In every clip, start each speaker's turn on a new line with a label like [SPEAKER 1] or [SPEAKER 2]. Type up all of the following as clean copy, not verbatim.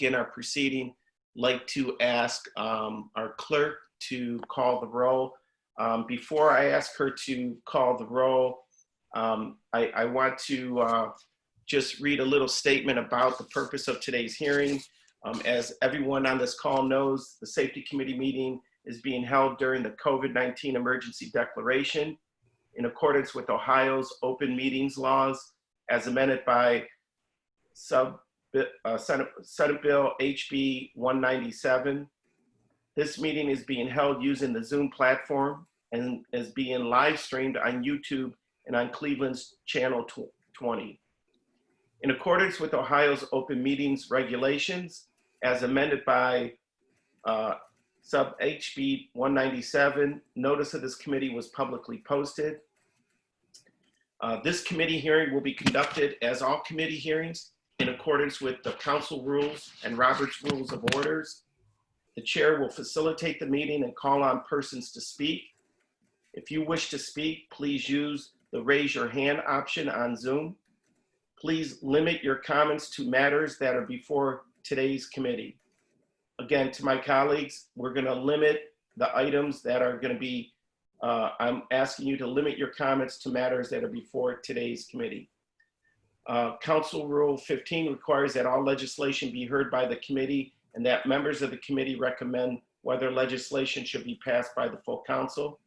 [SPEAKER 1] begin our proceeding, like to ask our clerk to call the roll. Before I ask her to call the roll, I want to just read a little statement about the purpose of today's hearing. As everyone on this call knows, the Safety Committee meeting is being held during the COVID-19 emergency declaration in accordance with Ohio's open meetings laws as amended by Senate Bill HB 197. This meeting is being held using the Zoom platform and is being live streamed on YouTube and on Cleveland's Channel 20. In accordance with Ohio's open meetings regulations, as amended by sub HB 197, notice of this committee was publicly posted. This committee hearing will be conducted as all committee hearings in accordance with the council rules and Robert's Rules of Orders. The chair will facilitate the meeting and call on persons to speak. If you wish to speak, please use the raise your hand option on Zoom. Please limit your comments to matters that are before today's committee. Again, to my colleagues, we're going to limit the items that are going to be, I'm asking you to limit your comments to matters that are before today's committee. Council Rule 15 requires that all legislation be heard by the committee and that members of the committee recommend whether legislation should be passed by the full council.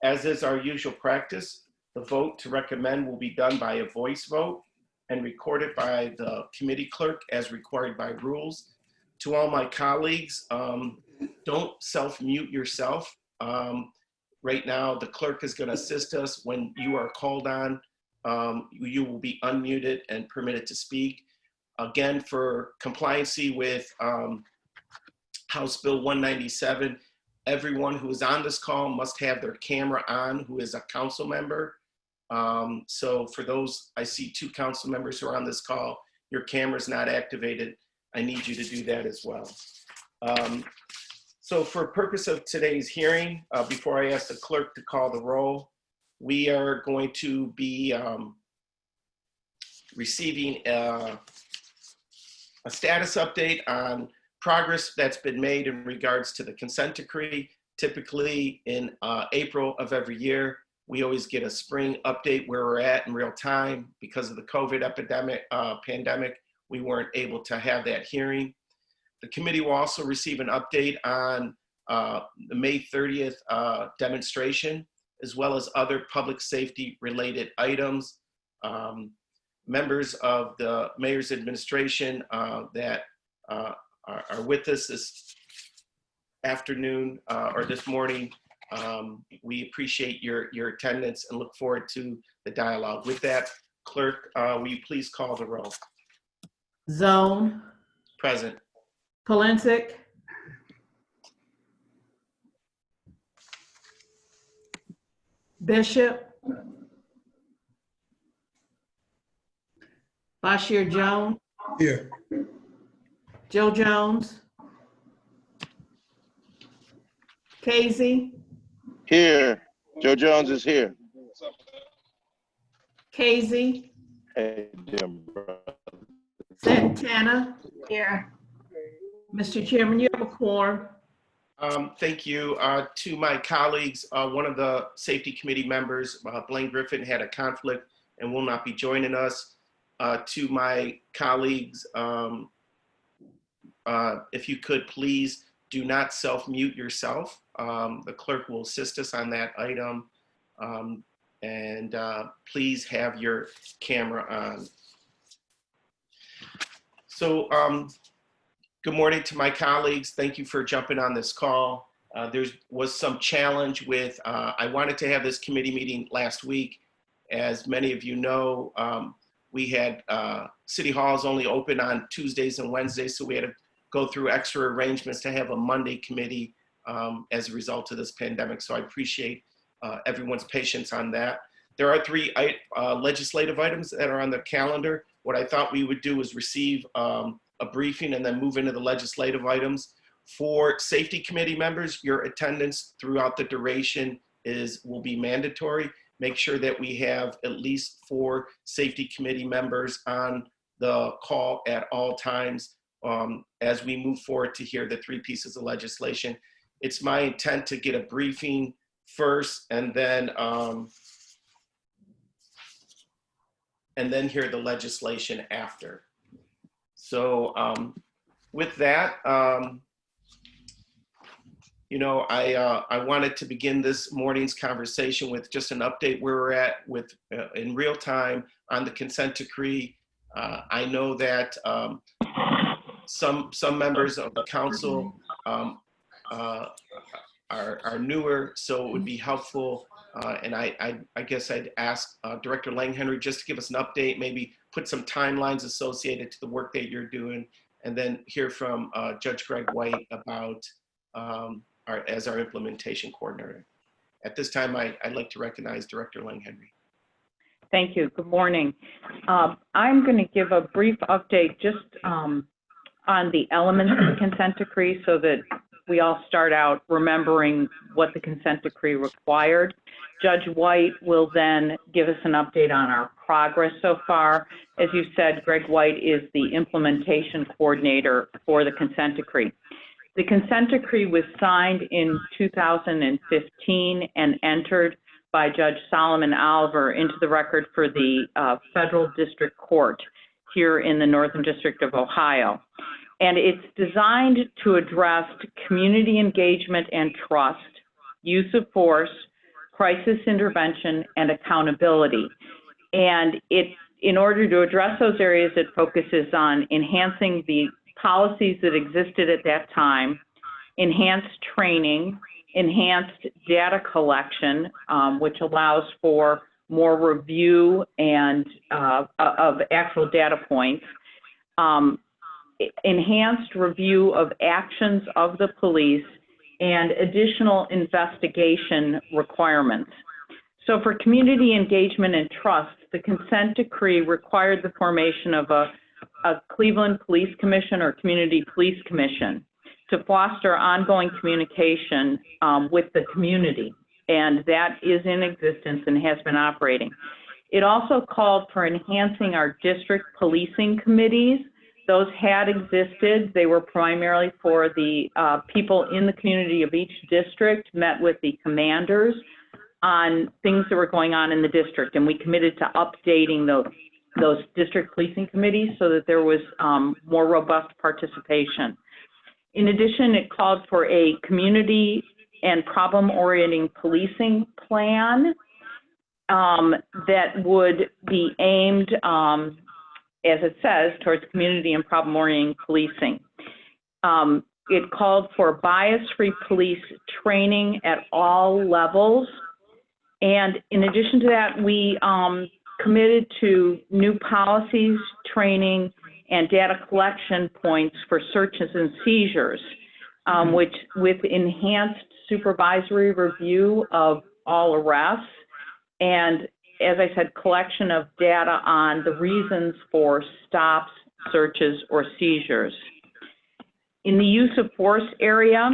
[SPEAKER 1] As is our usual practice, the vote to recommend will be done by a voice vote and recorded by the committee clerk as required by rules. To all my colleagues, don't self-mute yourself. Right now, the clerk is going to assist us. When you are called on, you will be unmuted and permitted to speak. Again, for compliancy with House Bill 197, everyone who is on this call must have their camera on who is a council member. So for those, I see 2 council members who are on this call, your camera's not activated. I need you to do that as well. So for purpose of today's hearing, before I ask the clerk to call the roll, we are going to be receiving a status update on progress that's been made in regards to the consent decree. Typically in April of every year, we always get a spring update where we're at in real time. Because of the COVID pandemic, we weren't able to have that hearing. The committee will also receive an update on the May 30th demonstration, as well as other public safety related items. Members of the mayor's administration that are with us this afternoon or this morning, we appreciate your attendance and look forward to the dialogue. With that, clerk, will you please call the roll?
[SPEAKER 2] Zone.
[SPEAKER 1] Present.
[SPEAKER 2] Polensek. Bishop. Bashir Jones.
[SPEAKER 3] Here.
[SPEAKER 2] Joe Jones. Casey.
[SPEAKER 4] Here. Joe Jones is here.
[SPEAKER 2] Casey.
[SPEAKER 4] Hey, Jim, brother.
[SPEAKER 2] Santana. Here. Mr. Chairman, you have a quorum.
[SPEAKER 1] Thank you. To my colleagues, one of the safety committee members, Blaine Griffin, had a conflict and will not be joining us. To my colleagues, if you could please do not self-mute yourself. The clerk will assist us on that item. And please have your camera on. So good morning to my colleagues. Thank you for jumping on this call. There was some challenge with, I wanted to have this committee meeting last week. As many of you know, we had City Hall is only open on Tuesdays and Wednesdays, so we had to go through extra arrangements to have a Monday committee as a result of this pandemic. So I appreciate everyone's patience on that. There are 3 legislative items that are on the calendar. What I thought we would do is receive a briefing and then move into the legislative items. For safety committee members, your attendance throughout the duration will be mandatory. Make sure that we have at least 4 safety committee members on the call at all times. as we move forward to hear the 3 pieces of legislation. It's my intent to get a briefing first and then hear the legislation after. So with that, you know, I wanted to begin this morning's conversation with just an update where we're at with in real time on the consent decree. I know that some members of the council are newer, so it would be helpful. And I guess I'd ask Director Langhenry just to give us an update, maybe put some timelines associated to the work that you're doing, and then hear from Judge Greg White about as our implementation coordinator. At this time, I'd like to recognize Director Langhenry.
[SPEAKER 3] Thank you. Good morning. I'm going to give a brief update just on the elements of the consent decree so that we all start out remembering what the consent decree required. Judge White will then give us an update on our progress so far. As you said, Greg White is the implementation coordinator for the consent decree. The consent decree was signed in 2015 and entered by Judge Solomon Oliver into the record for the Federal District Court here in the Northern District of Ohio. And it's designed to address community engagement and trust, use of force, crisis intervention, and accountability. And in order to address those areas, it focuses on enhancing the policies that existed at that time, enhanced training, enhanced data collection, which allows for more review and of actual data points, enhanced review of actions of the police, and additional investigation requirements. So for community engagement and trust, the consent decree required the formation of a Cleveland Police Commission or Community Police Commission to foster ongoing communication with the community, and that is in existence and has been operating. It also called for enhancing our district policing committees. Those had existed. They were primarily for the people in the community of each district, met with the commanders on things that were going on in the district, and we committed to updating those district policing committees so that there was more robust participation. In addition, it called for a community and problem-oriented policing plan that would be aimed, as it says, towards community and problem-oriented policing. It called for bias-free police training at all levels. And in addition to that, we committed to new policies, training, and data collection points for searches and seizures, which with enhanced supervisory review of all arrests, and as I said, collection of data on the reasons for stops, searches, or seizures. In the use of force area,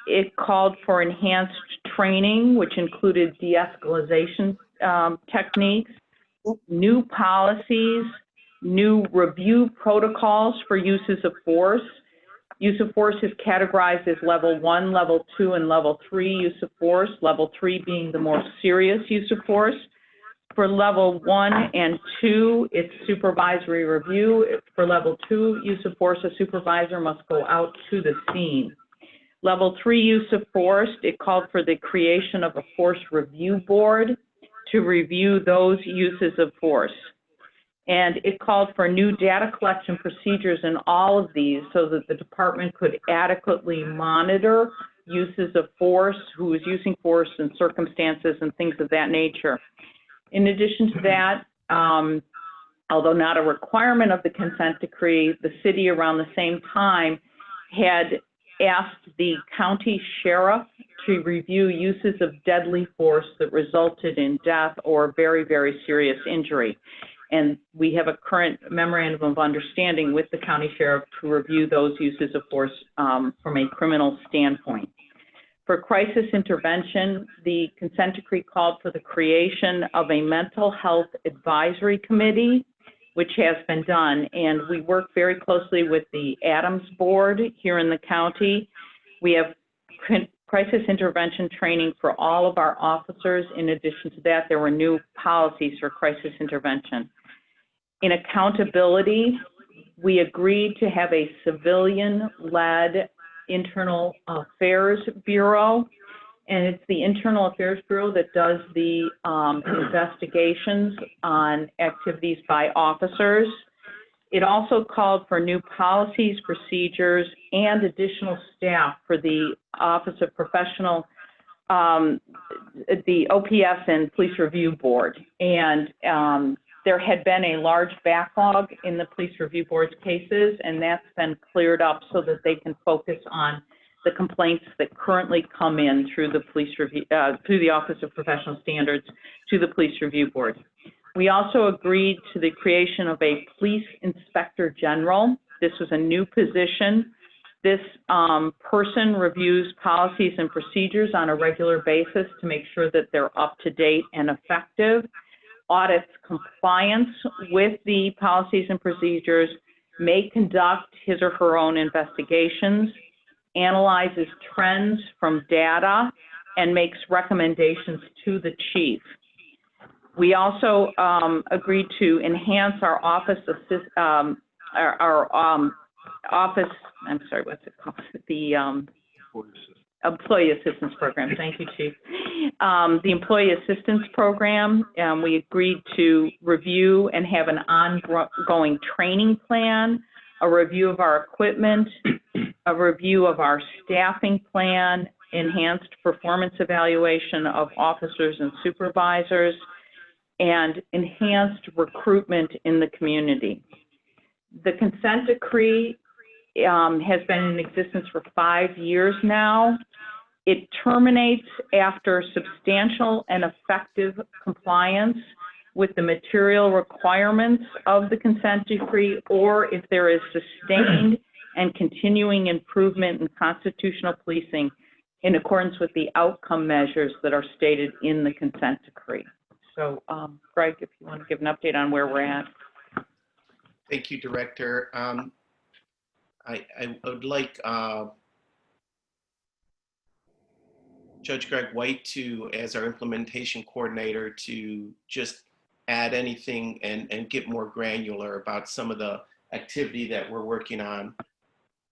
[SPEAKER 3] it called for enhanced training, which included de-escalation techniques, new policies, new review protocols for uses of force. Use of force is categorized as level 1, level 2, and level 3 use of force, level 3 being the more serious use of force. For level 1 and 2, it's supervisory review. For level 2 use of force, a supervisor must go out to the scene. Level 3 use of force, it called for the creation of a force review board to review those uses of force. And it called for new data collection procedures in all of these so that the department could adequately monitor uses of force, who is using force and circumstances and things of that nature. In addition to that, although not a requirement of the consent decree, the city around the same time had asked the county sheriff to review uses of deadly force that resulted in death or very, very serious injury. And we have a current memorandum of understanding with the county sheriff to review those uses of force from a criminal standpoint. For crisis intervention, the consent decree called for the creation of a mental health advisory committee which has been done. And we work very closely with the Adams Board here in the county. We have crisis intervention training for all of our officers. In addition to that, there were new policies for crisis intervention. In accountability, we agreed to have a civilian-led Internal Affairs Bureau, and it's the Internal Affairs Bureau that does the investigations on activities by officers. It also called for new policies, procedures, and additional staff for the Office of Professional, the OPS and Police Review Board. And there had been a large backlog in the Police Review Board's cases, and that's been cleared up so that they can focus on the complaints that currently come in through the Police Review, through the Office of Professional Standards to the Police Review Board. We also agreed to the creation of a Police Inspector General. This was a new position. This person reviews policies and procedures on a regular basis to make sure that they're up to date and effective, audits compliance with the policies and procedures, may conduct his or her own investigations, analyzes trends from data, and makes recommendations to the chief. We also agreed to enhance our office the Employee Assistance Program. Thank you, Chief. The Employee Assistance Program, we agreed to review and have an ongoing training plan, a review of our equipment, a review of our staffing plan, enhanced performance evaluation of officers and supervisors, and enhanced recruitment in the community. The consent decree has been in existence for 5 years now. It terminates after substantial and effective compliance with the material requirements of the consent decree, or if there is sustained and continuing improvement in constitutional policing in accordance with the outcome measures that are stated in the consent decree. So, Greg, if you want to give an update on where we're at.
[SPEAKER 1] Thank you, Director. I would like Judge Greg White to, as our implementation coordinator, to just add anything and get more granular about some of the activity that we're working on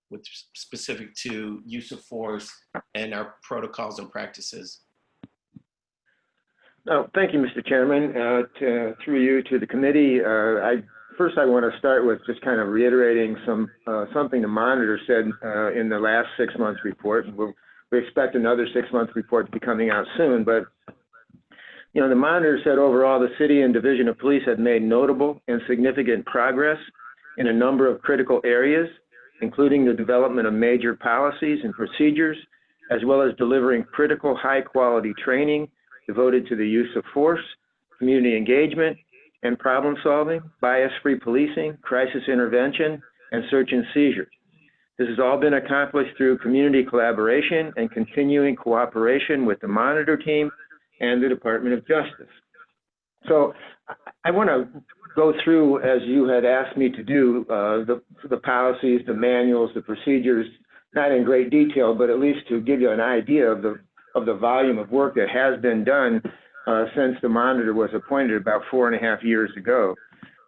[SPEAKER 1] with specific to use of force and our protocols and practices.
[SPEAKER 5] Oh, thank you, Mr. Chairman. Through you to the committee, first I want to start with just kind of reiterating something the monitor said in the last 6 months report. We expect another 6 month report to be coming out soon, but you know, the monitor said overall the city and division of police have made notable and significant progress in a number of critical areas, including the development of major policies and procedures, as well as delivering critical high-quality training devoted to the use of force, community engagement, and problem solving, bias-free policing, crisis intervention, and search and seizure. This has all been accomplished through community collaboration and continuing cooperation with the monitor team and the Department of Justice. So I want to go through, as you had asked me to do, the policies, the manuals, the procedures, not in great detail, but at least to give you an idea of the volume of work that has been done since the monitor was appointed about 4.5 years ago.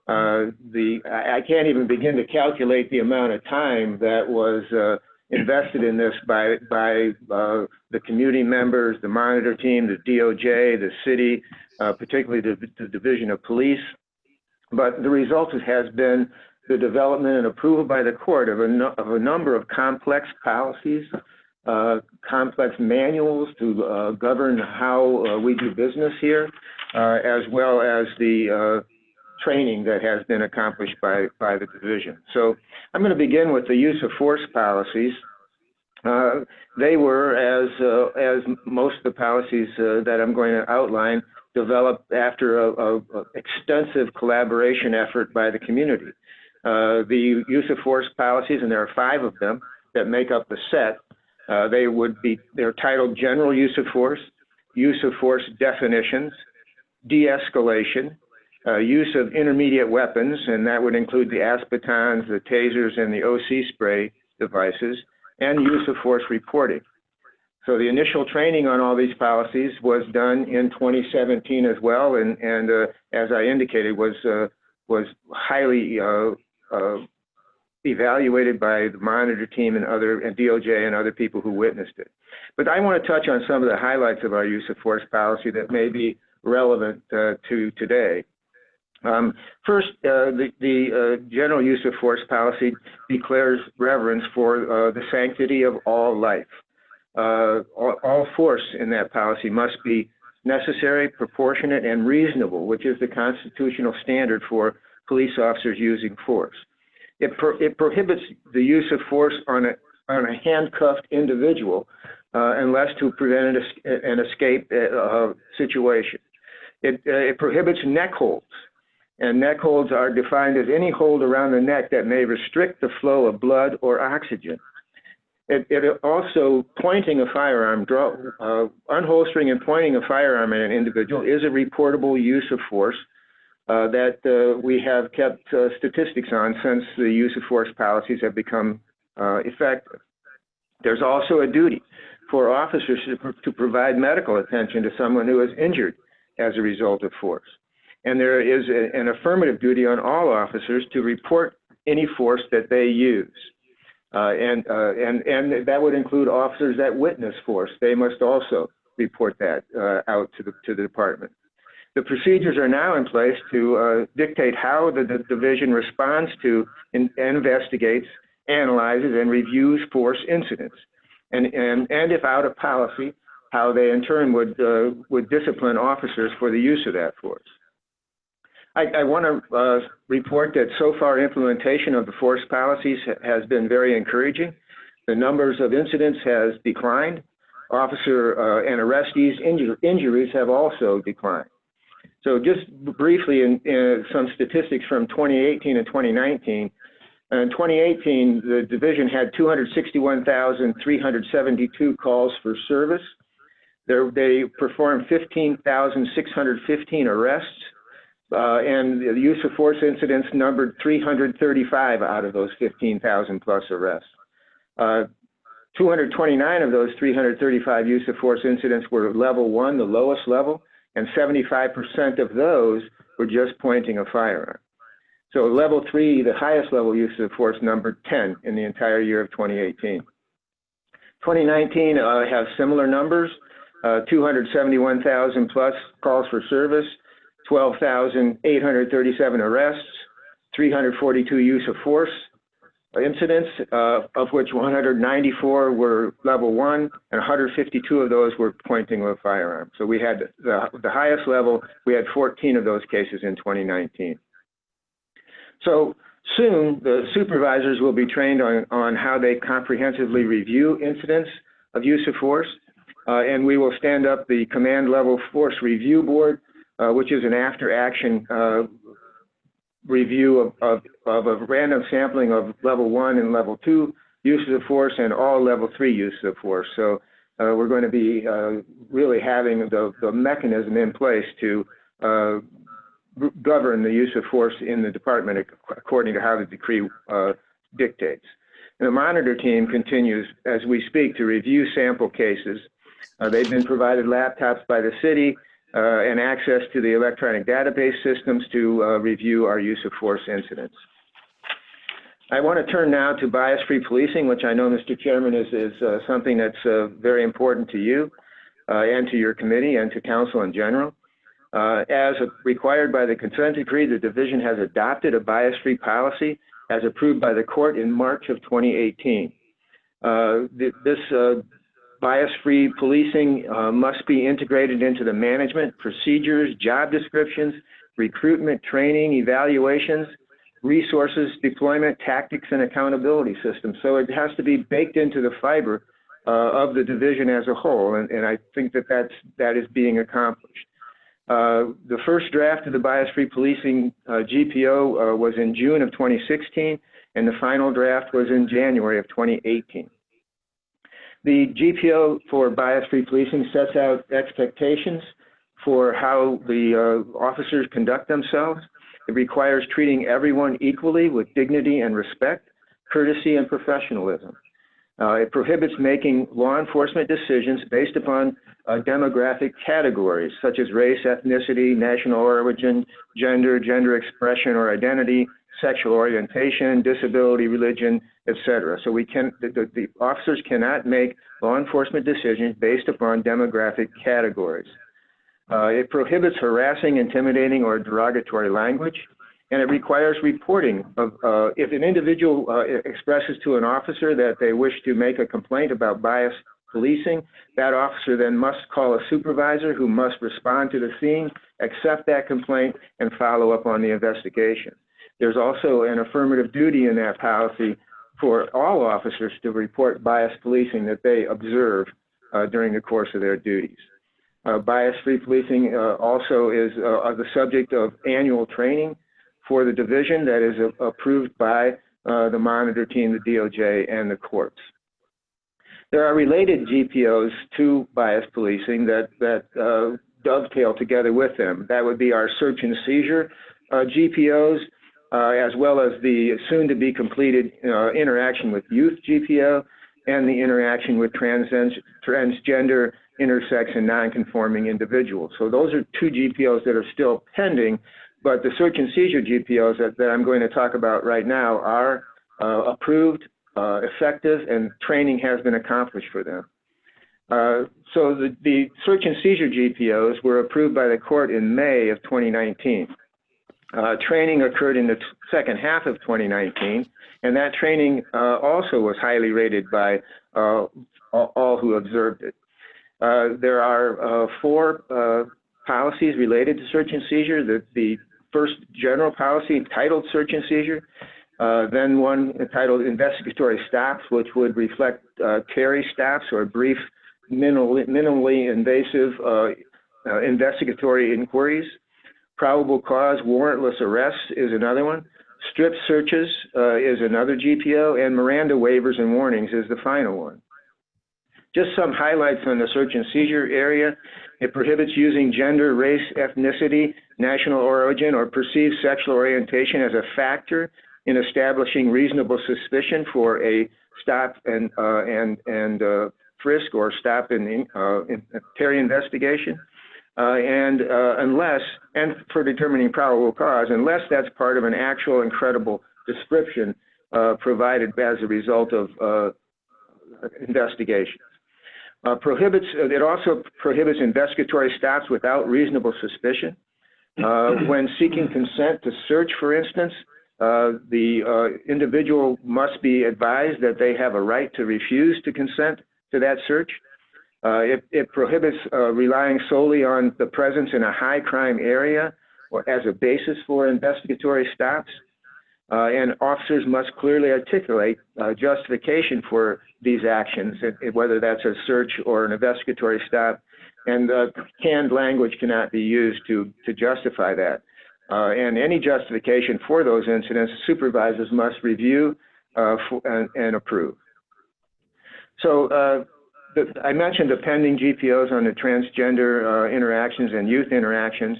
[SPEAKER 5] I can't even begin to calculate the amount of time that was invested in this by the community members, the monitor team, the DOJ, the city, particularly the Division of Police. But the result has been the development and approval by the court of a number of complex policies, complex manuals to govern how we do business here, as well as the training that has been accomplished by the division. So I'm going to begin with the use of force policies. They were, as most of the policies that I'm going to outline, developed after a extensive collaboration effort by the community. The use of force policies, and there are 5 of them that make up the set, they're titled General Use of Force definitions, de-escalation, use of intermediate weapons, and that would include the asbatons, the tasers, and the OC spray devices, and use of force reporting. So the initial training on all these policies was done in 2017 as well, and as I indicated, was highly evaluated by the monitor team and DOJ and other people who witnessed it. But I want to touch on some of the highlights of our use of force policy that may be relevant to today. First, the general use of force policy declares reverence for the sanctity of all life. All force in that policy must be necessary, proportionate, and reasonable, which is the constitutional standard for police officers using force. It prohibits the use of force on a handcuffed individual unless to prevent an escape situation. It prohibits neck holds, and neck holds are defined as any hold around the neck that may restrict the flow of blood or oxygen. It also, pointing a firearm, unholstering and pointing a firearm at an individual is a reportable use of force that we have kept statistics on since the use of force policies have become effective. There's also a duty for officers to provide medical attention to someone who is injured as a result of force. And there is an affirmative duty on all officers to report any force that they use. And that would include officers that witness force. They must also report that out to the department. The procedures are now in place to dictate how the division responds to, investigates, analyzes, and reviews force incidents. And if out of policy, how they in turn would discipline officers for the use of that force. I want to report that so far implementation of the force policies has been very encouraging. The numbers of incidents has declined. Officer and arrestees injuries have also declined. So just briefly, in some statistics from 2018 and 2019. In 2018, the division had 261,372 calls for service. They performed 15,615 arrests. And the use of force incidents numbered 335 out of those 15,000 plus arrests. 229 of those 335 use of force incidents were level 1, the lowest level, and 75% of those were just pointing a firearm. So level 3, the highest level use of force, numbered 10 in the entire year of 2018. 2019 has similar numbers, 271,000 plus calls for service, 12,837 arrests, 342 use of force incidents, of which 194 were level 1, and 152 of those were pointing with a firearm. So we had the highest level, we had 14 of those cases in 2019. So soon, the supervisors will be trained on how they comprehensively review incidents of use of force, and we will stand up the command level force review board, which is an after-action review of a random sampling of level 1 and level 2 uses of force and all level 3 uses of force. So we're going to be really having the mechanism in place to govern the use of force in the department according to how the decree dictates. And the monitor team continues as we speak to review sample cases. They've been provided laptops by the city and access to the electronic database systems to review our use of force incidents. I want to turn now to bias-free policing, which I know, Mr. Chairman, is something that's very important to you and to your committee and to council in general. As required by the consent decree, the division has adopted a bias-free policy as approved by the court in March of 2018. This bias-free policing must be integrated into the management, procedures, job descriptions, recruitment, training, evaluations, resources, deployment, tactics, and accountability systems. So it has to be baked into the fiber of the division as a whole, and I think that is being accomplished. The first draft of the bias-free policing GPO was in June of 2016, and the final draft was in January of 2018. The GPO for bias-free policing sets out expectations for how the officers conduct themselves. It requires treating everyone equally with dignity and respect, courtesy and professionalism. It prohibits making law enforcement decisions based upon demographic categories such as race, ethnicity, national origin, gender, gender expression or identity, sexual orientation, disability, religion, etc. So the officers cannot make law enforcement decisions based upon demographic categories. It prohibits harassing, intimidating, or derogatory language, and it requires reporting of if an individual expresses to an officer that they wish to make a complaint about biased policing, that officer then must call a supervisor who must respond to the scene, accept that complaint, and follow up on the investigation. There's also an affirmative duty in that policy for all officers to report biased policing that they observe during the course of their duties. Bias-free policing also is the subject of annual training for the division that is approved by the monitor team, the DOJ, and the courts. There are related GPOs to bias policing that dovetail together with them. That would be our search and seizure GPOs, as well as the soon-to-be completed interaction with youth GPO and the interaction with transgender, intersex, and non-conforming individuals. So those are two GPOs that are still pending, but the search and seizure GPOs that I'm going to talk about right now are approved, effective, and training has been accomplished for them. So the search and seizure GPOs were approved by the court in May of 2019. Training occurred in the second half of 2019, and that training also was highly rated by all who observed it. There are 4 policies related to search and seizure. The first general policy entitled search and seizure, then one entitled investigatory stops, which would reflect carry stops or brief, minimally invasive investigatory inquiries. Probable cause warrantless arrests is another one. Strip searches is another GPO, and Miranda waivers and warnings is the final one. Just some highlights on the search and seizure area. It prohibits using gender, race, ethnicity, national origin, or perceived sexual orientation as a factor in establishing reasonable suspicion for a stop and frisk or stop and Terry investigation. And for determining probable cause, unless that's part of an actual and credible description provided as a result of investigations. It also prohibits investigatory stops without reasonable suspicion. When seeking consent to search, for instance, the individual must be advised that they have a right to refuse to consent to that search. It prohibits relying solely on the presence in a high crime area or as a basis for investigatory stops. And officers must clearly articulate justification for these actions, whether that's a search or an investigatory stop, and canned language cannot be used to justify that. And any justification for those incidents, supervisors must review and approve. So I mentioned the pending GPOs on the transgender interactions and youth interactions.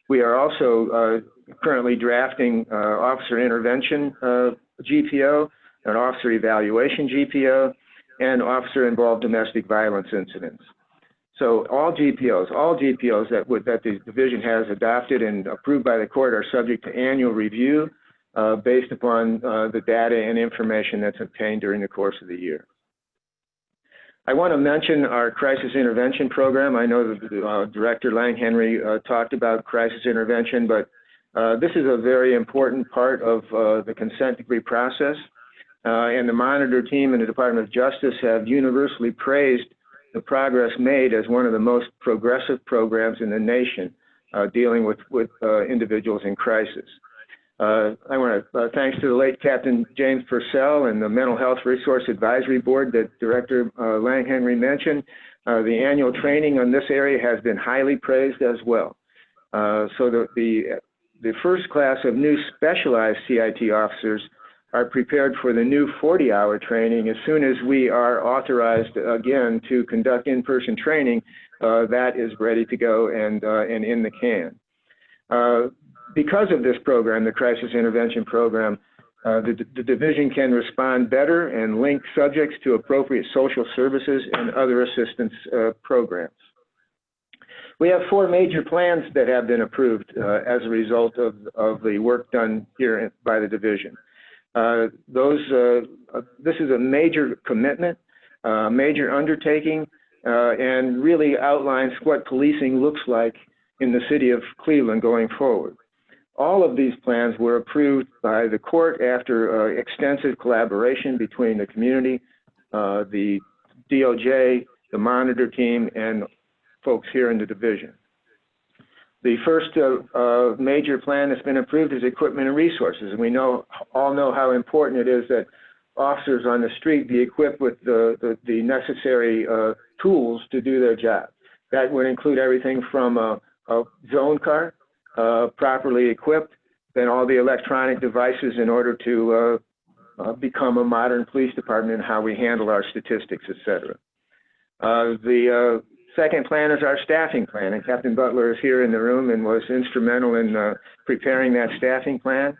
[SPEAKER 5] We are also currently drafting officer intervention GPO, an officer evaluation GPO, and officer involved domestic violence incidents. So all GPOs that the division has adopted and approved by the court are subject to annual review based upon the data and information that's obtained during the course of the year. I want to mention our crisis intervention program. I know that Director Lang-Henry talked about crisis intervention, but this is a very important part of the consent decree process. And the monitor team and the Department of Justice have universally praised the progress made as one of the most progressive programs in the nation dealing with individuals in crisis. I want to thanks to the late Captain James Purcell and the Mental Health Resource Advisory Board that Director Lang-Henry mentioned. The annual training on this area has been highly praised as well. So the first class of new specialized CIT officers are prepared for the new 40-hour training. As soon as we are authorized again to conduct in-person training, that is ready to go and in the can. Because of this program, the Crisis Intervention Program, the division can respond better and link subjects to appropriate social services and other assistance programs. We have 4 major plans that have been approved as a result of the work done here by the division. This is a major commitment, major undertaking, and really outlines what policing looks like in the city of Cleveland going forward. All of these plans were approved by the court after extensive collaboration between the community, the DOJ, the monitor team, and folks here in the division. The first major plan that's been approved is equipment and resources. And we all know how important it is that officers on the street be equipped with the necessary tools to do their job. That would include everything from a zone car, properly equipped, then all the electronic devices in order to become a modern police department and how we handle our statistics, et cetera. The second plan is our staffing plan, and Captain Butler is here in the room and was instrumental in preparing that staffing plan.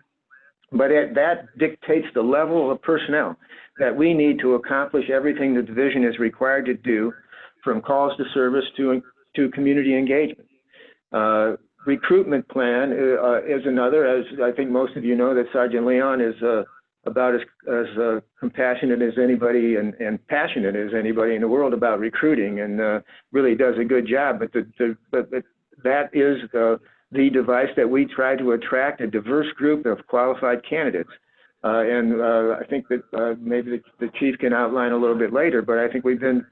[SPEAKER 5] But that dictates the level of personnel that we need to accomplish everything the division is required to do, from calls to service to community engagement. Recruitment plan is another, as I think most of you know, that Sergeant Leon is about as compassionate as anybody and passionate as anybody in the world about recruiting, and really does a good job. But that is the device that we try to attract a diverse group of qualified candidates. I think that maybe the chief can outline a little bit later, but I think we've been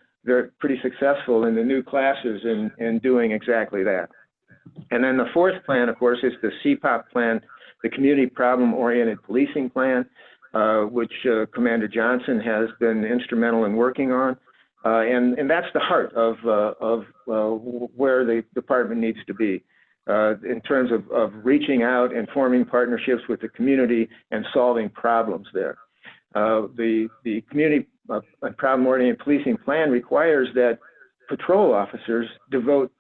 [SPEAKER 5] pretty successful in the new classes in doing exactly that. And then the fourth plan, of course, is the CPOP plan, the Community Problem-Oriented Policing Plan, which Commander Johnson has been instrumental in working on. And that's the heart of where the department needs to be in terms of reaching out and forming partnerships with the community and solving problems there. The Community Problem-Oriented Policing Plan requires that patrol officers devote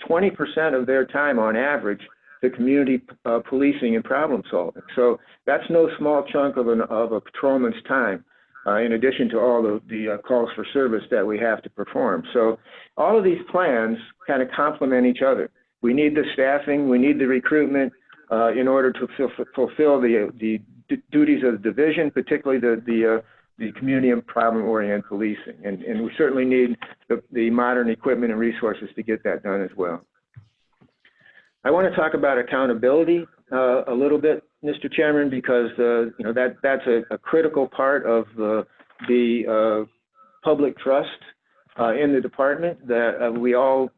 [SPEAKER 5] 20% of their time on average to community policing and problem solving. So that's no small chunk of a patrolman's time, in addition to all the calls for service that we have to perform. So all of these plans kind of complement each other. We need the staffing, we need the recruitment in order to fulfill the duties of the division, particularly the community and problem-oriented policing. And we certainly need the modern equipment and resources to get that done as well. I want to talk about accountability a little bit, Mr. Chairman, because that's a critical part of the public trust in the department that we all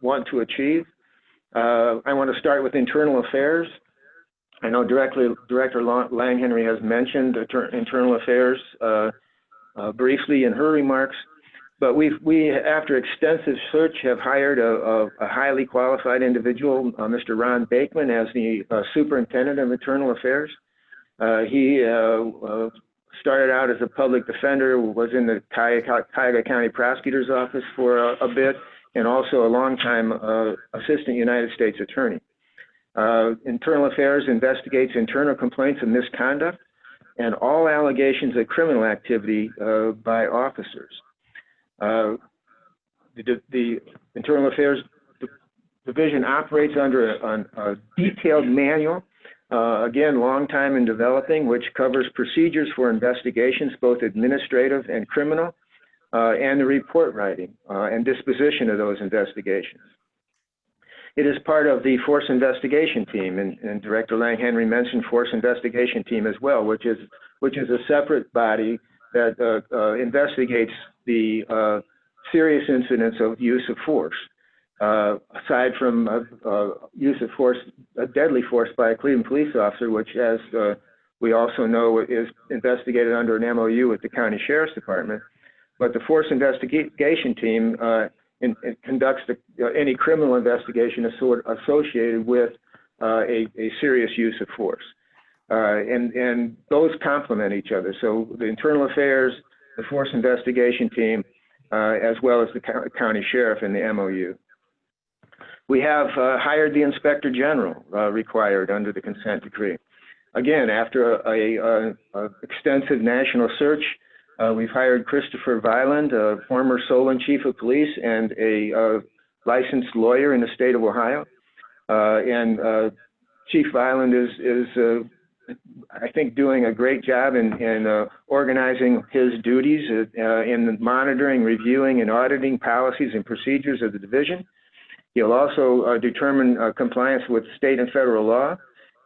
[SPEAKER 5] want to achieve. I want to start with internal affairs. I know Director Lang-Henry has mentioned internal affairs briefly in her remarks, but we after extensive search, have hired a highly qualified individual, Mr. Ron Bakeman, as the Superintendent of Internal Affairs. He started out as a public defender, was in the Cuyahoga County Prosecutor's Office for a bit, and also a longtime Assistant United States Attorney. Internal Affairs investigates internal complaints of misconduct and all allegations of criminal activity by officers. The Internal Affairs Division operates under a detailed manual, again, long time in developing, which covers procedures for investigations, both administrative and criminal, and the report writing and disposition of those investigations. It is part of the Force Investigation Team, and Director Lang-Henry mentioned Force Investigation Team as well, which is a separate body that investigates the serious incidents of use of force, aside from use of force, a deadly force by a Cleveland police officer, which, as we also know, is investigated under an MOU with the County Sheriff's Department. But the Force Investigation Team conducts any criminal investigation associated with a serious use of force. And those complement each other. So the internal affairs, the force investigation team, as well as the county sheriff and the MOU. We have hired the inspector general required under the consent decree. Again, after a extensive national search, we've hired Christopher Viland, a former Solon chief of police and a licensed lawyer in the state of Ohio. And Chief Viland is I think, doing a great job in organizing his duties in monitoring, reviewing, and auditing policies and procedures of the division. He'll also determine compliance with state and federal law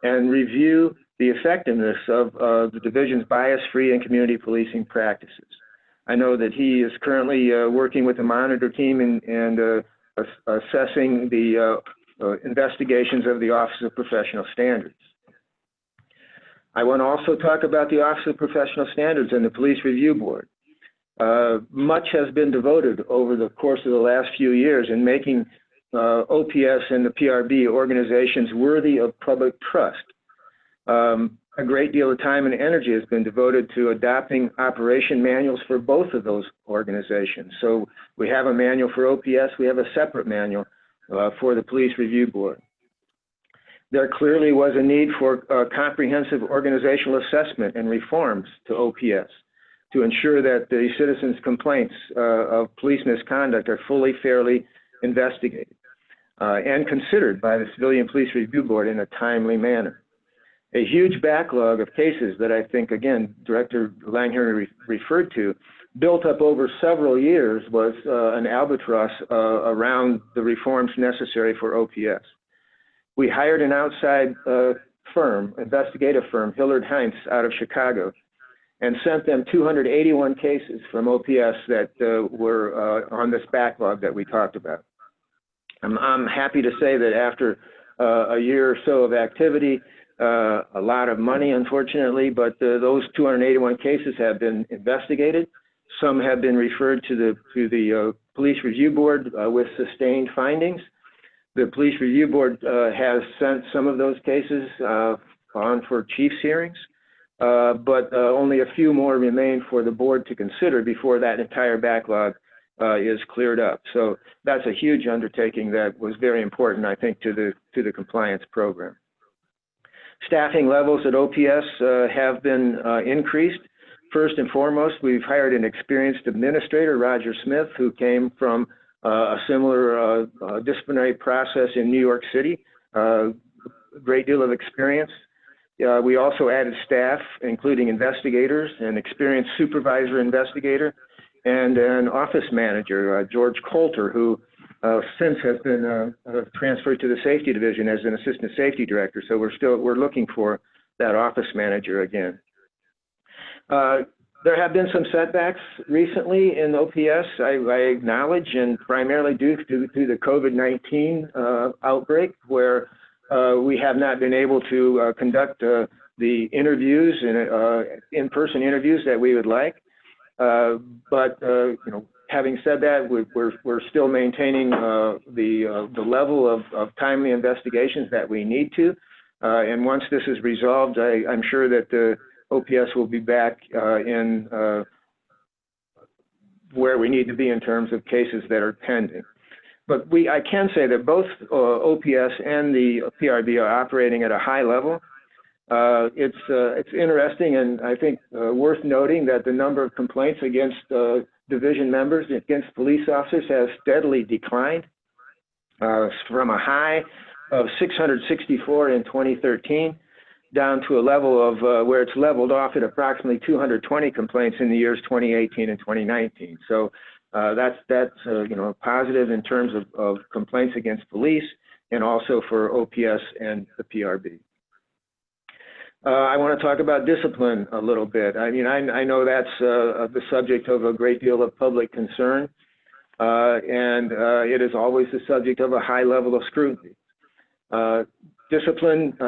[SPEAKER 5] and review the effectiveness of the division's bias-free and community policing practices. I know that he is currently working with the monitor team and assessing the investigations of the Office of Professional Standards. I want to also talk about the Office of Professional Standards and the Police Review Board. Much has been devoted over the course of the last few years in making OPS and the PRB organizations worthy of public trust. A great deal of time and energy has been devoted to adopting operation manuals for both of those organizations. So we have a manual for OPS, we have a separate manual for the Police Review Board. There clearly was a need for comprehensive organizational assessment and reforms to OPS to ensure that the citizens' complaints of police misconduct are fully, fairly investigated and considered by the Civilian Police Review Board in a timely manner. A huge backlog of cases that I think, again, Director Langhenry referred to, built up over several years was an albatross around the reforms necessary for OPS. We hired an outside firm, investigative firm, Hillard Heinz, out of Chicago, and sent them 281 cases from OPS that were on this backlog that we talked about. I'm happy to say that after a year or so of activity, a lot of money, unfortunately, but those 281 cases have been investigated. Some have been referred to the Police Review Board with sustained findings. The Police Review Board has sent some of those cases on for chief's hearings, but only a few more remain for the board to consider before that entire backlog is cleared up. So that's a huge undertaking that was very important, I think, to the compliance program. Staffing levels at OPS have been increased. First and foremost, we've hired an experienced administrator, Roger Smith, who came from a similar disciplinary process in New York City, a great deal of experience. We also added staff, including investigators, an experienced supervisor investigator, and an office manager, George Coulter, who since has been transferred to the safety division as an assistant safety director. So we're looking for that office manager again. There have been some setbacks recently in OPS, I acknowledge, and primarily due to the COVID-19 outbreak, where we have not been able to conduct the interviews and in-person interviews that we would like. But you know, having said that, we're still maintaining the level of timely investigations that we need to. And once this is resolved, I'm sure that the OPS will be back in where we need to be in terms of cases that are pending. But I can say that both OPS and the PRB are operating at a high level. It's interesting and I think worth noting that the number of complaints against division members, against police officers, has steadily declined from a high of 664 in 2013 down to a level of where it's leveled off at approximately 220 complaints in the years 2018 and 2019. So that's you know, positive in terms of complaints against police and also for OPS and the PRB. I want to talk about discipline a little bit. I mean, I know that's the subject of a great deal of public concern, and it is always the subject of a high level of scrutiny. Discipline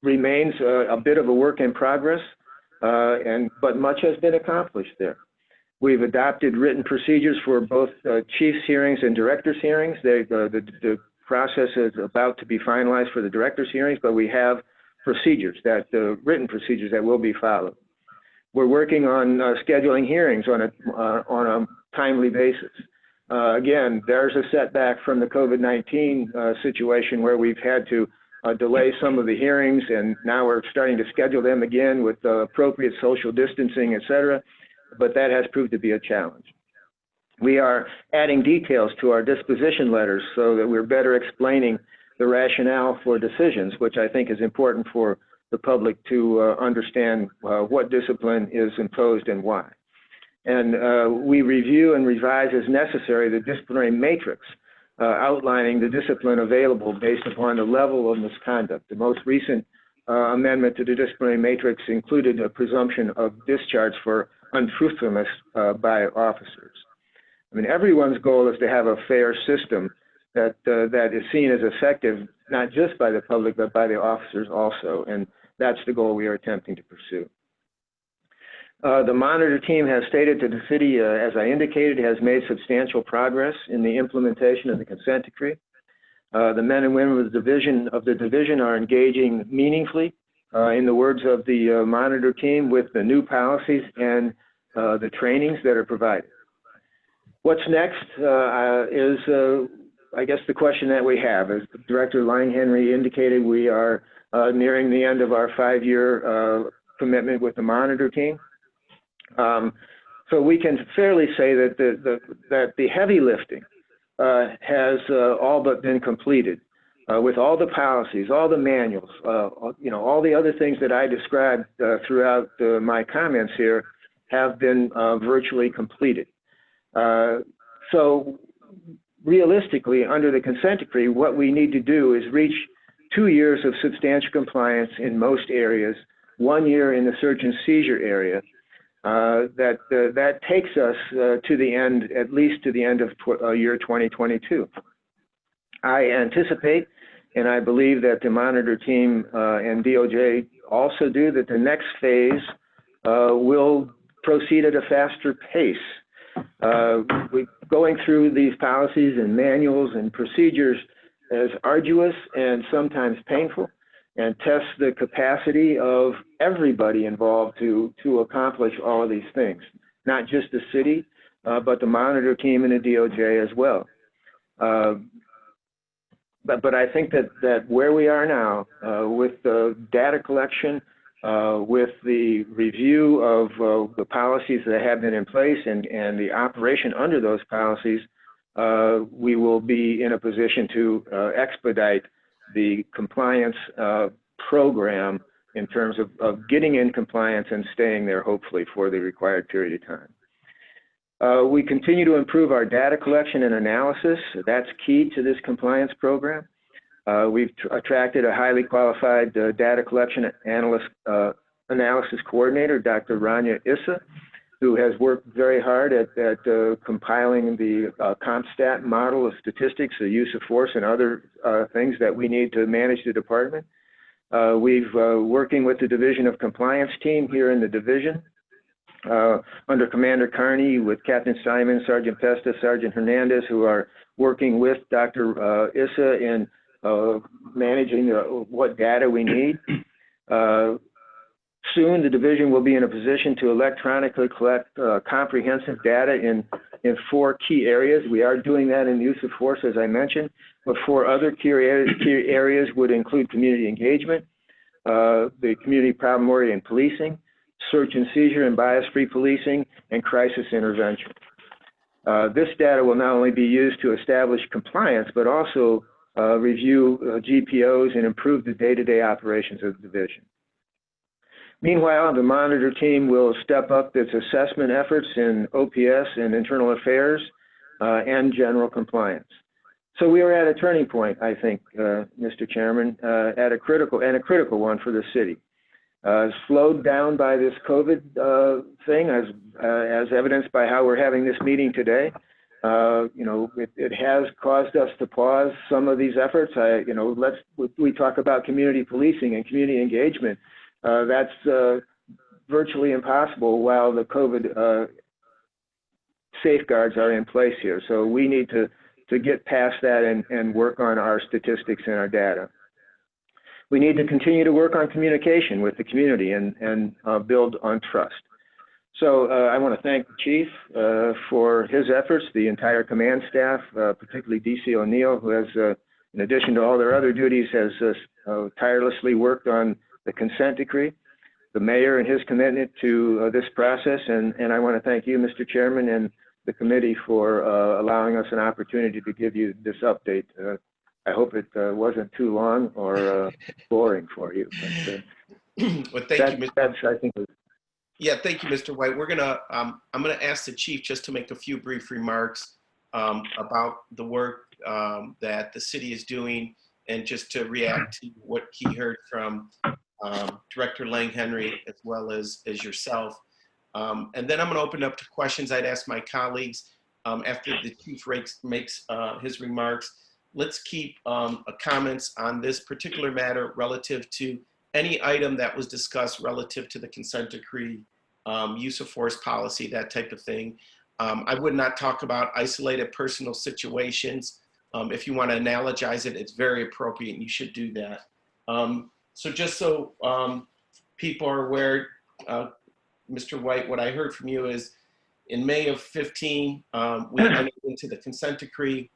[SPEAKER 5] remains a bit of a work in progress, but much has been accomplished there. We've adopted written procedures for both chief's hearings and director's hearings. The process is about to be finalized for the director's hearings, but we have procedures, written procedures that will be followed. We're working on scheduling hearings on a timely basis. Again, there's a setback from the COVID-19 situation where we've had to delay some of the hearings, and now we're starting to schedule them again with appropriate social distancing, et cetera, but that has proved to be a challenge. We are adding details to our disposition letters so that we're better explaining the rationale for decisions, which I think is important for the public to understand what discipline is imposed and why. And we review and revise as necessary the disciplinary matrix, outlining the discipline available based upon the level of misconduct. The most recent amendment to the disciplinary matrix included a presumption of discharge for untruthfulness by officers. I mean, everyone's goal is to have a fair system that is seen as effective, not just by the public, but by the officers also. And that's the goal we are attempting to pursue. The monitor team has stated that the city, as I indicated, has made substantial progress in the implementation of the consent decree. The men and women of the division are engaging meaningfully, in the words of the monitor team, with the new policies and the trainings that are provided. What's next is, I guess, the question that we have. As Director Lang-Henry indicated, we are nearing the end of our 5-year commitment with the monitor team. So we can fairly say that the heavy lifting has all but been completed, with all the policies, all the manuals, all the other things that I described throughout my comments here have been virtually completed. So realistically, under the consent decree, what we need to do is reach 2 years of substantial compliance in most areas, 1 year in the search and seizure area. That takes us to the end, at least to the end of year 2022. I anticipate, and I believe that the monitor team and DOJ also do, that the next phase will proceed at a faster pace. Going through these policies and manuals and procedures is arduous and sometimes painful, and tests the capacity of everybody involved to accomplish all of these things, not just the city, but the monitor team and the DOJ as well. But I think that where we are now, with the data collection, with the review of the policies that have been in place and the operation under those policies, we will be in a position to expedite the compliance program in terms of getting in compliance and staying there, hopefully, for the required period of time. We continue to improve our data collection and analysis. That's key to this compliance program. We've attracted a highly qualified data collection analysis coordinator, Dr. Rania Issa, who has worked very hard at compiling the CompStat model of statistics, the use of force, and other things that we need to manage the department. We've working with the Division of Compliance team here in the division, under Commander Carney, with Captain Simon, Sergeant Pesta, Sergeant Hernandez, who are working with Dr. Issa in managing what data we need. Soon, the division will be in a position to electronically collect comprehensive data in 4 key areas. We are doing that in use of force, as I mentioned, but 4 other key areas would include community engagement, the community problem-oriented policing, search and seizure and bias-free policing, and crisis intervention. This data will not only be used to establish compliance, but also review Gpos and improve the day-to-day operations of the division. Meanwhile, the monitor team will step up its assessment efforts in OPS and internal affairs and general compliance. So we are at a turning point, I think, Mr. Chairman, at a critical one for the city. Slowed down by this COVID thing, as evidenced by how we're having this meeting today. It has caused us to pause some of these efforts. We talk about community policing and community engagement. That's virtually impossible while the COVID safeguards are in place here. So we need to get past that and work on our statistics and our data. we need to continue to work on communication with the community and build on trust. So I want to thank the chief for his efforts, the entire command staff, particularly DC O'Neill, who has, in addition to all their other duties, has tirelessly worked on the consent decree, the mayor and his commitment to this process. And I want to thank you, Mr. Chairman, and the committee for allowing us an opportunity to give you this update. I hope it wasn't too long or boring for you. But,
[SPEAKER 1] Well, thank you, Mr.
[SPEAKER 5] That's, I think,
[SPEAKER 1] Yeah, thank you, Mr. White. We're gonna, I'm gonna ask the chief just to make a few brief remarks about the work that the city is doing, and just to react to what he heard from Director Lang Henry as well as yourself. And then I'm gonna open up to questions I'd ask my colleagues after the chief makes his remarks. Let's keep comments on this particular matter relative to any item that was discussed relative to the consent decree, use of force policy, that type of thing. I would not talk about isolated personal situations. If you want to analogize it, it's very appropriate and you should do that. So just so people are aware, Mr. White, what I heard from you is in May of 15, we entered into the consent decree.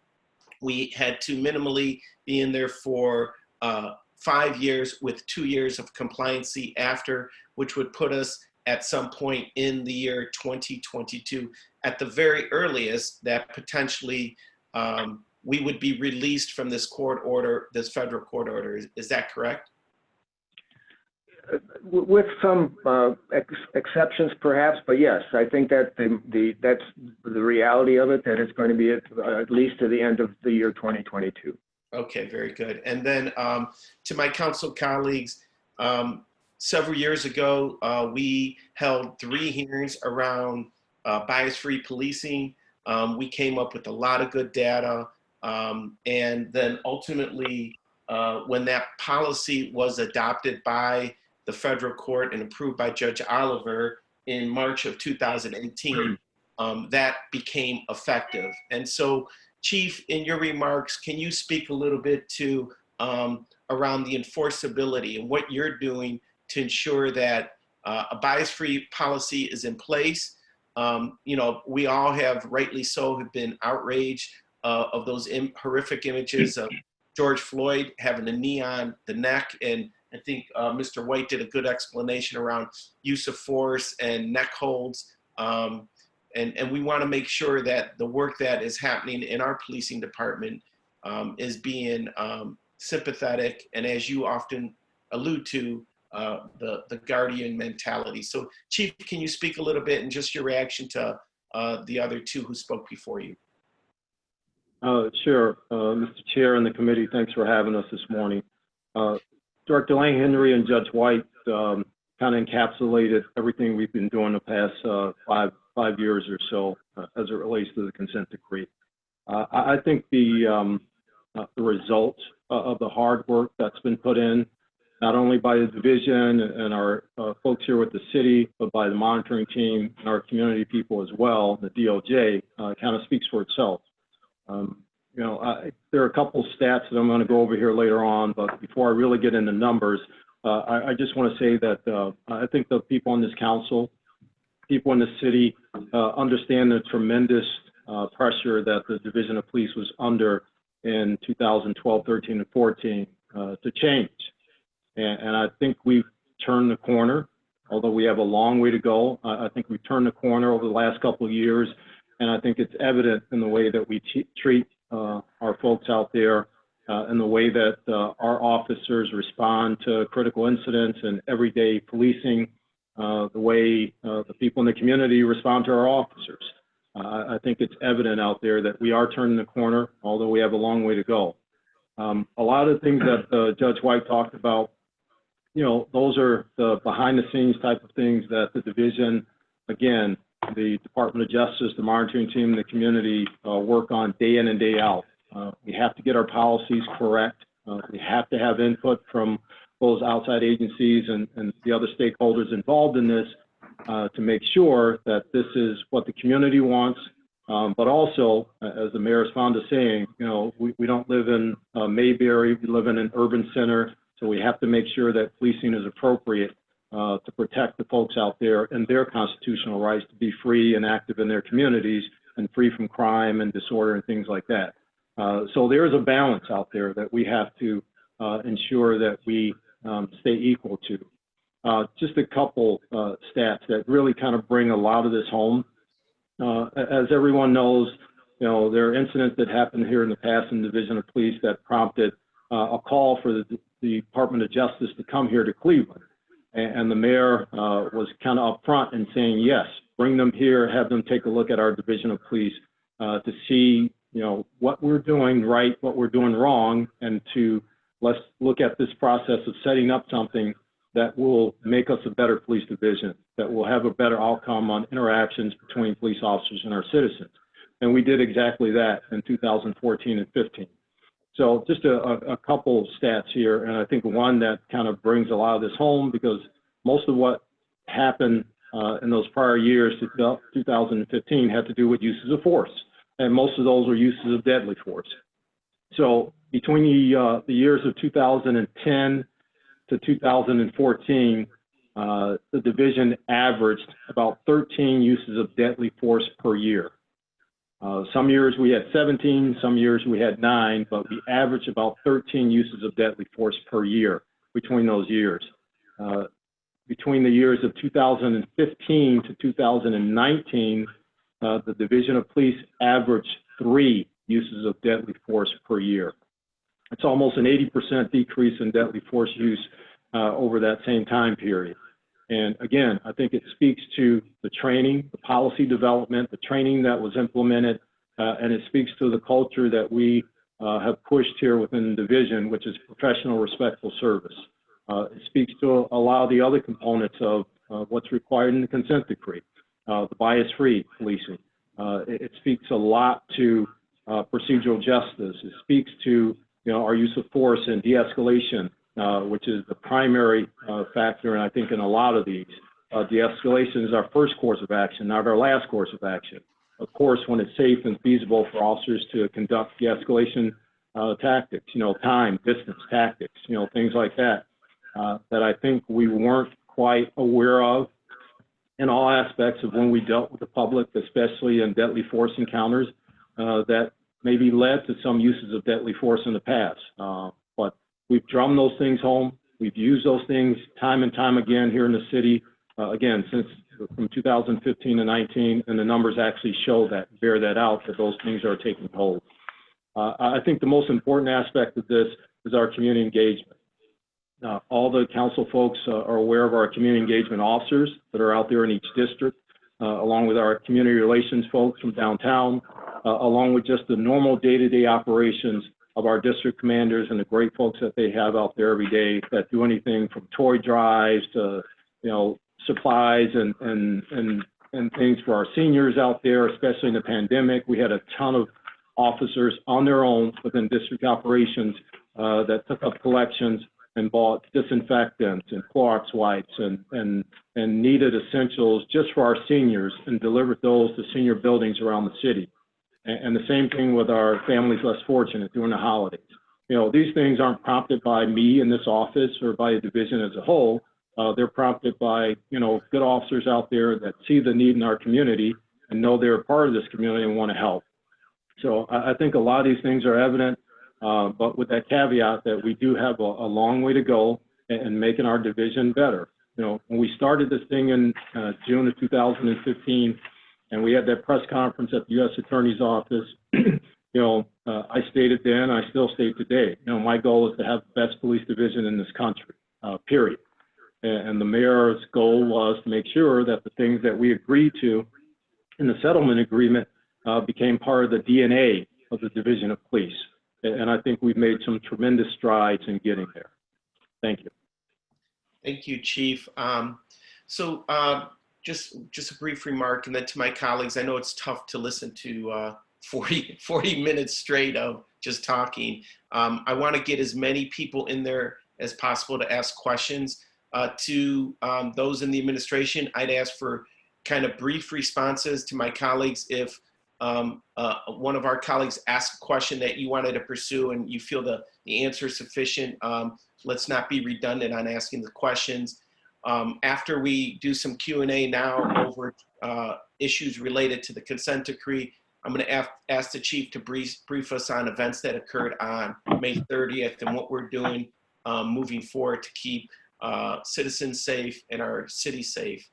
[SPEAKER 1] We had to minimally be in there for 5 years with 2 years of compliancy after, which would put us at some point in the year 2022, at the very earliest, that potentially we would be released from this court order, this federal court order. Is that correct?
[SPEAKER 5] with some exceptions perhaps, but yes, I think that that's the reality of it, that it's going to be at least to the end of the year 2022.
[SPEAKER 1] Okay, very good. And then to my council colleagues, several years ago, we held 3 hearings around bias-free policing. We came up with a lot of good data. And then ultimately, when that policy was adopted by the federal court and approved by Judge Oliver in March of 2018, that became effective. And so, Chief, in your remarks, can you speak a little bit to around the enforceability and what you're doing to ensure that a bias-free policy is in place? You know, we all have, rightly so, have been outraged of those horrific images of George Floyd having a knee on the neck. And I think Mr. White did a good explanation around use of force and neck holds. And we want to make sure that the work that is happening in our policing department is being sympathetic, and as you often allude to, the guardian mentality. So, Chief, can you speak a little bit and just your reaction to the other 2 who spoke before you?
[SPEAKER 6] Sure, Mr. Chair and the committee, thanks for having us this morning. Director Lang Henry and Judge White kind of encapsulated everything we've been doing the past 5 years or so as it relates to the consent decree. I think the result of the hard work that's been put in, not only by the division and our folks here with the city, but by the monitoring team and our community people as well, the DOJ, kind of speaks for itself. You know, there are a couple stats that I'm going to go over here later on, but before I really get into numbers, I just want to say that I think the people on this council, people in the city understand the tremendous pressure that the Division of Police was under in 2012, 13, and 14 to change. And I think we've turned the corner, although we have a long way to go. I think we've turned the corner over the last couple of years, and I think it's evident in the way that we treat our folks out there and the way that our officers respond to critical incidents and everyday policing, the way the people in the community respond to our officers. I think it's evident out there that we are turning the corner, although we have a long way to go. A lot of the things that Judge White talked about, you know, those are the behind the scenes type of things that the division, again, the Department of Justice, the monitoring team, the community work on day in and day out. We have to get our policies correct. We have to have input from those outside agencies and the other stakeholders involved in this to make sure that this is what the community wants. But also, as the mayor is fond of saying, you know, we don't live in Mayberry, we live in an urban center. So we have to make sure that policing is appropriate to protect the folks out there and their constitutional rights to be free and active in their communities and free from crime and disorder and things like that. So there is a balance out there that we have to ensure that we stay equal to. Just a couple stats that really kind of bring a lot of this home. As everyone knows, you know, there are incidents that happened here in the past in the Division of Police that prompted a call for the Department of Justice to come here to Cleveland. And the mayor was kind of upfront in saying, yes, bring them here, have them take a look at our Division of Police to see, you know, what we're doing right, what we're doing wrong, and to let's look at this process of setting up something that will make us a better police division, that will have a better outcome on interactions between police officers and our citizens. And we did exactly that in 2014 and 15. So just a couple stats here, and I think one that kind of brings a lot of this home, because most of what happened in those prior years, 2015, had to do with uses of force, and most of those were uses of deadly force. So between the years of 2010 to 2014, the division averaged about 13 uses of deadly force per year. Some years we had 17, some years we had 9, but we averaged about 13 uses of deadly force per year between those years. Between the years of 2015 to 2019, the Division of Police averaged 3 uses of deadly force per year. It's almost an 80% decrease in deadly force use over that same time period. And again, I think it speaks to the training, the policy development, the training that was implemented, and it speaks to the culture that we have pushed here within the division, which is professional, respectful service. It speaks to a lot of the other components of what's required in the consent decree, the bias-free policing. It speaks a lot to procedural justice. It speaks to, you know, our use of force and de-escalation, which is the primary factor, and I think in a lot of these, de-escalation is our first course of action, not our last course of action. Of course, when it's safe and feasible for officers to conduct de-escalation tactics, you know, time, distance, tactics, you know, things like that, that I think we weren't quite aware of in all aspects of when we dealt with the public, especially in deadly force encounters, that maybe led to some uses of deadly force in the past. But we've drummed those things home. We've used those things time and time again here in the city, again, since from 2015 to 19, and the numbers actually show that, bear that out, that those things are taking hold. I think the most important aspect of this is our community engagement. All the council folks are aware of our community engagement officers that are out there in each district, along with our community relations folks from downtown, along with just the normal day-to-day operations of our district commanders and the great folks that they have out there every day that do anything from toy drives to, you know, supplies and things for our seniors out there, especially in the pandemic. We had a ton of officers on their own within district operations that took up collections and bought disinfectants and Clorox wipes and needed essentials just for our seniors and delivered those to senior buildings around the city. And the same thing with our families less fortunate during the holidays. You know, these things aren't prompted by me in this office or by a division as a whole. They're prompted by, you know, good officers out there that see the need in our community and know they're a part of this community and want to help. So I think a lot of these things are evident, but with that caveat that we do have a long way to go in making our division better. You know, when we started this thing in June of 2015, and we had that press conference at the U.S. Attorney's Office, you know, I stated then, I still state today, you know, my goal is to have the best police division in this country, period. And the mayor's goal was to make sure that the things that we agreed to in the settlement agreement became part of the DNA of the Division of Police. And I think we've made some tremendous strides in getting there. Thank you.
[SPEAKER 1] Thank you, Chief. Just a brief remark, and then to my colleagues, I know it's tough to listen to 40 minutes straight of just talking. I want to get as many people in there as possible to ask questions. To those in the administration, I'd ask for kind of brief responses. To my colleagues, if one of our colleagues asked a question that you wanted to pursue and you feel the answer is sufficient, let's not be redundant on asking the questions. After we do some Q&A now over issues related to the consent decree, I'm going to ask the chief to brief us on events that occurred on May 30th and what we're doing moving forward to keep citizens safe and our city safe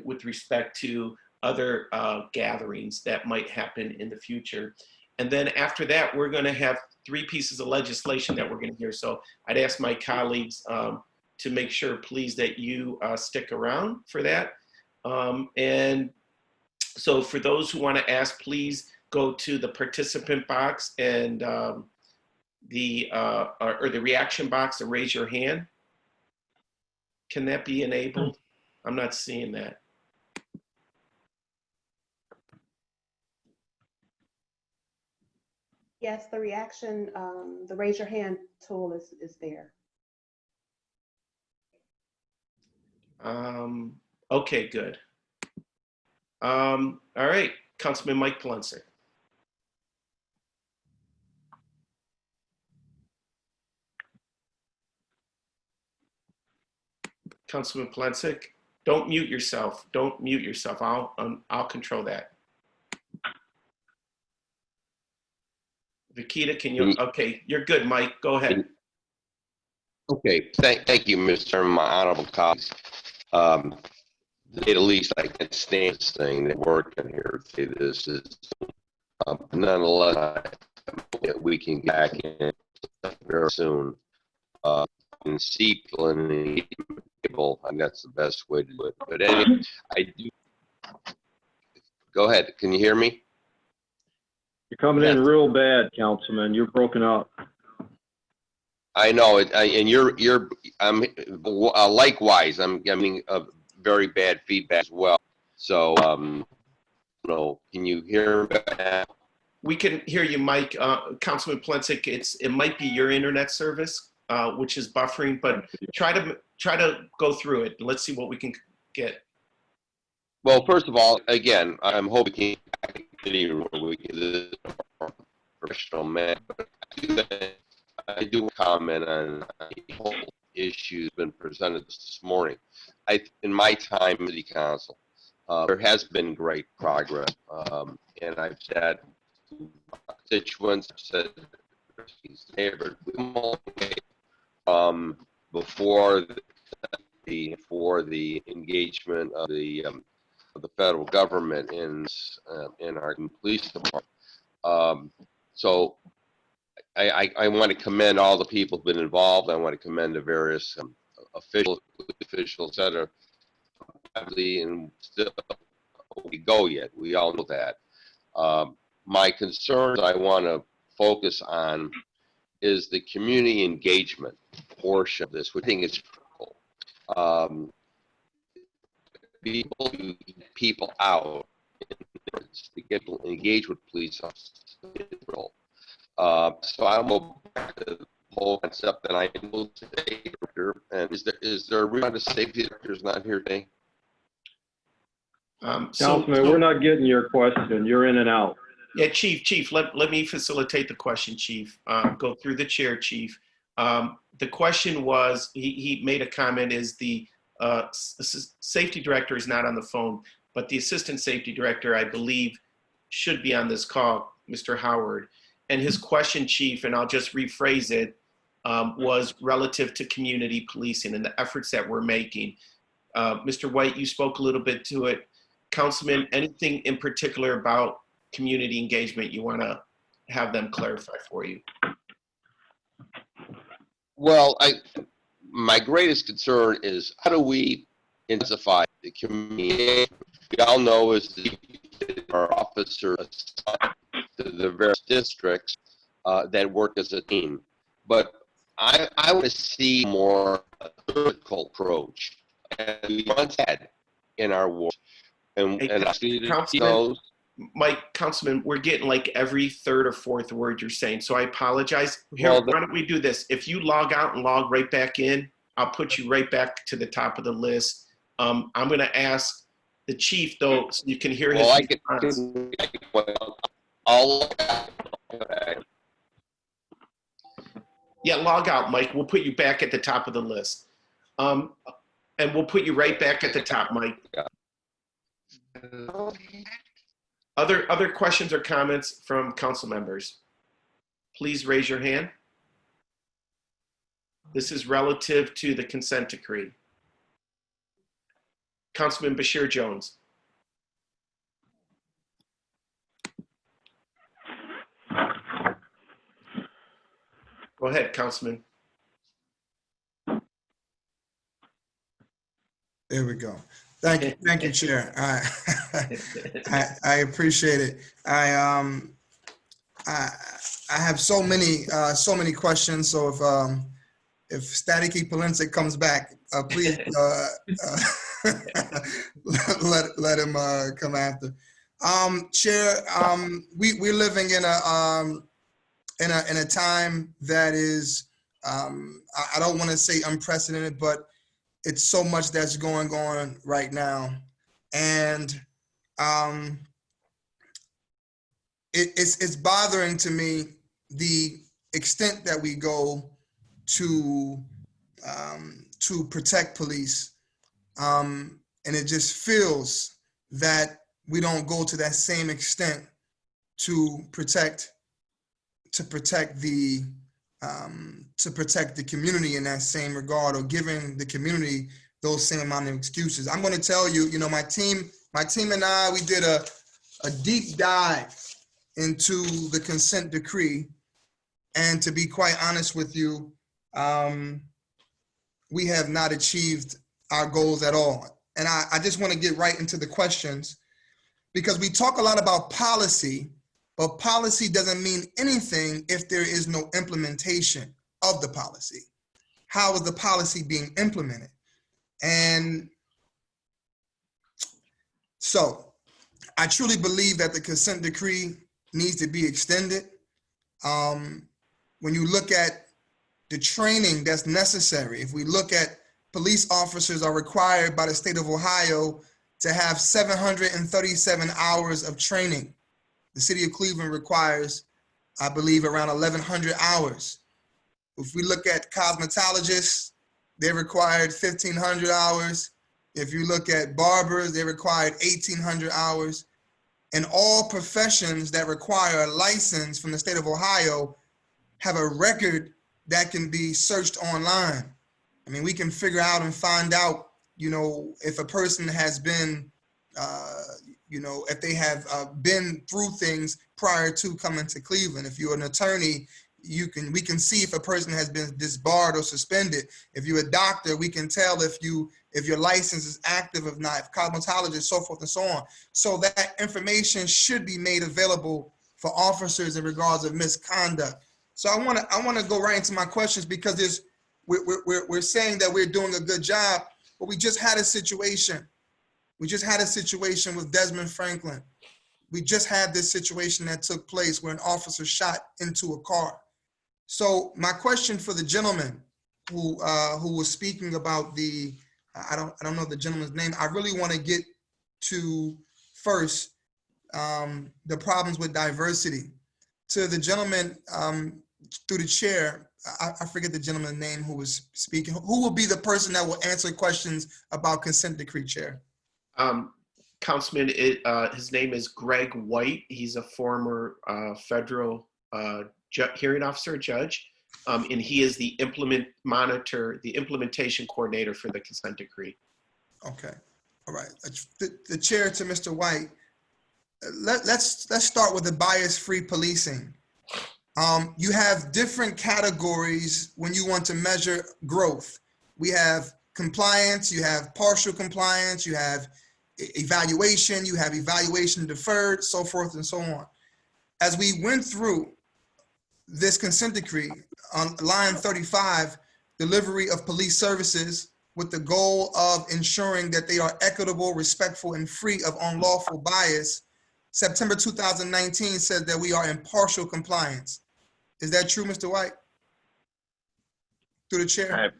[SPEAKER 1] with respect to other gatherings that might happen in the future. And then after that, we're going to have 3 pieces of legislation that we're going to hear. So I'd ask my colleagues to make sure, please, that you stick around for that. And so for those who want to ask, please go to the participant box and the reaction box to raise your hand. Can that be enabled? I'm not seeing that.
[SPEAKER 7] Yes, the reaction, the raise your hand tool is there.
[SPEAKER 1] Okay, good. All right, Councilman Mike Polensek. Councilman Polensek, don't mute yourself. Don't mute yourself. I'll control that. Vikita, can you? Okay, you're good, Mike. Go ahead.
[SPEAKER 8] Okay, thank you, Mr. Chairman, my honorable colleagues. To say the least, I can't stand this thing that working here. This is nonetheless, I hope we can get back in very soon and see people and people, and that's the best way to do it. But anyway, I do. Go ahead. Can you hear me?
[SPEAKER 6] You're coming in real bad, Councilman. You're broken up.
[SPEAKER 8] I know it, and you're. Likewise. I'm getting very bad feedback as well. So, can you hear me now?
[SPEAKER 1] We can hear you, Mike. Councilman Polensek, it might be your internet service, which is buffering, but try to go through it. Let's see what we can get.
[SPEAKER 8] Well, first of all, again, I'm hoping we can professional man. I do comment on the whole issue been presented this morning. In my time in the council, there has been great progress, and I've said constituents, I've said neighbors, before the engagement of the federal government in our police department. So I want to commend all the people who've been involved. I want to commend the various officials that are and still we go yet. We all know that. My concerns I want to focus on is the community engagement portion of this, which I think is critical. People out to get people engaged with police officers. So I'm going back to the whole concept that I know today. And is there a reason the safety director is not here today?
[SPEAKER 6] Councilman, we're not getting your question. You're in and out.
[SPEAKER 1] Yeah, Chief, let me facilitate the question, Chief. Go through the chair, Chief. The question was, he made a comment, is the safety director is not on the phone, but the assistant safety director, I believe, should be on this call, Mr. Howard. And his question, Chief, and I'll just rephrase it, was relative to community policing and the efforts that we're making. Mr. White, you spoke a little bit to it. Councilman, anything in particular about community engagement you want to have them clarify for you?
[SPEAKER 8] Well, my greatest concern is how do we intensify the community? We all know is our officers assigned to the various districts that work as a team. But I want to see more vertical approach as we once had in our war. And I see those.
[SPEAKER 1] Councilman, we're getting like every third or fourth word you're saying, so I apologize. Here, why don't we do this? If you log out and log right back in, I'll put you right back to the top of the list. I'm going to ask the chief, though, so you can hear his
[SPEAKER 8] Well,
[SPEAKER 1] response.
[SPEAKER 8] I'll,
[SPEAKER 1] Yeah, log out, Mike. We'll put you back at the top of the list. And we'll put you right back at the top, Mike. Other questions or comments from council members? Please raise your hand. This is relative to the consent decree. Councilman Bashir Jones. Go ahead, Councilman.
[SPEAKER 9] There we go. Thank you, Chair. I appreciate it. I have so many questions. So if Staticky Polincic comes back, please let him come after. Chair, we're living in a time that is I don't want to say unprecedented, but it's so much that's going on right now, and it's bothering to me the extent that we go to protect police, and it just feels that we don't go to that same extent to protect the community in that same regard, or giving the community those same amount of excuses. I'm going to tell you, my team and I, we did a deep dive into the consent decree, and to be quite honest with you, we have not achieved our goals at all. And I just want to get right into the questions, because we talk a lot about policy, but policy doesn't mean anything if there is no implementation of the policy. How is the policy being implemented? And so I truly believe that the consent decree needs to be extended. When you look at the training that's necessary, if we look at police officers are required by the state of Ohio to have 737 hours of training. The city of Cleveland requires, I believe, around 1,100 hours. If we look at cosmetologists, they required 1,500 hours. If you look at barbers, they required 1,800 hours. And all professions that require a license from the state of Ohio have a record that can be searched online. I mean, we can figure out and find out, if a person has been, if they have been through things prior to coming to Cleveland. If you're an attorney, we can see if a person has been disbarred or suspended. If you're a doctor, we can tell if your license is active, if not, if cosmetologist, so forth and so on. So that information should be made available for officers in regards of misconduct. So I want to go right into my questions, because we're saying that we're doing a good job, but we just had a situation. We just had a situation with Desmond Franklin. We just had this situation that took place where an officer shot into a car. So my question for the gentleman who was speaking about I don't know the gentleman's name. I really want to get to first the problems with diversity. To the gentleman through the chair, I forget the gentleman's name who was speaking. Who will be the person that will answer questions about consent decree, Chair?
[SPEAKER 1] Councilman, his name is Greg White. He's a former federal hearing officer, judge, and he is the implementation coordinator for the consent decree.
[SPEAKER 9] Okay, all right. The chair to Mr. White. Let's start with the bias-free policing. You have different categories when you want to measure growth. We have compliance, you have partial compliance, you have evaluation, you have evaluation deferred, so forth and so on. As we went through this consent decree, on line 35, delivery of police services with the goal of ensuring that they are equitable, respectful, and free of unlawful bias, September 2019 said that we are in partial compliance. Is that true, Mr. White? Through the chair.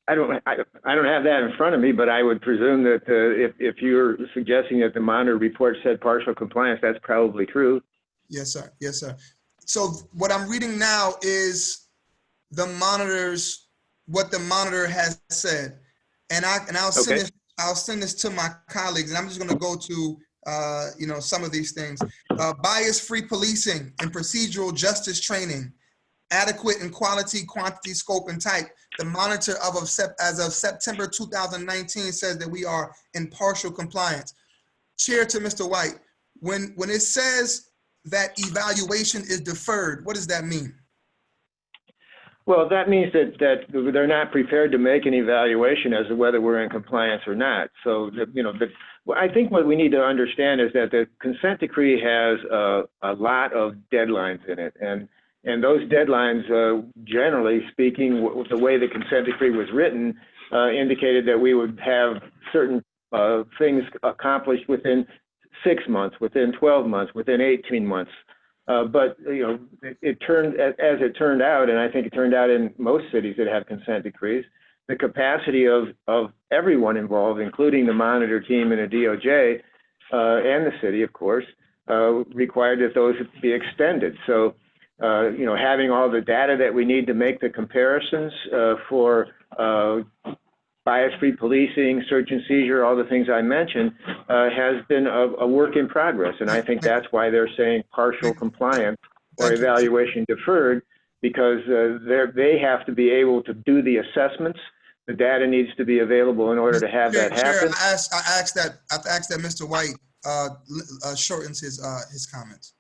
[SPEAKER 5] I don't have that in front of me, but I would presume that if you're suggesting that the monitor report said partial compliance, that's probably true.
[SPEAKER 9] Yes, sir. Yes, sir. So what I'm reading now is the monitor's, what the monitor has said. And I'll send
[SPEAKER 5] Okay.
[SPEAKER 9] this, I'll send this to my colleagues, and I'm just going to go to, you know, some of these things. Bias-free policing and procedural justice training, adequate in quality, quantity, scope, and type. The monitor as of September 2019 says that we are in partial compliance. Chair, to Mr. White, when it says that evaluation is deferred, what does that mean?
[SPEAKER 5] Well, that means that they're not prepared to make an evaluation as to whether we're in compliance or not. So, you know, I think what we need to understand is that the consent decree has a lot of deadlines in it, and those deadlines, generally speaking, the way the consent decree was written, indicated that we would have certain things accomplished within 6 months, within 12 months, within 18 months. But, you know, as it turned out, and I think it turned out in most cities that have consent decrees, the capacity of everyone involved, including the monitor team and the DOJ, and the city, of course, required that those be extended. So, you know, having all the data that we need to make the comparisons for bias-free policing, search and seizure, all the things I mentioned, has been a work in progress. And I think that's why they're saying partial compliance or evaluation deferred, because they have to be able to do the assessments. The data needs to be available in order to have that happen.
[SPEAKER 9] Chair, I asked that Mr. White shortens his comments.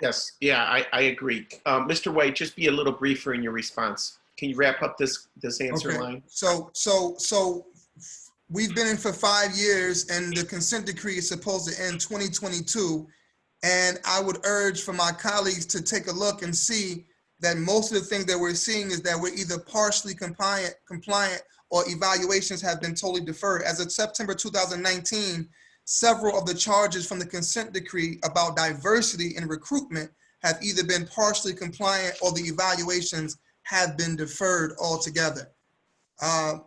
[SPEAKER 1] Yes, yeah, I agree. Mr. White, just be a little briefer in your response. Can you wrap up this answer line?
[SPEAKER 9] So we've been in for 5 years, and the consent decree is supposed to end 2022. And I would urge for my colleagues to take a look and see that most of the things that we're seeing is that we're either partially compliant, or evaluations have been totally deferred. As of September 2019, several of the charges from the consent decree about diversity in recruitment have either been partially compliant or the evaluations have been deferred altogether. And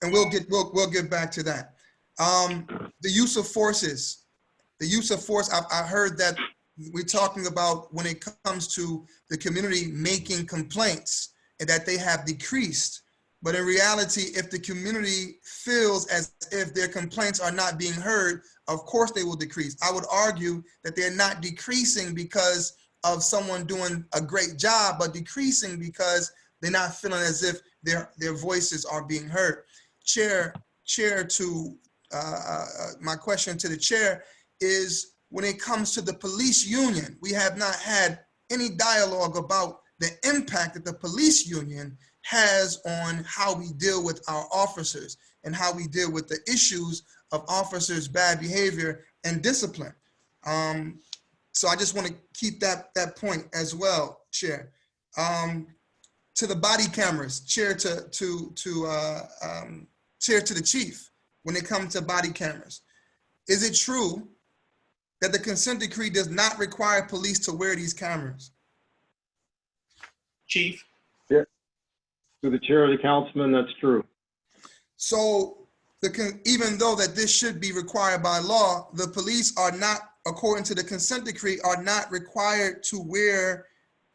[SPEAKER 9] we'll get back to that. The use of forces. The use of force, I heard that we're talking about when it comes to the community making complaints and that they have decreased. But in reality, if the community feels as if their complaints are not being heard, of course they will decrease. I would argue that they're not decreasing because of someone doing a great job, but decreasing because they're not feeling as if their voices are being heard. Chair, to my question to the chair is, when it comes to the police union, we have not had any dialogue about the impact that the police union has on how we deal with our officers and how we deal with the issues of officers' bad behavior and discipline. So I just want to keep that point as well, Chair. To the body cameras, Chair, to the chief, when it comes to body cameras, is it true that the consent decree does not require police to wear these cameras?
[SPEAKER 1] Chief?
[SPEAKER 6] Yeah. To the chair of the councilman, that's true.
[SPEAKER 9] So even though that this should be required by law, the police are not, according to the consent decree, are not required to wear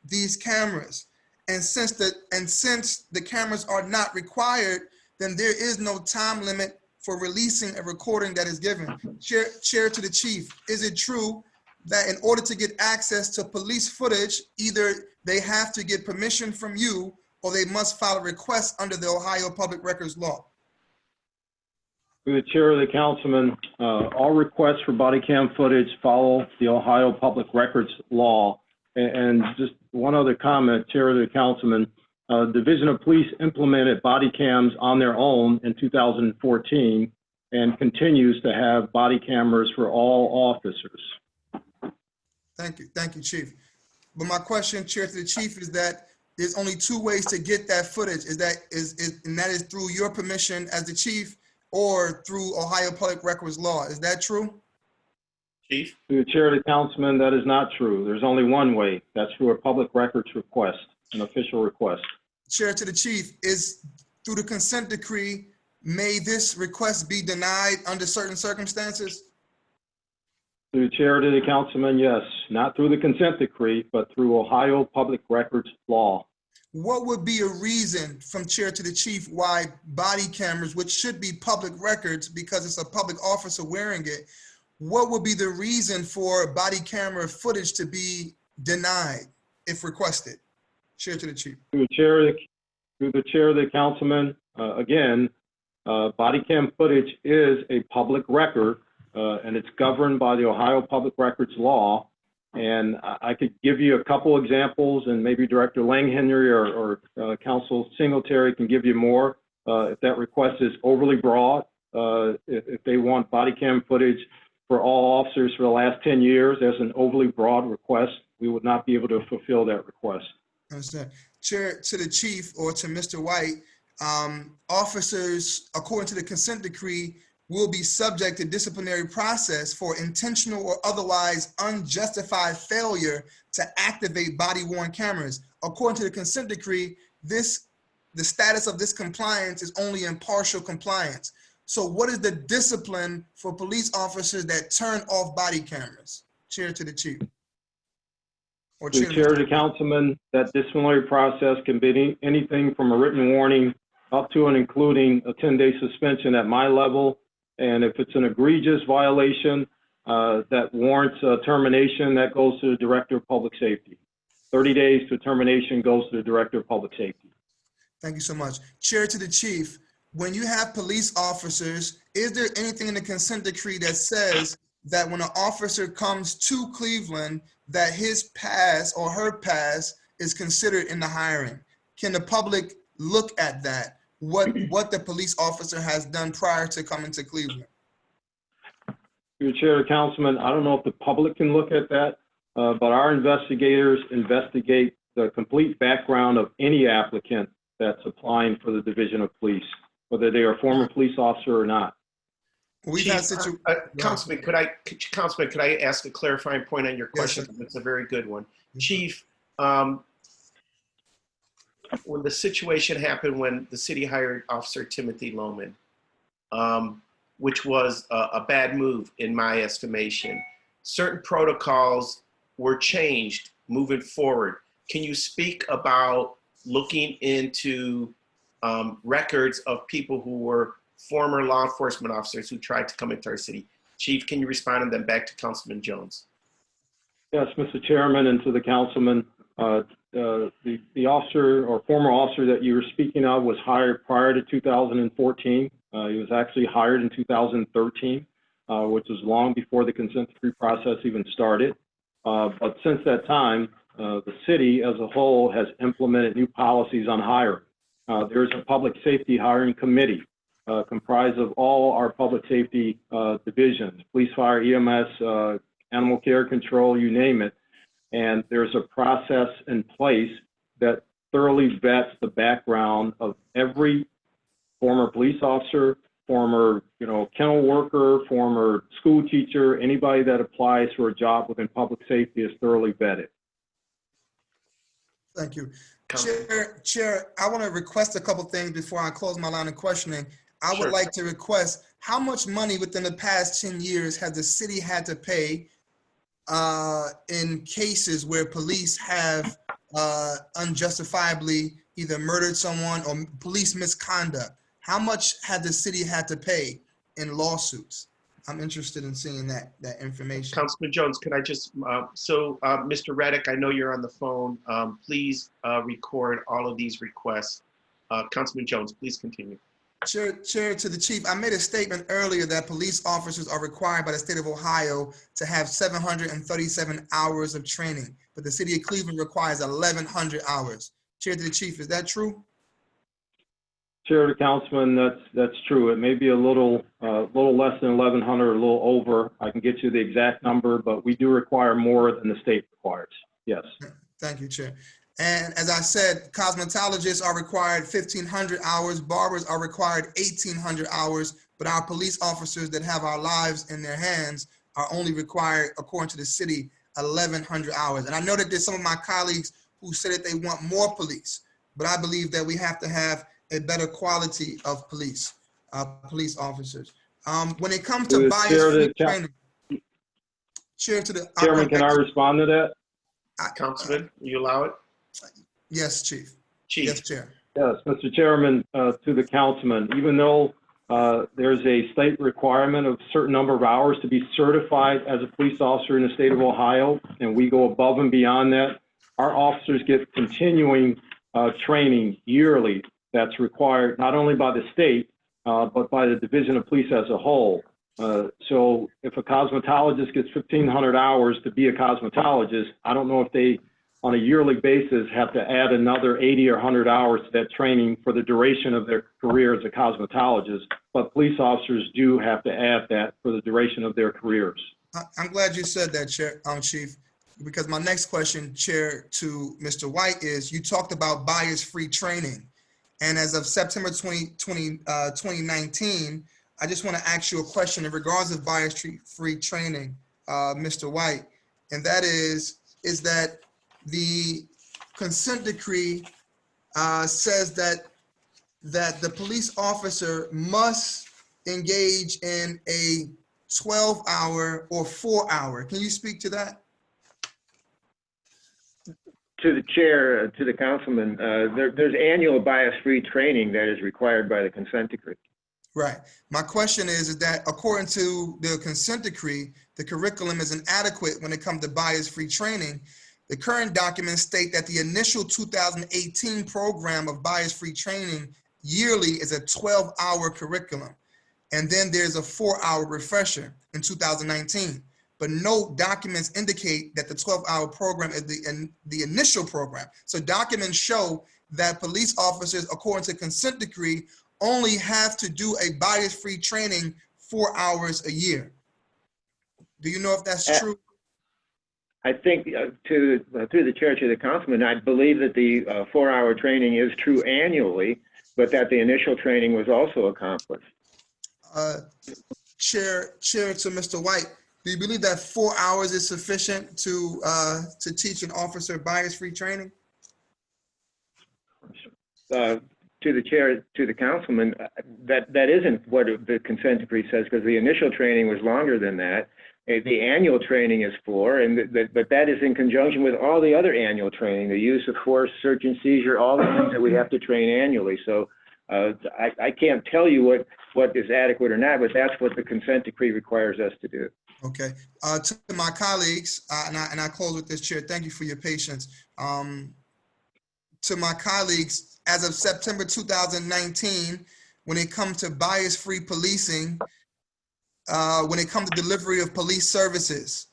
[SPEAKER 9] these cameras. And since the cameras are not required, then there is no time limit for releasing a recording that is given. Chair to the chief, is it true that in order to get access to police footage, either they have to get permission from you or they must file a request under the Ohio Public Records Law?
[SPEAKER 6] To the chair of the councilman, all requests for body cam footage follow the Ohio Public Records Law. And just one other comment, chair of the councilman, Division of Police implemented body cams on their own in 2014 and continues to have body cameras for all officers.
[SPEAKER 9] Thank you, Chief. But my question, Chair, to the Chief, is that there's only 2 ways to get that footage. And that is through your permission as the chief or through Ohio Public Records Law. Is that true?
[SPEAKER 1] Chief?
[SPEAKER 6] To the chair of the councilman, that is not true. There's only one way. That's through a public records request, an official request.
[SPEAKER 9] Chair to the chief, is through the consent decree, may this request be denied under certain circumstances?
[SPEAKER 6] Through the chair to the councilman, yes, not through the consent decree, but through Ohio public records law.
[SPEAKER 9] What would be a reason from chair to the chief why body cameras, which should be public records because it's a public officer wearing it, what would be the reason for body camera footage to be denied if requested? Chair to the chief.
[SPEAKER 6] Through the chair of the councilman, again, body cam footage is a public record, and it's governed by the Ohio public records law. And I could give you a couple examples, and maybe Director Langhenry or Council Singletary can give you more if that request is overly broad. If they want body cam footage for all officers for the last 10 years as an overly broad request, we would not be able to fulfill that request.
[SPEAKER 9] Understand. Chair, to the chief or to Mr. White, officers, according to the consent decree, will be subject to disciplinary process for intentional or otherwise unjustified failure to activate body-worn cameras. According to the consent decree, the status of this compliance is only in partial compliance. So what is the discipline for police officers that turn off body cameras? Chair to the chief. Or
[SPEAKER 6] Through the chair to the councilman, that disciplinary process can be anything from a written warning up to and including a 10-day suspension at my level. And if it's an egregious violation that warrants termination, that goes to the Director of Public Safety. 30 days to termination goes to the Director of Public Safety.
[SPEAKER 9] Thank you so much. Chair to the chief, when you have police officers, is there anything in the consent decree that says that when an officer comes to Cleveland, that his pass or her pass is considered in the hiring? Can the public look at that? What the police officer has done prior to coming to Cleveland?
[SPEAKER 6] Through the chair, councilman, I don't know if the public can look at that, but our investigators investigate the complete background of any applicant that's applying for the Division of Police, whether they are a former police officer or not.
[SPEAKER 1] Councilman, could I ask a clarifying point on your question?
[SPEAKER 9] Yes,
[SPEAKER 1] it's a very good one. Chief, when the situation happened when the city hired Officer Timothy Lohman, which was a bad move in my estimation, certain protocols were changed moving forward. Can you speak about looking into records of people who were former law enforcement officers who tried to come into our city? Chief, can you respond and then back to Councilman Jones?
[SPEAKER 6] Yes, Mr. Chairman, and to the councilman. The officer or former officer that you were speaking of was hired prior to 2014. He was actually hired in 2013, which was long before the consent decree process even started. But since that time, the city as a whole has implemented new policies on hiring. There is a public safety hiring committee comprised of all our public safety divisions, police, fire, EMS, animal care control, you name it. And there's a process in place that thoroughly vets the background of every former police officer, former, kennel worker, former school teacher, anybody that applies for a job within public safety is thoroughly vetted.
[SPEAKER 9] Thank you. Chair, I want to request a couple things before I close my line of questioning. I would like to request, how much money within the past 10 years has the city had to pay in cases where police have unjustifiably either murdered someone or police misconduct? How much had the city had to pay in lawsuits? I'm interested in seeing that information.
[SPEAKER 1] Councilman Jones, can I just, Mr. Reddick, I know you're on the phone. Please record all of these requests. Councilman Jones, please continue.
[SPEAKER 9] Chair to the chief, I made a statement earlier that police officers are required by the state of Ohio to have 737 hours of training, but the city of Cleveland requires 1,100 hours. Chair to the chief, is that true?
[SPEAKER 6] Chair to councilman, that's true. It may be a little less than 1,100, a little over. I can get you the exact number, but we do require more than the state requires. Yes.
[SPEAKER 9] Thank you, Chair. And as I said, cosmetologists are required 1,500 hours, barbers are required 1,800 hours, but our police officers that have our lives in their hands are only required, according to the city, 1,100 hours. And I know that there's some of my colleagues who said that they want more police. but I believe that we have to have a better quality of police officers. When it comes to bias-free training, Chair to the
[SPEAKER 6] Chairman, can I respond to that?
[SPEAKER 1] Councilman, you allow it?
[SPEAKER 9] Yes, Chief.
[SPEAKER 1] Chief.
[SPEAKER 9] Yes, Chair.
[SPEAKER 6] Yes, Mr. Chairman, to the councilman, even though there's a state requirement of a certain number of hours to be certified as a police officer in the state of Ohio, and we go above and beyond that, our officers get continuing training yearly that's required not only by the state, but by the Division of Police as a whole. So if a cosmetologist gets 1,500 hours to be a cosmetologist, I don't know if they, on a yearly basis, have to add another 80 or 100 hours to that training for the duration of their career as a cosmetologist, but police officers do have to add that for the duration of their careers.
[SPEAKER 9] I'm glad you said that, Chair, Chief, because my next question, Chair, to Mr. White is, you talked about bias-free training. And as of September 2019, I just want to ask you a question in regards of bias-free training, Mr. White, and that is that the consent decree says that the police officer must engage in a 12-hour or 4-hour. Can you speak to that?
[SPEAKER 5] To the chair, to the councilman, there's annual bias-free training that is required by the consent decree.
[SPEAKER 9] Right. My question is that according to the consent decree, the curriculum is inadequate when it comes to bias-free training. The current documents state that the initial 2018 program of bias-free training yearly is a 12-hour curriculum. And then there's a 4-hour refresher in 2019. But no documents indicate that the 12-hour program is the initial program. So documents show that police officers, according to consent decree, only have to do a bias-free training 4 hours a year. Do you know if that's true?
[SPEAKER 5] I think through the chair to the councilman, I believe that the 4-hour training is true annually, but that the initial training was also accomplished.
[SPEAKER 9] Chair to Mr. White, do you believe that 4 hours is sufficient to teach an officer bias-free training?
[SPEAKER 5] To the chair, to the councilman, that isn't what the consent decree says, because the initial training was longer than that. The annual training is 4, but that is in conjunction with all the other annual training, the use of force, search and seizure, all the things that we have to train annually. So I can't tell you what is adequate or not, but that's what the consent decree requires us to do.
[SPEAKER 9] Okay. To my colleagues, and I close with this, Chair, thank you for your patience. To my colleagues, as of September 2019, when it comes to bias-free policing, when it comes to delivery of police services,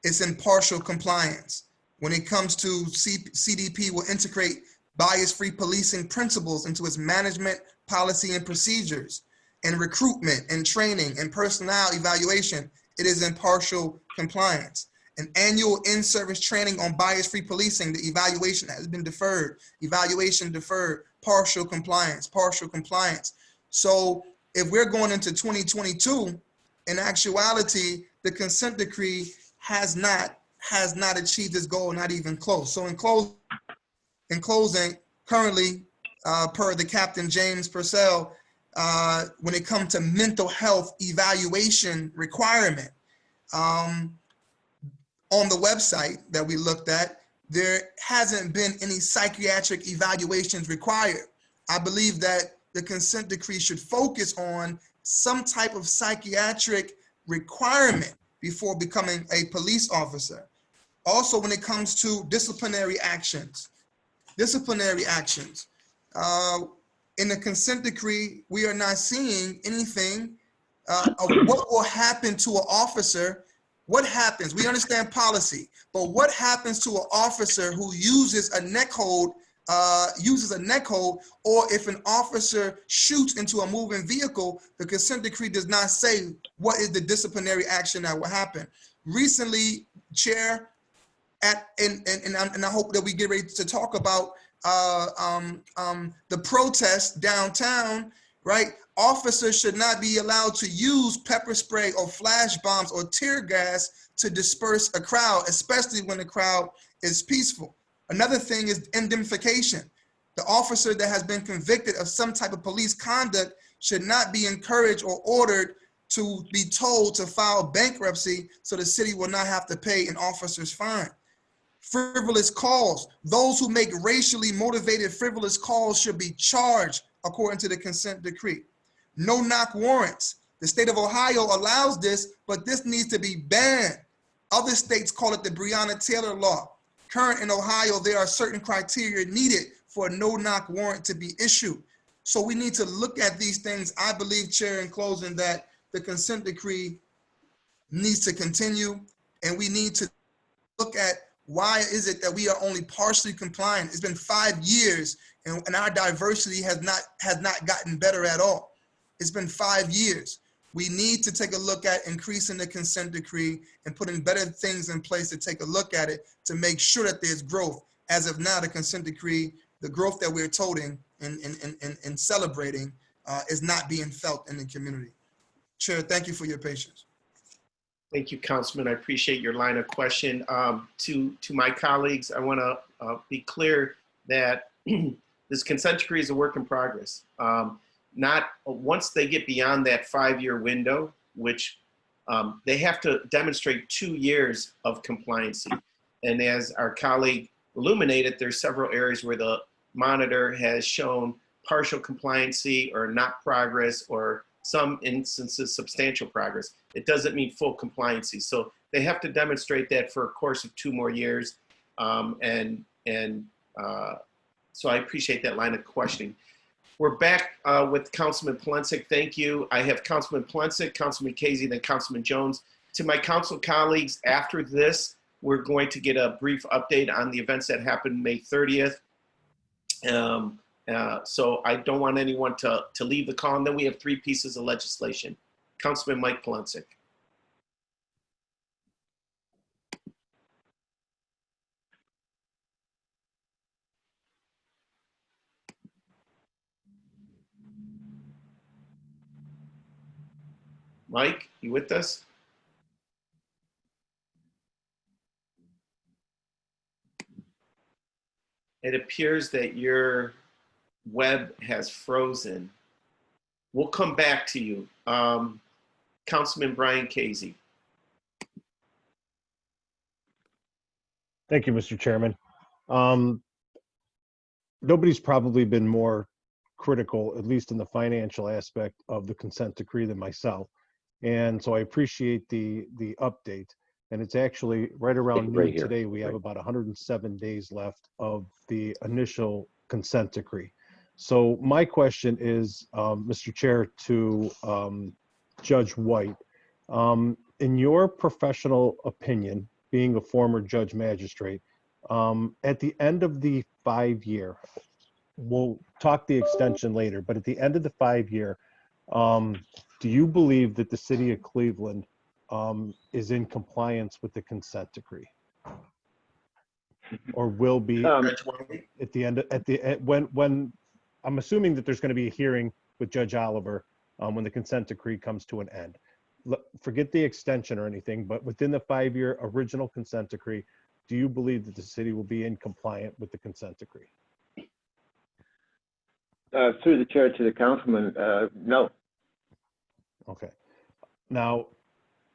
[SPEAKER 9] it's in partial compliance. When it comes to CDP will integrate bias-free policing principles into its management, policy, and procedures, and recruitment and training and personnel evaluation, it is in partial compliance. An annual in-service training on bias-free policing, the evaluation has been deferred, evaluation deferred, partial compliance, partial compliance. So if we're going into 2022, in actuality, the consent decree has not achieved its goal, not even close. So in closing, currently, per the Captain James Purcell, when it comes to mental health evaluation requirement, on the website that we looked at, there hasn't been any psychiatric evaluations required. I believe that the consent decree should focus on some type of psychiatric requirement before becoming a police officer. Also, when it comes to disciplinary actions, in the consent decree, we are not seeing anything of what will happen to an officer. What happens? We understand policy, but what happens to an officer who uses a neck hold, or if an officer shoots into a moving vehicle? The consent decree does not say what is the disciplinary action that will happen. Recently, Chair, and I hope that we get ready to talk about the protest downtown, right? Officers should not be allowed to use pepper spray or flash bombs or tear gas to disperse a crowd, especially when the crowd is peaceful. Another thing is indemnification. The officer that has been convicted of some type of police conduct should not be encouraged or ordered to be told to file bankruptcy so the city will not have to pay an officer's fine. Frivolous calls. Those who make racially motivated frivolous calls should be charged according to the consent decree. No-knock warrants. The state of Ohio allows this, but this needs to be banned. Other states call it the Breonna Taylor law. Current in Ohio, there are certain criteria needed for a no-knock warrant to be issued. So we need to look at these things. I believe, Chair, in closing, that the consent decree needs to continue, and we need to look at why is it that we are only partially compliant. It's been 5 years, and our diversity has not gotten better at all. It's been 5 years. We need to take a look at increasing the consent decree and putting better things in place to take a look at it to make sure that there's growth. As of now, the consent decree, the growth that we're toting and celebrating is not being felt in the community. Chair, thank you for your patience.
[SPEAKER 1] Thank you, Councilman. I appreciate your line of question. To my colleagues, I want to be clear that this consent decree is a work in progress. Not once they get beyond that 5-year window, which they have to demonstrate 2 years of compliancy. And as our colleague illuminated, there's several areas where the monitor has shown partial compliancy or not progress, or some instances substantial progress. It doesn't mean full compliancy. So they have to demonstrate that for a course of 2 more years. So I appreciate that line of questioning. We're back with Councilman Polensek. Thank you. I have Councilman Polensek, Councilman Casey, then Councilman Jones. To my council colleagues, after this, we're going to get a brief update on the events that happened May 30th. So I don't want anyone to leave the call. And then we have 3 pieces of legislation. Councilman Mike Polensek. Mike, you with us? It appears that your web has frozen. We'll come back to you. Councilman Brian Casey.
[SPEAKER 10] Thank you, Mr. Chairman. Nobody's probably been more critical, at least in the financial aspect of the consent decree, than myself. And so I appreciate the update. And it's actually right around noon today. We have about 107 days left of the initial consent decree. So my question is, Mr. Chair, to Judge White, in your professional opinion, being a former judge magistrate, at the end of the 5-year, we'll talk the extension later, but at the end of the 5-year, do you believe that the city of Cleveland is in compliance with the consent decree, or will be at the end? When I'm assuming that there's going to be a hearing with Judge Oliver when the consent decree comes to an end. Forget the extension or anything, but within the 5-year original consent decree, do you believe that the city will be in compliant with the consent decree?
[SPEAKER 5] Through the chair to the councilman, no.
[SPEAKER 10] Okay. Now,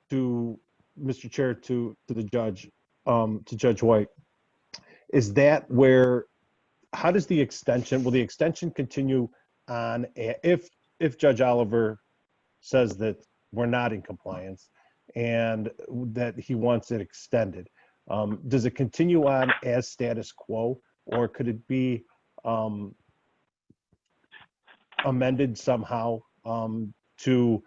[SPEAKER 10] to Mr. Chair, to the judge, to Judge White, is that where? How does the extension? Will the extension continue on if Judge Oliver says that we're not in compliance and that he wants it extended? Does it continue on as status quo, or could it be amended somehow to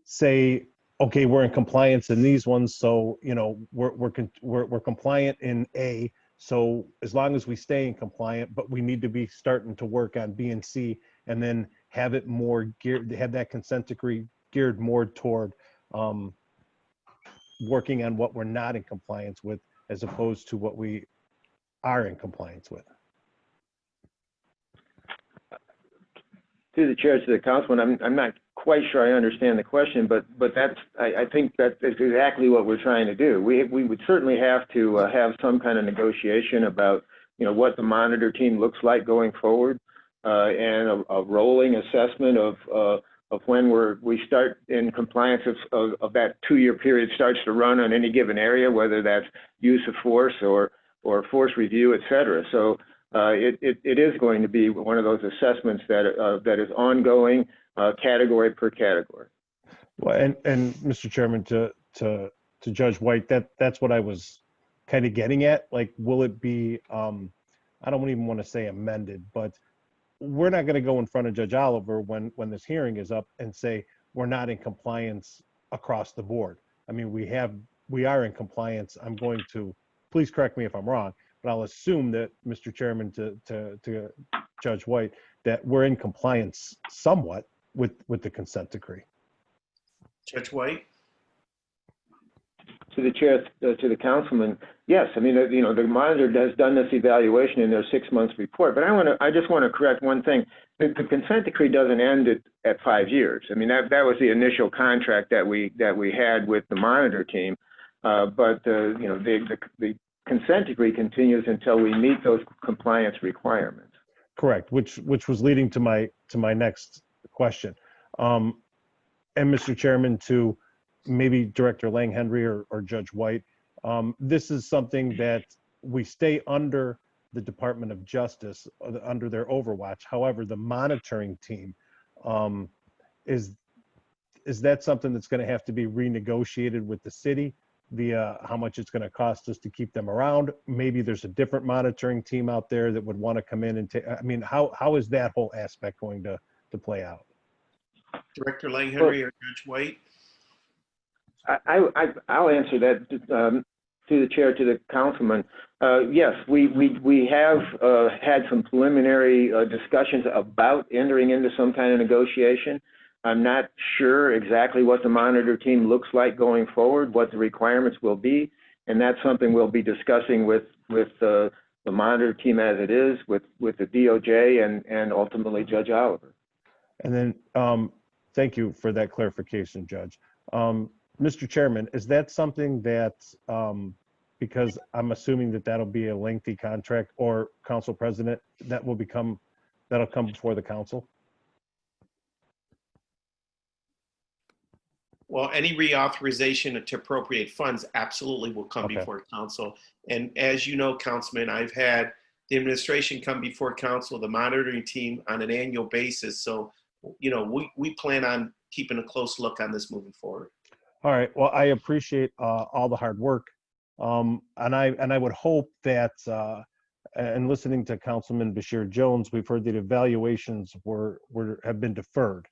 [SPEAKER 10] say, okay, we're in compliance in these ones, so you know we're compliant in A, so as long as we stay in compliant, but we need to be starting to work on B and C, and then have it more geared, have that consent decree geared more toward working on what we're not in compliance with, as opposed to what we are in compliance with.
[SPEAKER 5] Through the chair to the councilman, I'm not quite sure I understand the question, but that's, I think that's exactly what we're trying to do. We would certainly have to have some kind of negotiation about what the monitor team looks like going forward, and a rolling assessment of when we start in compliance of that 2-year period starts to run on any given area, whether that's use of force or force review, et cetera. So it is going to be one of those assessments that is ongoing, category per category.
[SPEAKER 10] Well, and Mr. Chairman, to Judge White, that's what I was kind of getting at. Like, will it be, I don't even want to say amended, but we're not going to go in front of Judge Oliver when this hearing is up and say we're not in compliance across the board. I mean, we are in compliance. I'm going to, please correct me if I'm wrong, but I'll assume that, Mr. Chairman, to Judge White, that we're in compliance somewhat with the consent decree.
[SPEAKER 1] Judge White?
[SPEAKER 5] To the chair, to the councilman, yes. I mean, the monitor has done this evaluation in their 6 months report. But I just want to correct one thing. The consent decree doesn't end at 5 years. I mean, that was the initial contract that we had with the monitor team. But the consent decree continues until we meet those compliance requirements.
[SPEAKER 10] Correct. Which was leading to my next question. And Mr. Chairman, to maybe Director Lang-Henry or Judge White, this is something that we stay under the Department of Justice, under their overwatch. However, the monitoring team, is that something that's going to have to be renegotiated with the city via how much it's going to cost us to keep them around? Maybe there's a different monitoring team out there that would want to come in and take, I mean, how is that whole aspect going to play out?
[SPEAKER 1] Director Lang-Henry or Judge White?
[SPEAKER 5] I'll answer that to the chair, to the councilman. Yes, we have had some preliminary discussions about entering into some kind of negotiation. I'm not sure exactly what the monitor team looks like going forward, what the requirements will be, and that's something we'll be discussing with the monitor team as it is, with the DOJ and ultimately Judge Oliver.
[SPEAKER 10] And then, thank you for that clarification, Judge. Mr. Chairman, is that something that, because I'm assuming that'll be a lengthy contract, or Council President, that'll come before the council?
[SPEAKER 1] Well, any reauthorization to appropriate funds absolutely will come before council. And as you know, Councilman, I've had the administration come before council, the monitoring team, on an annual basis. So, we plan on keeping a close look on this moving forward.
[SPEAKER 10] All right. Well, I appreciate all the hard work, and I would hope that, and listening to Councilman Bashir Jones, we've heard that evaluations have been deferred,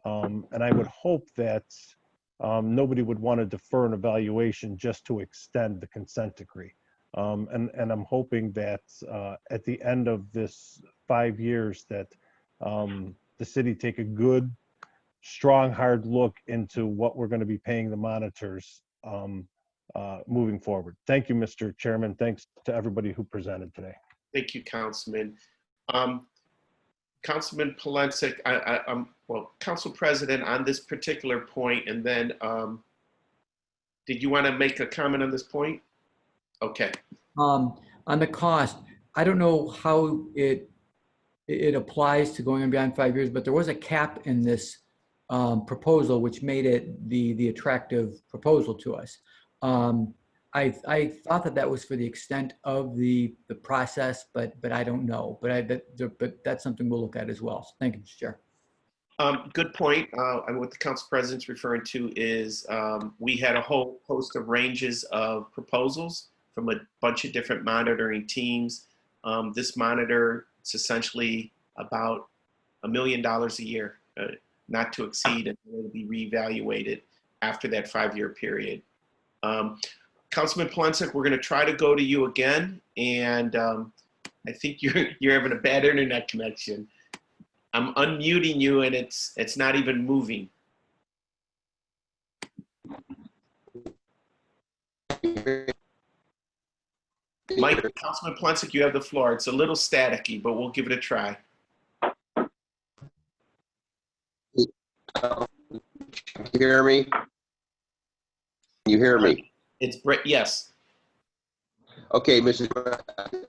[SPEAKER 10] and I would hope that nobody would want to defer an evaluation just to extend the consent decree, and I'm hoping that at the end of this 5 years that the city take a good, strong, hard look into what we're going to be paying the monitors moving forward. Thank you, Mr. Chairman. Thanks to everybody who presented today.
[SPEAKER 1] Thank you, Councilman. Councilman Polensek, Council President, on this particular point, and then did you want to make a comment on this point? Okay.
[SPEAKER 11] On the cost, I don't know how it applies to going on beyond 5 years, but there was a cap in this proposal, which made it the attractive proposal to us. I thought that was for the extent of the process, but I don't know. But that's something we'll look at as well. So thank you, Mr. Chair.
[SPEAKER 1] Good point. And what the Council President's referring to is we had a whole host of ranges of proposals from a bunch of different monitoring teams. This monitor, it's essentially about $1 million a year, not to exceed, and it will be reevaluated after that 5-year period. Councilman Polensek, we're going to try to go to you again, and I think you're having a bad internet connection. I'm unmuting you, and it's not even moving. Mike, Councilman Polensek, you have the floor. It's a little staticky, but we'll give it a try.
[SPEAKER 8] Can you hear me? Can you hear me?
[SPEAKER 1] It's Brett. Yes.
[SPEAKER 8] Okay, Mr.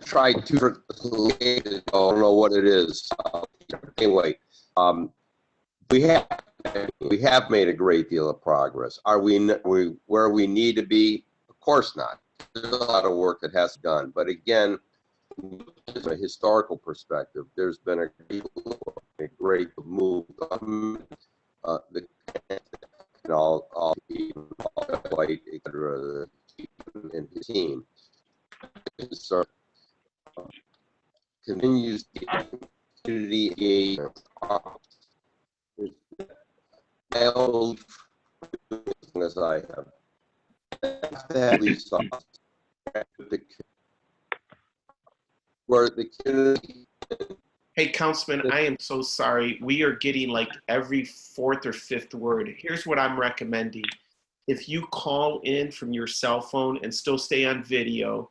[SPEAKER 8] Try to, I don't know what it is. Anyway, we have made a great deal of progress. Are we where we need to be? Of course not. There's a lot of work that has to be done. But again, from a historical perspective, there's been a great move. The all White, etc., and his team continues the community engagement. As I have at least where the community.
[SPEAKER 1] Hey, Councilman, I am so sorry. We are getting like every fourth or fifth word. Here's what I'm recommending. If you call in from your cell phone and still stay on video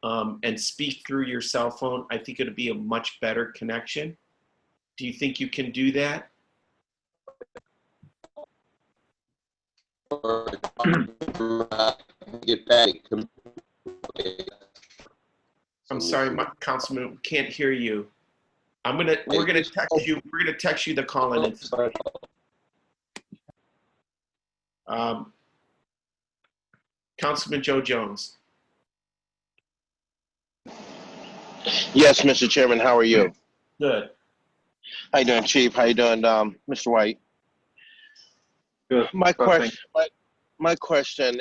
[SPEAKER 1] and speak through your cell phone, I think it'll be a much better connection. Do you think you can do that?
[SPEAKER 8] Get back.
[SPEAKER 1] I'm sorry, Councilman, we can't hear you. We're gonna text you. We're gonna text you the call-in information. Councilman Joe Jones.
[SPEAKER 4] Yes, Mr. Chairman, how are you?
[SPEAKER 1] Good.
[SPEAKER 4] How you doing, Chief? How you doing, Mr. White?
[SPEAKER 6] Good.
[SPEAKER 4] My question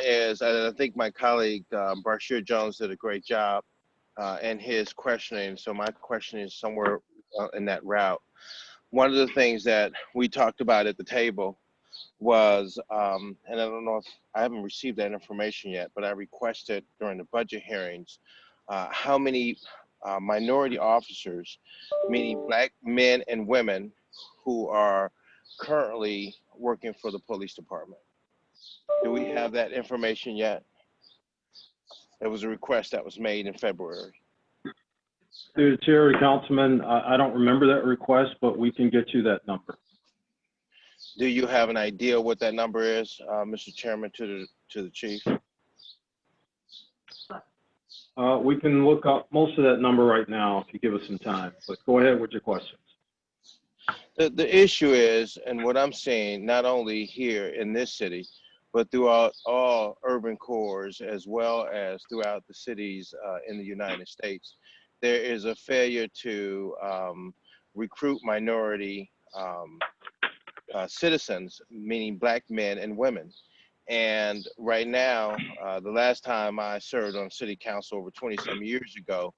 [SPEAKER 4] is, and I think my colleague Bashir Jones did a great job in his questioning. So my question is somewhere in that route. One of the things that we talked about at the table was, and I don't know if I haven't received that information yet, but I requested during the budget hearings how many minority officers, meaning Black men and women, who are currently working for the police department. Do we have that information yet? It was a request that was made in February.
[SPEAKER 6] Through the chair, Councilman, I don't remember that request, but we can get you that number.
[SPEAKER 4] Do you have an idea what that number is, Mr. Chairman, to the chief?
[SPEAKER 6] We can look up most of that number right now if you give us some time, but go ahead with your questions.
[SPEAKER 4] The issue is, and what I'm seeing, not only here in this city, but throughout all urban cores, as well as throughout the cities in the United States, there is a failure to recruit minority citizens, meaning Black men and women. And right now, the last time I served on city council over 20-some years ago,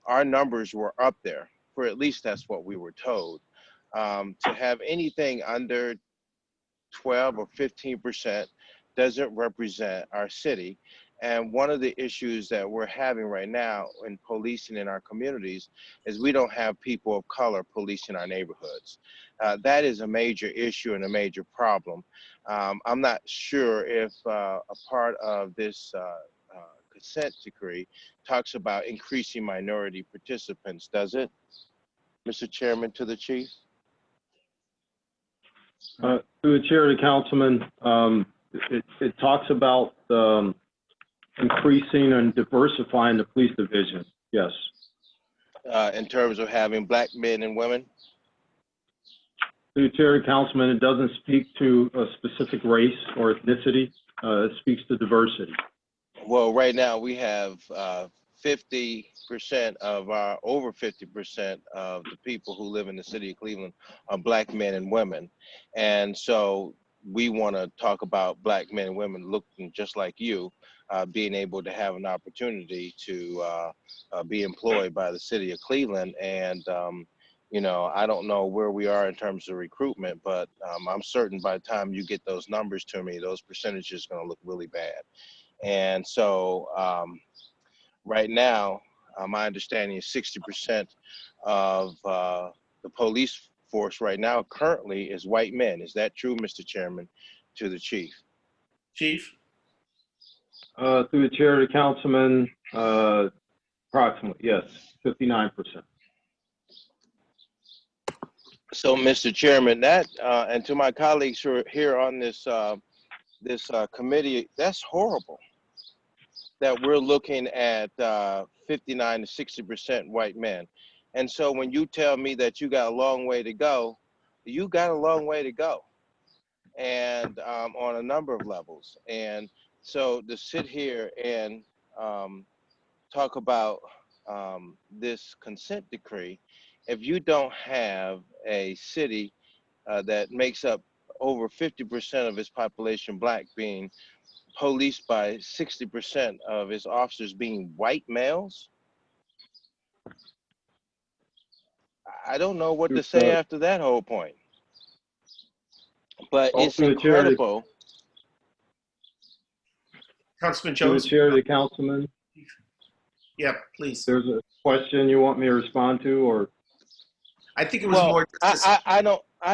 [SPEAKER 4] our numbers were up there, for at least that's what we were told. To have anything under 12 or 15% doesn't represent our city. And one of the issues that we're having right now in policing in our communities is we don't have people of color policing our neighborhoods. That is a major issue and a major problem. I'm not sure if a part of this consent decree talks about increasing minority participants, does it? Mr. Chairman, to the chief.
[SPEAKER 6] Through the chair to Councilman, it talks about increasing and diversifying the police division, yes.
[SPEAKER 4] In terms of having Black men and women?
[SPEAKER 6] Through the chair to Councilman, it doesn't speak to a specific race or ethnicity. It speaks to diversity.
[SPEAKER 4] Well, right now we have 50% of our, over 50% of the people who live in the city of Cleveland are Black men and women. And so we want to talk about Black men and women looking just like you, being able to have an opportunity to be employed by the city of Cleveland. And, you know, I don't know where we are in terms of recruitment, but I'm certain by the time you get those numbers to me, those percentages are going to look really bad. And so right now, my understanding is 60% of the police force right now currently is white men. Is that true, Mr. Chairman, to the chief?
[SPEAKER 1] Chief?
[SPEAKER 6] Through the chair to Councilman, approximately, yes, 59%.
[SPEAKER 4] So, Mr. Chairman, that, and to my colleagues who are here on this committee, that's horrible. that we're looking at 59 to 60% white men. And so when you tell me that you got a long way to go, you got a long way to go, and on a number of levels. And so to sit here and talk about this consent decree, if you don't have a city that makes up over 50% of its population black being policed by 60% of its officers being white males, I don't know what to say after that whole point. But it's incredible.
[SPEAKER 1] Councilman
[SPEAKER 6] Through
[SPEAKER 1] Jones?
[SPEAKER 6] the chair, the councilman,
[SPEAKER 1] Yeah, please.
[SPEAKER 6] there's a question you want me to respond to, or?
[SPEAKER 1] I think it was more.
[SPEAKER 4] I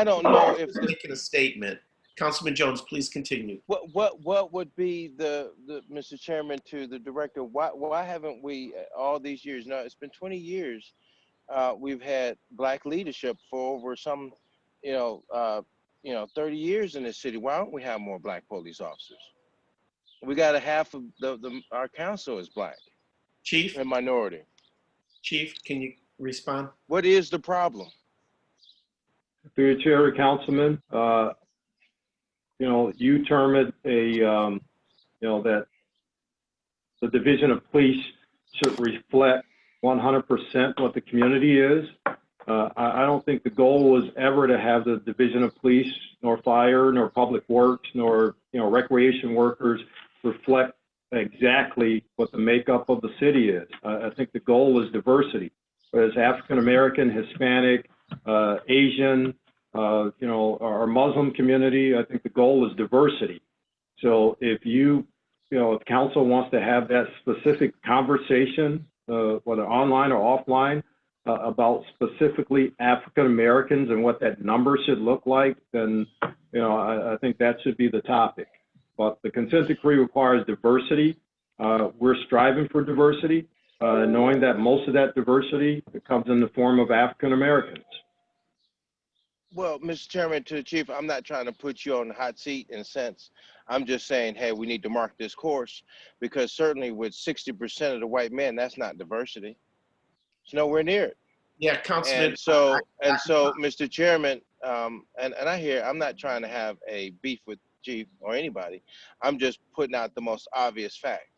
[SPEAKER 4] don't know if
[SPEAKER 1] making a statement. Councilman Jones, please continue.
[SPEAKER 4] What would be the Mr. Chairman, to the director? Why haven't we all these years? Now it's been 20 years. We've had black leadership for over some, 30 years in this city. Why don't we have more black police officers? We got a half of our council is black.
[SPEAKER 1] Chief?
[SPEAKER 4] And minority.
[SPEAKER 1] Chief, can you respond?
[SPEAKER 4] What is the problem?
[SPEAKER 6] Through the chair, the councilman, you term it that the division of police should reflect 100% what the community is. I don't think the goal was ever to have the division of police, nor fire, nor public works, nor recreation workers reflect exactly what the makeup of the city is. I think the goal was diversity, whether it's African American, Hispanic, Asian, our Muslim community. I think the goal is diversity. So if if council wants to have that specific conversation, whether online or offline, about specifically African Americans and what that number should look like, then I think that should be the topic. But the consent decree requires diversity. We're striving for diversity, knowing that most of that diversity comes in the form of African Americans.
[SPEAKER 4] Well, Mr. Chairman, to the chief, I'm not trying to put you on the hot seat in a sense. I'm just saying, hey, we need to mark this course, because certainly with 60% of the white men, that's not diversity. It's nowhere near it.
[SPEAKER 1] Yeah, Councilman.
[SPEAKER 4] And so, Mr. Chairman, and I hear, I'm not trying to have a beef with chief or anybody. I'm just putting out the most obvious fact.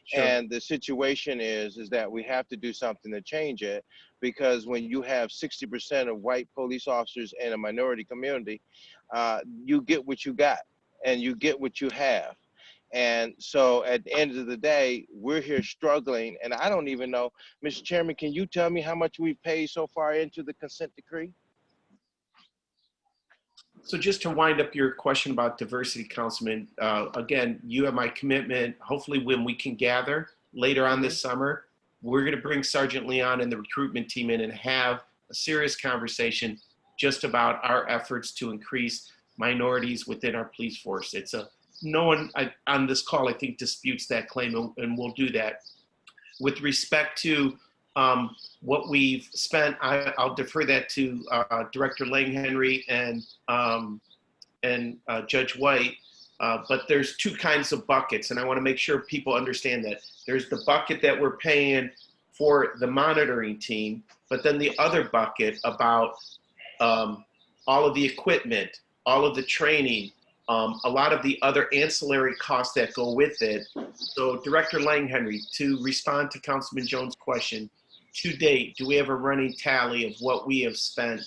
[SPEAKER 1] Sure.
[SPEAKER 4] And the situation is that we have to do something to change it, because when you have 60% of white police officers in a minority community, you get what you got and you get what you have. And so at the end of the day, we're here struggling. And I don't even know, Mr. Chairman, can you tell me how much we've paid so far into the consent decree?
[SPEAKER 1] So just to wind up your question about diversity, Councilman, again, you have my commitment. Hopefully when we can gather later on this summer, we're going to bring Sergeant Leon and the recruitment team in and have a serious conversation just about our efforts to increase minorities within our police force. No one on this call, I think, disputes that claim, and we'll do that. With respect to what we've spent, I'll defer that to Director Lang-Henry and Judge White. But there's two kinds of buckets, and I want to make sure people understand that. There's the bucket that we're paying for the monitoring team, but then the other bucket about all of the equipment, all of the training, a lot of the other ancillary costs that go with it. So Director Lang-Henry, to respond to Councilman Jones' question, to date, do we have a running tally of what we have spent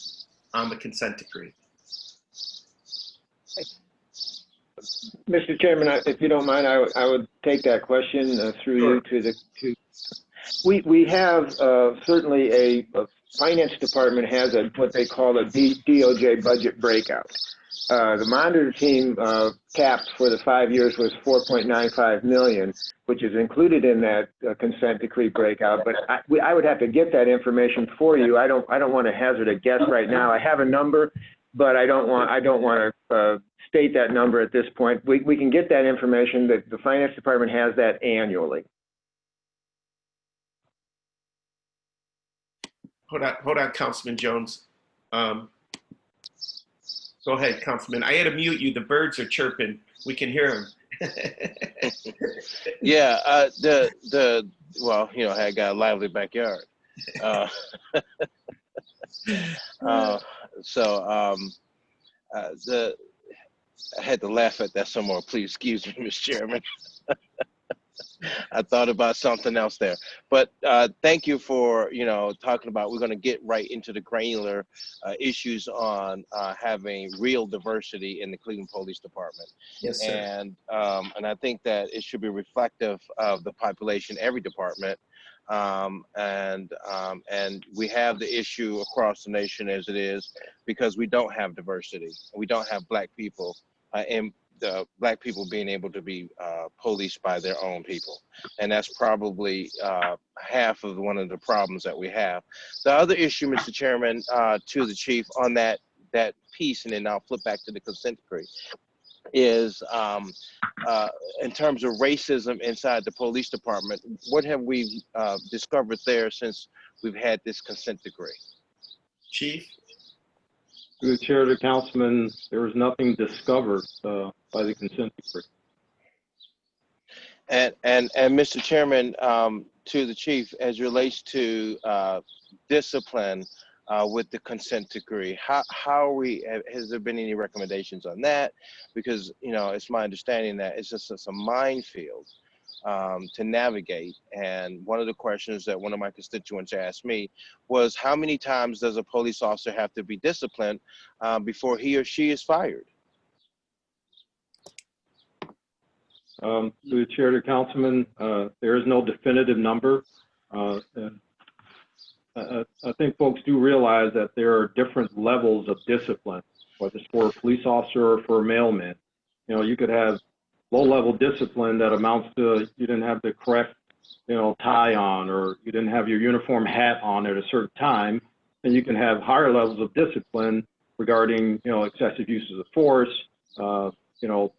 [SPEAKER 1] on the consent decree?
[SPEAKER 5] Mr. Chairman, if you don't mind, I would take that question through
[SPEAKER 1] Sure.
[SPEAKER 5] you to the. We have certainly a finance department has what they call a DOJ budget breakout. The monitor team capped for the 5 years was 4.95 million, which is included in that consent decree breakout. But I would have to get that information for you. I don't want to hazard a guess right now. I have a number, but I don't want to state that number at this point. We can get that information. That the finance department has that annually.
[SPEAKER 1] Hold on, Councilman Jones. Go ahead, Councilman. I had to mute you. The birds are chirping. We can hear them.
[SPEAKER 4] Yeah, well, you know, I got a lively backyard. Uh, so I had to laugh at that some more. Please excuse me, Mr. Chairman. I thought about something else there, but thank you for, you know, talking about, we're going to get right into the granular issues on having real diversity in the Cleveland Police Department.
[SPEAKER 1] Yes, sir.
[SPEAKER 4] And I think that it should be reflective of the population, every department. And we have the issue across the nation as it is because we don't have diversity. We don't have Black people in the Black people being able to be policed by their own people. And that's probably half of one of the problems that we have. The other issue, Mr. Chairman, to the chief on that piece, and then I'll flip back to the consent decree, is in terms of racism inside the police department, what have we discovered there since we've had this consent decree?
[SPEAKER 1] Chief?
[SPEAKER 6] Through the chair of the councilman, there was nothing discovered by the consent decree.
[SPEAKER 4] And Mr. Chairman, to the chief, as relates to discipline with the consent decree, how are we, has there been any recommendations on that? Because, you know, it's my understanding that it's just a minefield to navigate. And one of the questions that one of my constituents asked me was, how many times does a police officer have to be disciplined before he or she is fired?
[SPEAKER 6] To the chair of the councilman, there is no definitive number. I think folks do realize that there are different levels of discipline, whether it's for a police officer or for a mailman. You know, you could have low-level discipline that amounts to you didn't have the correct, you know, tie on, or you didn't have your uniform hat on at a certain time, and you can have higher levels of discipline regarding, you know, excessive uses of force, you know,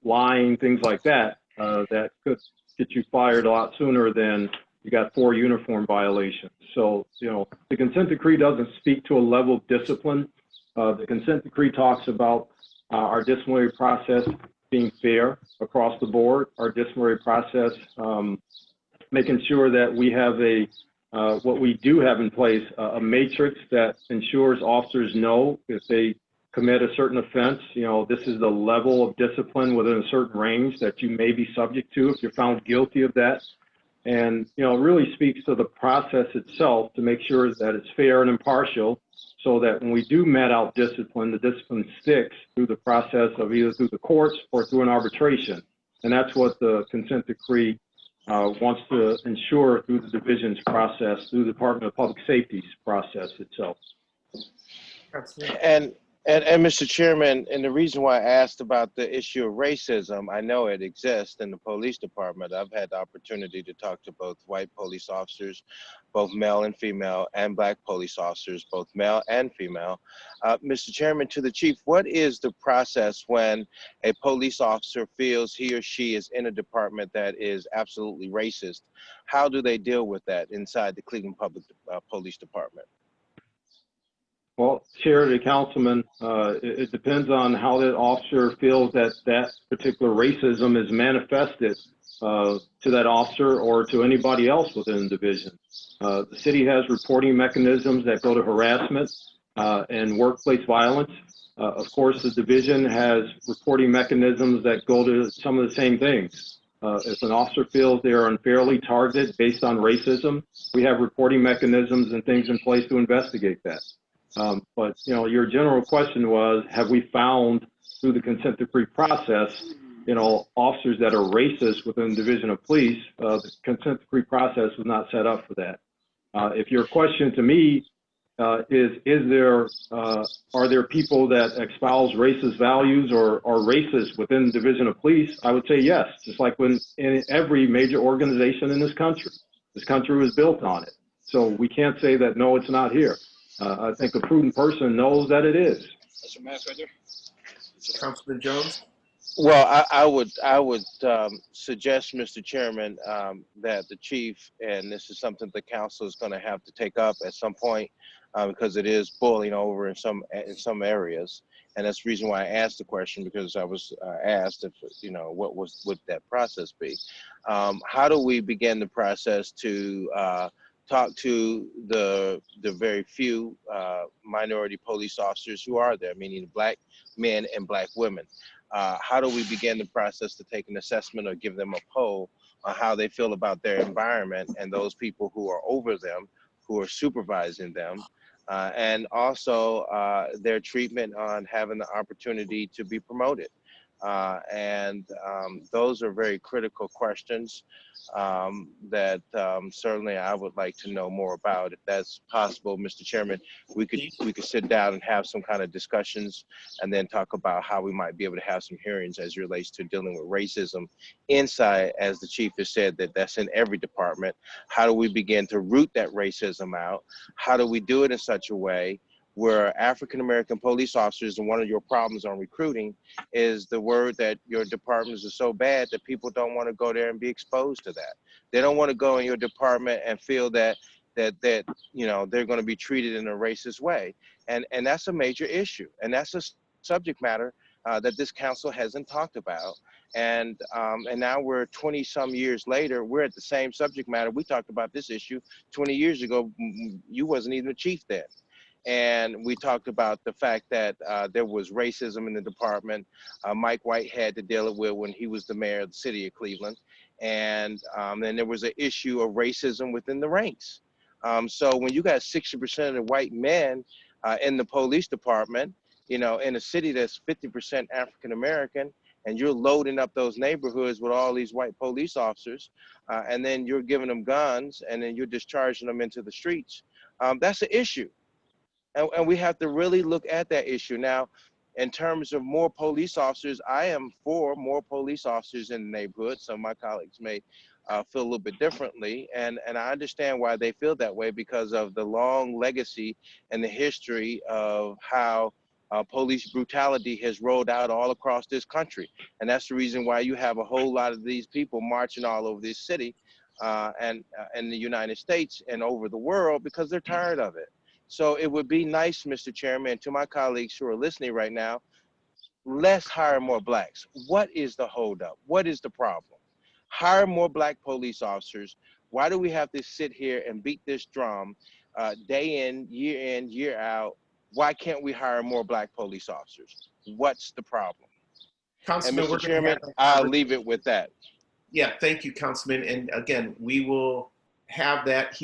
[SPEAKER 6] lying, things like that, that could get you fired a lot sooner than you got 4 uniform violations. So, you know, the consent decree doesn't speak to a level of discipline. The consent decree talks about our disciplinary process being fair across the board, our disciplinary process, making sure that we have what we do have in place, a matrix that ensures officers know if they commit a certain offense, you know, this is the level of discipline within a certain range that you may be subject to if you're found guilty of that. And, you know, it really speaks to the process itself to make sure that it's fair and impartial, so that when we do met out discipline, the discipline sticks through the process of either through the courts or through an arbitration. And that's what the consent decree wants to ensure through the division's process, through the Department of Public Safety's process itself.
[SPEAKER 4] And Mr. Chairman, and the reason why I asked about the issue of racism, I know it exists in the police department. I've had the opportunity to talk to both white police officers, both male and female, and Black police officers, both male and female. Mr. Chairman, to the chief, what is the process when a police officer feels he or she is in a department that is absolutely racist? How do they deal with that inside the Cleveland Public Police Department?
[SPEAKER 6] Well, Chair of the councilman, it depends on how that officer feels that that particular racism is manifested to that officer or to anybody else within the division. The city has reporting mechanisms that go to harassment and workplace violence. Of course, the division has reporting mechanisms that go to some of the same things. If an officer feels they are unfairly targeted based on racism, we have reporting mechanisms and things in place to investigate that. But, you know, your general question was, have we found through the consent decree process, you know, officers that are racist within the Division of Police? The consent decree process was not set up for that. If your question to me are there people that espouse racist values or are racist within the Division of Police? I would say yes, just like when in every major organization in this country. This country was built on it. So we can't say that, no, it's not here. I think a prudent person knows that it is.
[SPEAKER 1] That's a mess right there. Councilman Jones?
[SPEAKER 4] Well, I would suggest, Mr. Chairman, that the chief, and this is something the council is going to have to take up at some point, because it is boiling over in some areas, And that's the reason why I asked the question, because I was asked if, what would that process be? How do we begin the process to talk to the very few minority police officers who are there, meaning Black men and Black women? How do we begin the process to take an assessment or give them a poll on how they feel about their environment and those people who are over them, who are supervising them, and also their treatment on having the opportunity to be promoted? Those are very critical questions that certainly I would like to know more about. If that's possible, Mr. Chairman, we could sit down and have some kind of discussions, and then talk about how we might be able to have some hearings as it relates to dealing with racism inside, as the chief has said, that's in every department. How do we begin to root that racism out? How do we do it in such a way where African-American police officers, and one of your problems on recruiting is the word that your departments are so bad that people don't want to go there and be exposed to that. They don't want to go in your department and feel that they're going to be treated in a racist way. And that's a major issue. And that's a subject matter that this council hasn't talked about. And now we're 20 some years later, we're at the same subject matter. We talked about this issue 20 years ago. You wasn't even a chief then. And we talked about the fact that there was racism in the department. Mike White had to deal with when he was the mayor of the city of Cleveland. And then there was an issue of racism within the ranks. So when you got 60% of the white men in the police department, in a city that's 50% African-American, and you're loading up those neighborhoods with all these white police officers, and then you're giving them guns, and then you're discharging them into the streets, that's an issue. And we have to really look at that issue. Now, in terms of more police officers, I am for more police officers in the neighborhood. Some of my colleagues may feel a little bit differently. And I understand why they feel that way, because of the long legacy and the history of how police brutality has rolled out all across this country. And that's the reason why you have a whole lot of these people marching all over this city and in the United States and over the world, because they're tired of it. So it would be nice, Mr. Chairman, to my colleagues who are listening right now, let's hire more Blacks. What is the holdup? What is the problem? Hire more Black police officers. Why do we have to sit here and beat this drum day in, year out? Why can't we hire more Black police officers? What's the problem?
[SPEAKER 1] Councilman,
[SPEAKER 4] And Mr. Chairman, I'll leave it with that.
[SPEAKER 1] Yeah, thank you, Councilman. And again, we will have that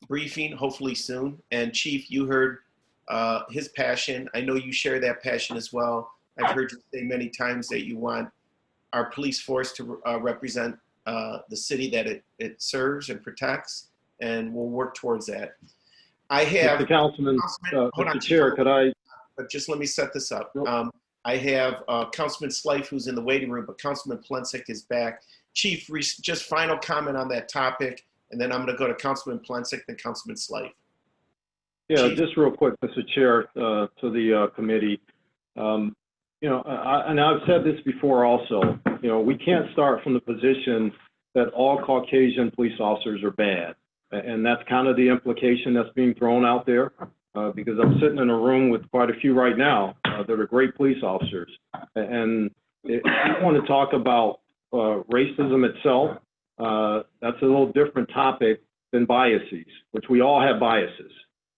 [SPEAKER 1] briefing hopefully soon. And Chief, you heard his passion. I know you share that passion as well. I've heard you say many times that you want our police force to represent the city that it serves and protects, and we'll work towards that. I have
[SPEAKER 6] Mr. Councilman, Mr. Chair, could I?
[SPEAKER 1] But just let me set this up.
[SPEAKER 6] Nope.
[SPEAKER 1] I have Councilman Slife, who's in the waiting room, but Councilman Plensick is back. Chief, just final comment on that topic, and then I'm going to go to Councilman Plensick, then Councilman Slife.
[SPEAKER 6] Yeah,
[SPEAKER 1] Chief.
[SPEAKER 6] just real quick, Mr. Chair, to the committee. And I've said this before also, we can't start from the position that all Caucasian police officers are bad. And that's kind of the implication that's being thrown out there, because I'm sitting in a room with quite a few right now that are great police officers. And if you want to talk about racism itself, that's a little different topic than biases, which we all have biases.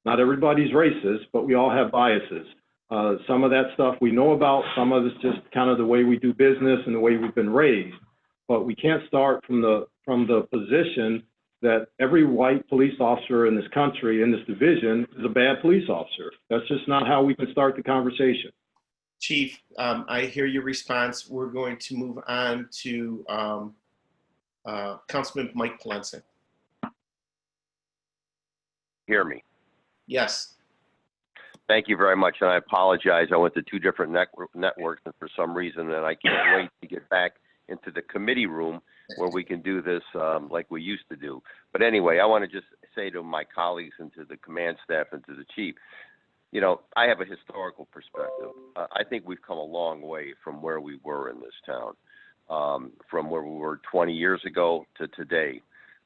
[SPEAKER 6] Not everybody's racist, but we all have biases. Some of that stuff we know about, some of it's just kind of the way we do business and the way we've been raised. But we can't start from the position that every white police officer in this country, in this division, is a bad police officer. That's just not how we can start the conversation.
[SPEAKER 1] Chief, I hear your response. We're going to move on to Councilman Mike Plensick.
[SPEAKER 8] Hear me?
[SPEAKER 1] Yes.
[SPEAKER 8] Thank you very much, and I apologize. I went to two different networks and for some reason, and I can't wait to get back into the committee room where we can do this like we used to do. But anyway, I want to just say to my colleagues and to the command staff and to the chief, I have a historical perspective. I think we've come a long way from where we were in this town, from where we were 20 years ago to today.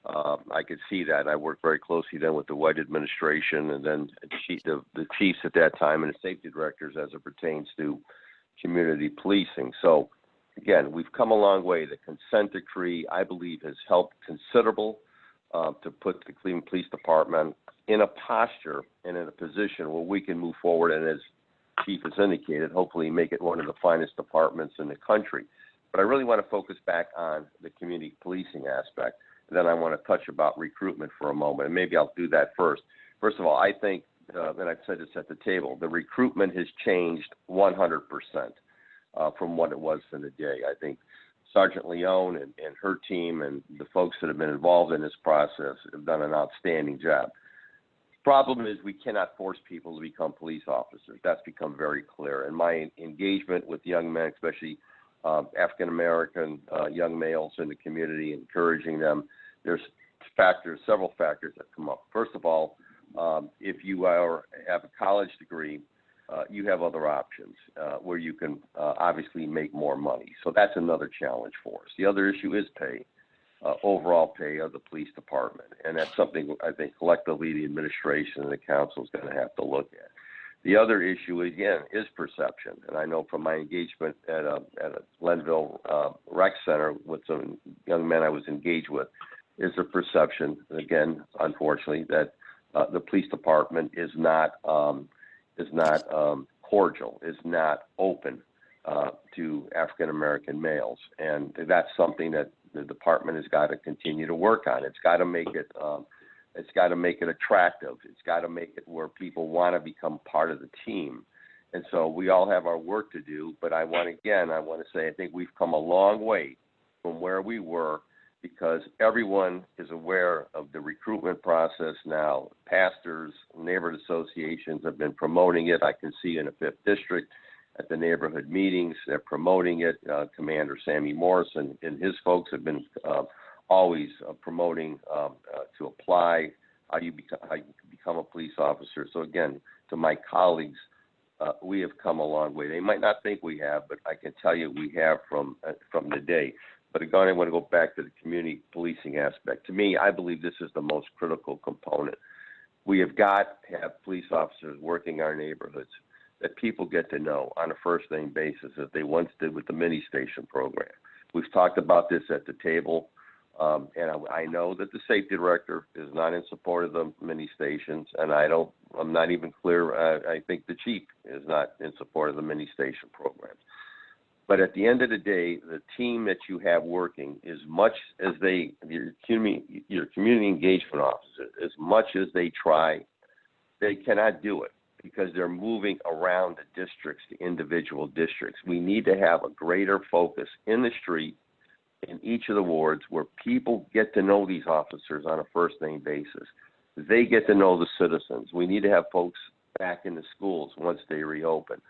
[SPEAKER 8] I could see that. I worked very closely then with the White administration and then the chiefs at that time and the safety directors as it pertains to community policing. So again, we've come a long way. The consent decree, I believe, has helped considerable to put the Cleveland Police Department in a posture and in a position where we can move forward and, as Chief has indicated, hopefully make it one of the finest departments in the country. But I really want to focus back on the community policing aspect. And then I want to touch about recruitment for a moment, and maybe I'll do that first. First of all, I think, and I've said this at the table, the recruitment has changed 100% from what it was in the day. I think Sergeant Leone and her team and the folks that have been involved in this process have done an outstanding job. Problem is we cannot force people to become police officers. That's become very clear. And my engagement with young men, especially African-American young males in the community, encouraging them, there's several factors that come up. First of all, if you have a college degree, you have other options where you can obviously make more money. So that's another challenge for us. The other issue is pay. Overall pay of the police department. And that's something I think collectively the administration and the council is going to have to look at. The other issue, again, is perception. And I know from my engagement at a Glenville rec center with some young men I was engaged with, is a perception, again, unfortunately, that the police department is not cordial, is not open to African-American males. And that's something that the department has got to continue to work on. It's got to make it attractive. It's got to make it where people want to become part of the team. And so we all have our work to do. But I want to say I think we've come a long way from where we were, because everyone is aware of the recruitment process now. Pastors, neighborhood associations have been promoting it. I can see in the 5th District at the neighborhood meetings, they're promoting it. Commander Sammy Morrison and his folks have been always promoting to apply, how you become a police officer. So again, to my colleagues, we have come a long way. They might not think we have, but I can tell you we have from the day. But again, I want to go back to the community policing aspect. To me, I believe this is the most critical component. We have got to have police officers working our neighborhoods that people get to know on a first-name basis, as they once did with the mini station program. We've talked about this at the table, and I know that the safety director is not in support of the mini stations, and I'm not even clear. I think the chief is not in support of the mini station programs. But at the end of the day, the team that you have working, as much as your community engagement officers, as much as they try, they cannot do it because they're moving around the districts, the individual districts. We need to have a greater focus in the street, in each of the wards, where people get to know these officers on a first-name basis. They get to know the citizens. We need to have folks back in the schools once they reopen.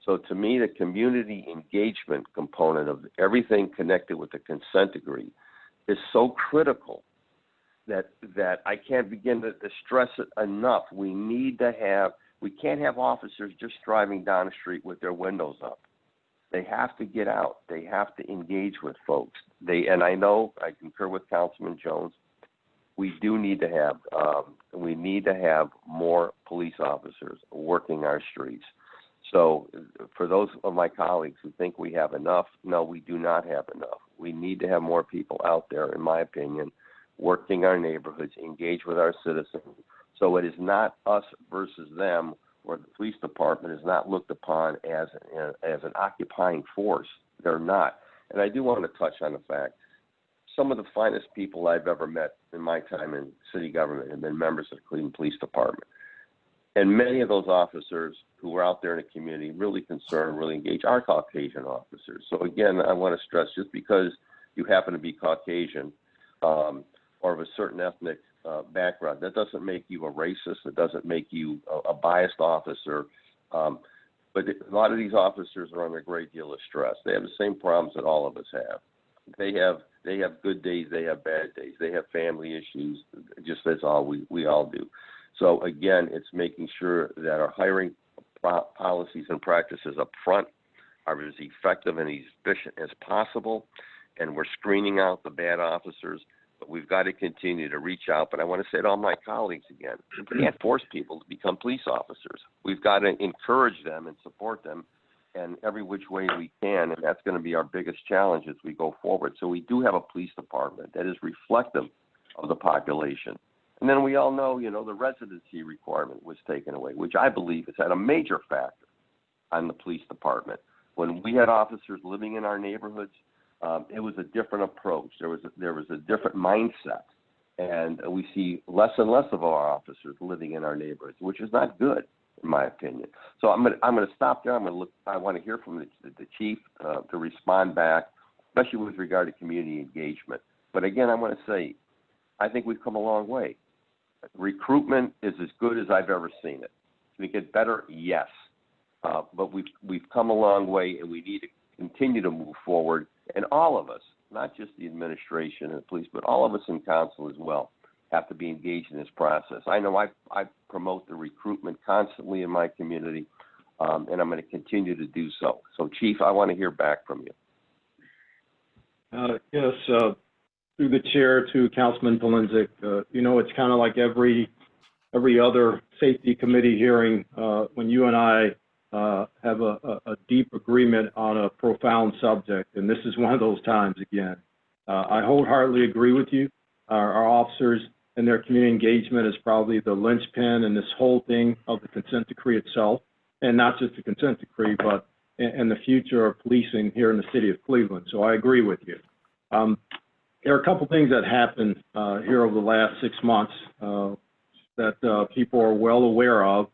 [SPEAKER 8] So to me, the community engagement component of everything connected with the consent decree is so critical that I can't begin to stress it enough. We can't have officers just driving down the street with their windows up. They have to get out. They have to engage with folks. And I know, I concur with Councilman Jones, we do need to have more police officers working our streets. So for those of my colleagues who think we have enough, no, we do not have enough. We need to have more people out there, in my opinion, working our neighborhoods, engage with our citizens. So it is not us versus them, or the police department is not looked upon as an occupying force. They're not. And I do want to touch on the fact, some of the finest people I've ever met in my time in city government have been members of the Cleveland Police Department. And many of those officers who are out there in the community, really concerned, really engaged, are Caucasian officers. So again, I want to stress, just because you happen to be Caucasian or of a certain ethnic background, that doesn't make you a racist. It doesn't make you a biased officer. But a lot of these officers are under a great deal of stress. They have the same problems that all of us have. They have good days. They have bad days. They have family issues, just as we all do. So again, it's making sure that our hiring policies and practices up front are as effective and efficient as possible, and we're screening out the bad officers. but we've got to continue to reach out. But I want to say to all my colleagues again, we can't force people to become police officers. We've got to encourage them and support them in every which way we can, and that's going to be our biggest challenge as we go forward. So we do have a police department that is reflective of the population. And then we all know, the residency requirement was taken away, which I believe has had a major factor on the police department. When we had officers living in our neighborhoods, it was a different approach. There was a different mindset, and we see less and less of our officers living in our neighborhoods, which is not good, in my opinion. So I'm going to stop there. I want to hear from the chief to respond back, especially with regard to community engagement. But again, I want to say, I think we've come a long way. Recruitment is as good as I've ever seen it. Can it get better? Yes. But we've come a long way, and we need to continue to move forward. And all of us, not just the administration and the police, but all of us in council as well, have to be engaged in this process. I know I promote the recruitment constantly in my community, and I'm going to continue to do so. So, Chief, I want to hear back from you.
[SPEAKER 6] Yes, through the chair to Councilman Polenzek, it's kind of like every other safety committee hearing when you and I have a deep agreement on a profound subject, and this is one of those times again. I wholeheartedly agree with you. Our officers and their community engagement is probably the linchpin in this whole thing of the consent decree itself, and not just the consent decree, but in the future of policing here in the city of Cleveland. So I agree with you. There are a couple things that happened here over the last 6 months that people are well aware of.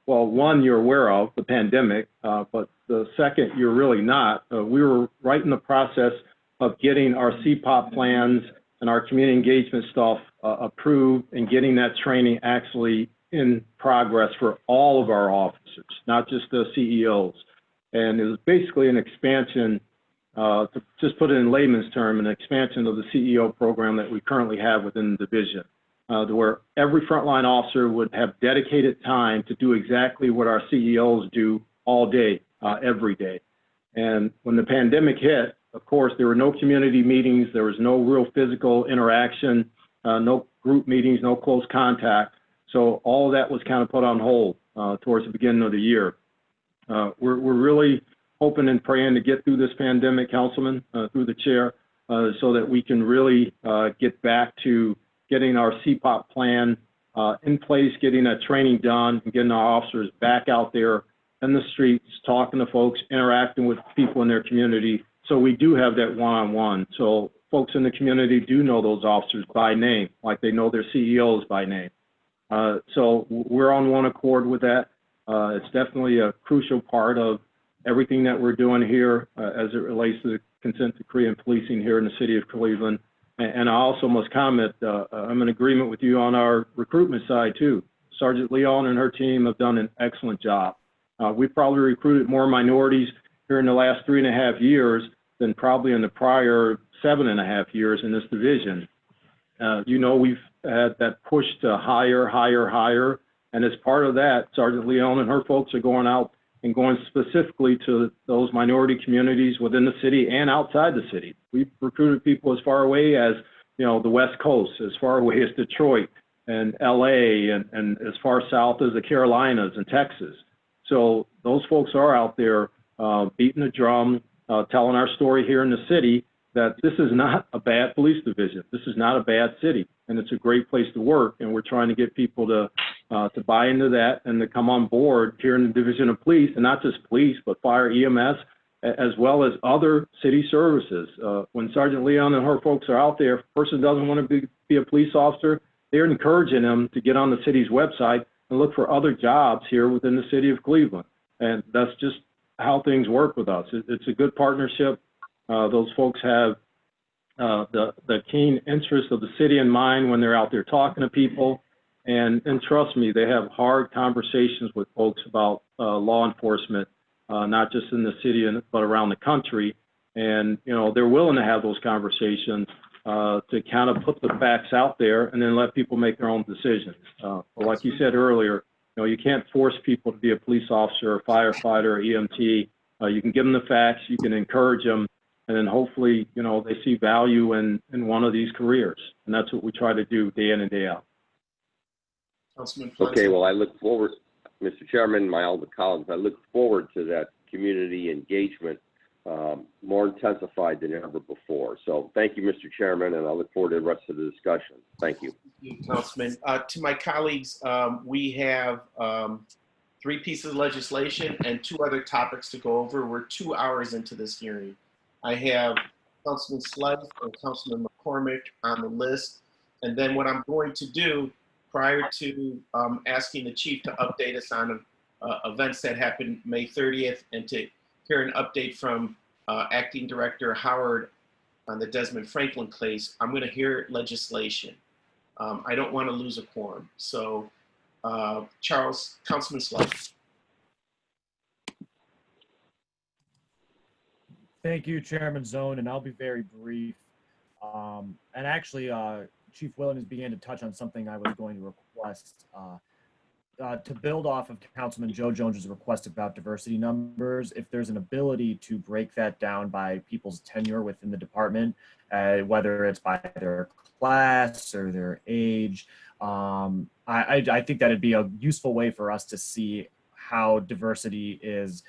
[SPEAKER 6] Well, one, you're aware of the pandemic, but the second, you're really not. We were right in the process of getting our CPOP plans and our community engagement stuff approved and getting that training actually in progress for all of our officers, not just the CEOs. And it was basically an expansion, to just put it in layman's term, an expansion of the CEO program that we currently have within the division. To where every frontline officer would have dedicated time to do exactly what our CEOs do all day, every day. And when the pandemic hit, of course, there were no community meetings, there was no real physical interaction, no group meetings, no close contact. So all of that was kind of put on hold towards the beginning of the year. We're really hoping and praying to get through this pandemic, Councilman, through the chair, so that we can really get back to getting our CPOP plan in place, getting that training done, and getting our officers back out there in the streets, talking to folks, interacting with people in their community. So we do have that one-on-one. So folks in the community do know those officers by name, like they know their CEOs by name. So we're on one accord with that. It's definitely a crucial part of everything that we're doing here as it relates to the consent decree and policing here in the city of Cleveland. And I also must comment, I'm in agreement with you on our recruitment side too. Sergeant Leon and her team have done an excellent job. We probably recruited more minorities here in the last 3.5 years than probably in the prior 7.5 years in this division. We've had that push to hire. And as part of that, Sergeant Leon and her folks are going out and going specifically to those minority communities within the city and outside the city. We've recruited people as far away as, the West Coast, as far away as Detroit and LA, and as far south as the Carolinas and Texas. So those folks are out there beating the drum, telling our story here in the city that this is not a bad police division. This is not a bad city, and it's a great place to work. And we're trying to get people to buy into that and to come on board here in the Division of Police, and not just police, but fire, EMS, as well as other city services. When Sergeant Leon and her folks are out there, if a person doesn't want to be a police officer, they're encouraging them to get on the city's website and look for other jobs here within the city of Cleveland. And that's just how things work with us. It's a good partnership. Those folks have the keen interest of the city in mind when they're out there talking to people. And trust me, they have hard conversations with folks about law enforcement, not just in the city, but around the country. And, they're willing to have those conversations to kind of put the facts out there and then let people make their own decisions. But like you said earlier, you can't force people to be a police officer, or firefighter, or EMT. You can give them the facts, you can encourage them, and then hopefully, you know, they see value in one of these careers. And that's what we try to do day in and day out.
[SPEAKER 1] Councilman
[SPEAKER 8] Okay,
[SPEAKER 1] Palencia.
[SPEAKER 8] well, I look forward, Mr. Chairman, my elder colleagues, I look forward to that community engagement more intensified than ever before. So thank you, Mr. Chairman, and I look forward to the rest of the discussion. Thank you.
[SPEAKER 1] Thank you, Councilman. To my colleagues, we have 3 pieces of legislation and 2 other topics to go over. We're 2 hours into this hearing. I have Councilman Slice and Councilman McCormick on the list. And then what I'm going to do prior to asking the chief to update us on events that happened May 30th and to hear an update from Acting Director Howard on the Desmond Franklin case, I'm going to hear legislation. I don't want to lose a quorum. So, Charles, Councilman Slice.
[SPEAKER 12] Thank you, Chairman Zone, and I'll be very brief. And actually, Chief Williams began to touch on something I was going to request. To build off of Councilman Joe Jones's request about diversity numbers, if there's an ability to break that down by people's tenure within the department, whether it's by their class or their age, I think that it'd be a useful way for us to see how diversity is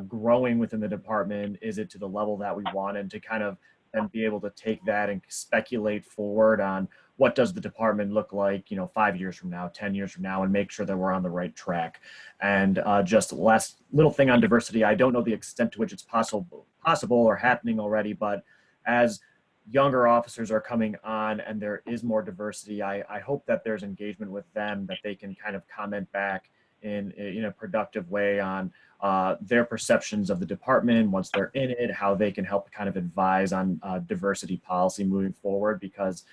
[SPEAKER 12] growing within the department. Is it to the level that we want, and to kind of then be able to take that and speculate forward on what does the department look like, 5 years from now, 10 years from now, and make sure that we're on the right track. And just last little thing on diversity, I don't know the extent to which it's possible or happening already, but as younger officers are coming on and there is more diversity, I hope that there's engagement with them, that they can kind of comment back in a productive way on their perceptions of the department once they're in it, how they can help kind of advise on diversity policy moving forward, because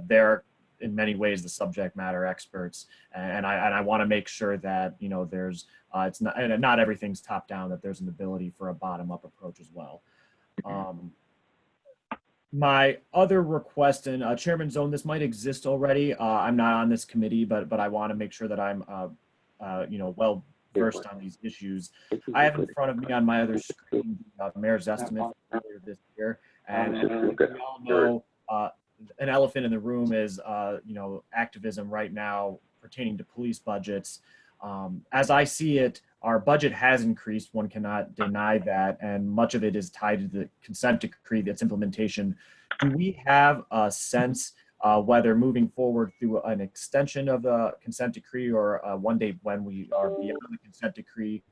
[SPEAKER 12] they're in many ways the subject matter experts, and I want to make sure that there's it's not, and not everything's top down, that there's an ability for a bottom up approach as well. My other request, and Chairman Zone, this might exist already. I'm not on this committee, but I want to make sure that I'm well versed on these issues. I have in front of me on my other screen mayor's estimate from earlier this year, and we all know an elephant in the room is activism right now pertaining to police budgets. As I see it, our budget has increased. One cannot deny that, and much of it is tied to the consent decree, its implementation. Do we have a sense whether moving forward through an extension of the consent decree or one day when we are beyond the consent decree,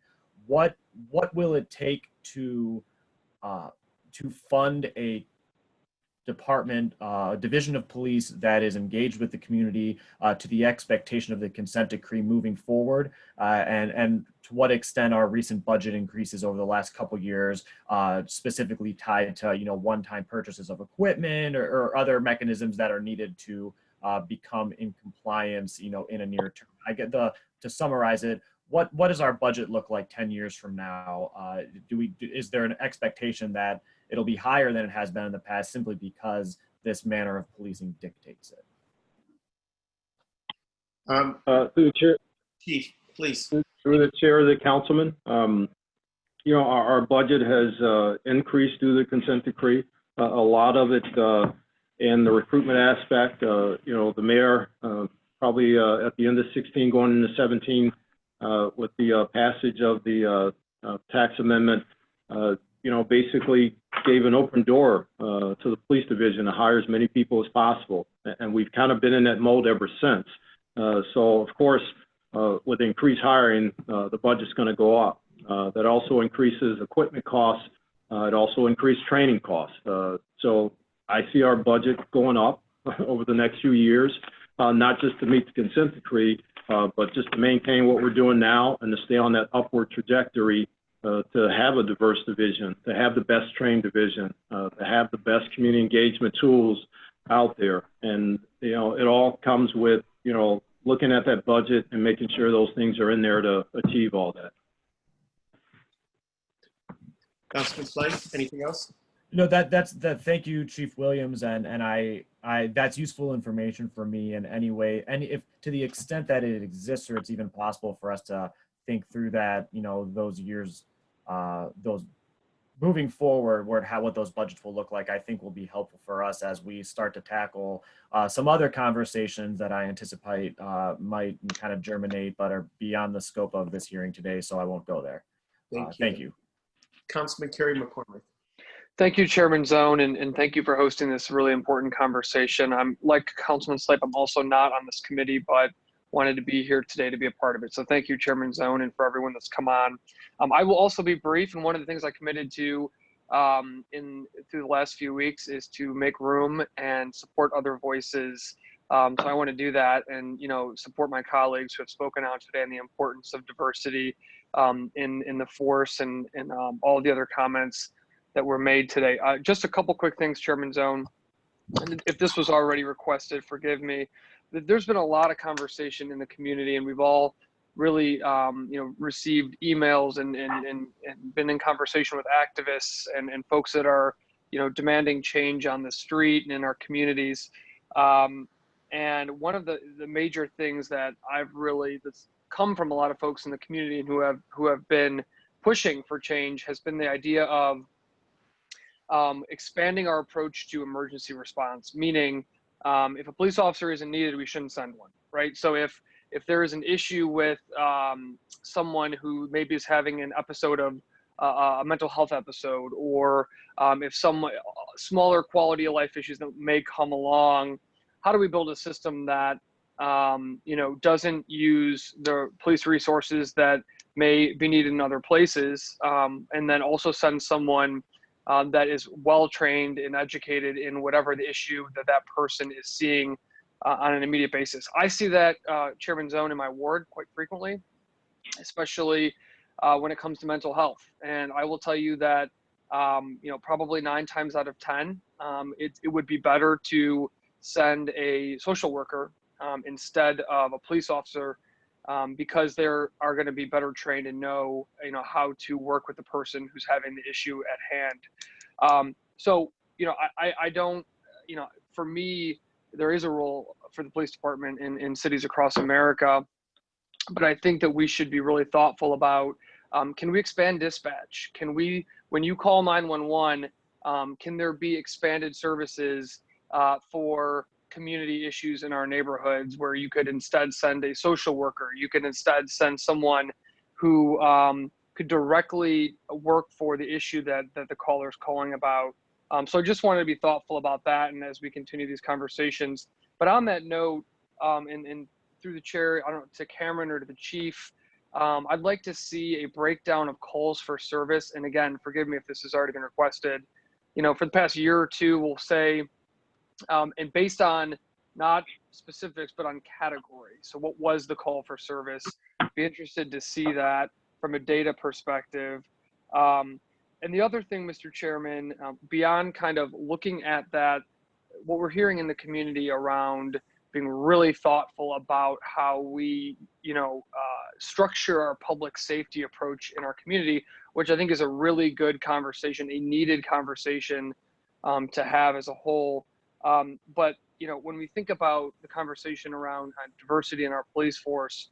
[SPEAKER 12] what will it take to fund a department, division of police that is engaged with the community to the expectation of the consent decree moving forward, and to what extent are recent budget increases over the last couple years specifically tied to one-time purchases of equipment or other mechanisms that are needed to become in compliance in a near term. To summarize it, what does our budget look like 10 years from now? Is there an expectation that it'll be higher than it has been in the past simply because this manner of policing dictates it?
[SPEAKER 6] Through the chair,
[SPEAKER 1] Chief, please.
[SPEAKER 6] through the chair of the councilman, our budget has increased through the consent decree. A lot of it in the recruitment aspect. The mayor probably at the end of 16 going into 17 with the passage of the tax amendment, basically gave an open door to the police division to hire as many people as possible. And we've kind of been in that mode ever since. So, of course, with increased hiring, the budget's going to go up. That also increases equipment costs. It also increased training costs. So I see our budget going up over the next few years, not just to meet the consent decree, but just to maintain what we're doing now and to stay on that upward trajectory to have a diverse division, to have the best trained division, to have the best community engagement tools out there. And, it all comes with, looking at that budget and making sure those things are in there to achieve all that.
[SPEAKER 1] Councilman Slice, anything else?
[SPEAKER 12] No, that's thank you, Chief Williams, and I that's useful information for me in any way, and if to the extent that it exists or it's even possible for us to think through that, those years, those moving forward, what those budgets will look like, I think will be helpful for us as we start to tackle some other conversations that I anticipate might kind of germinate, but are beyond the scope of this hearing today, so I won't go there. Thank you.
[SPEAKER 1] Councilman Kerry McCormick.
[SPEAKER 13] Thank you, Chairman Zone, and thank you for hosting this really important conversation. I'm like Councilman Slipe, I'm also not on this committee, but wanted to be here today to be a part of it. So thank you, Chairman Zone, and for everyone that's come on. I will also be brief, and one of the things I committed to through the last few weeks is to make room and support other voices. So I want to do that and, support my colleagues who have spoken out today on the importance of diversity in the force and all the other comments that were made today. Just a couple quick things, Chairman Zone. And if this was already requested, forgive me. There's been a lot of conversation in the community, and we've all really, received emails and been in conversation with activists and folks that are, demanding change on the street and in our communities. And one of the major things that that's come from a lot of folks in the community and who have been pushing for change has been the idea of expanding our approach to emergency response, meaning if a police officer isn't needed, we shouldn't send one, right? So if there is an issue with someone who maybe is having an episode of a mental health episode, or if some smaller quality of life issues that may come along, how do we build a system that doesn't use the police resources that may be needed in other places, and then also send someone that is well-trained and educated in whatever the issue that person is seeing on an immediate basis. I see that, Chairman Zone, in my ward quite frequently, especially when it comes to mental health. And I will tell you that, probably 9 times out of 10, it would be better to send a social worker instead of a police officer, because they are going to be better trained and know how to work with the person who's having the issue at hand. So I don't, for me, there is a role for the police department in cities across America, but I think that we should be really thoughtful about, can we expand dispatch? Can we, when you call 911, can there be expanded services for community issues in our neighborhoods, where you could instead send a social worker, you could instead send someone who could directly work for the issue that the caller is calling about. So I just wanted to be thoughtful about that, and as we continue these conversations. But on that note, and through the chair, I don't know, to Cameron or to the chief, I'd like to see a breakdown of calls for service. And again, forgive me if this has already been requested. For the past year or two, we'll say, and based on not specifics, but on category. So what was the call for service? Be interested to see that from a data perspective. And the other thing, Mr. Chairman, beyond kind of looking at that, what we're hearing in the community around being really thoughtful about how we, structure our public safety approach in our community, which I think is a really good conversation, a needed conversation to have as a whole. But when we think about the conversation around diversity in our police force,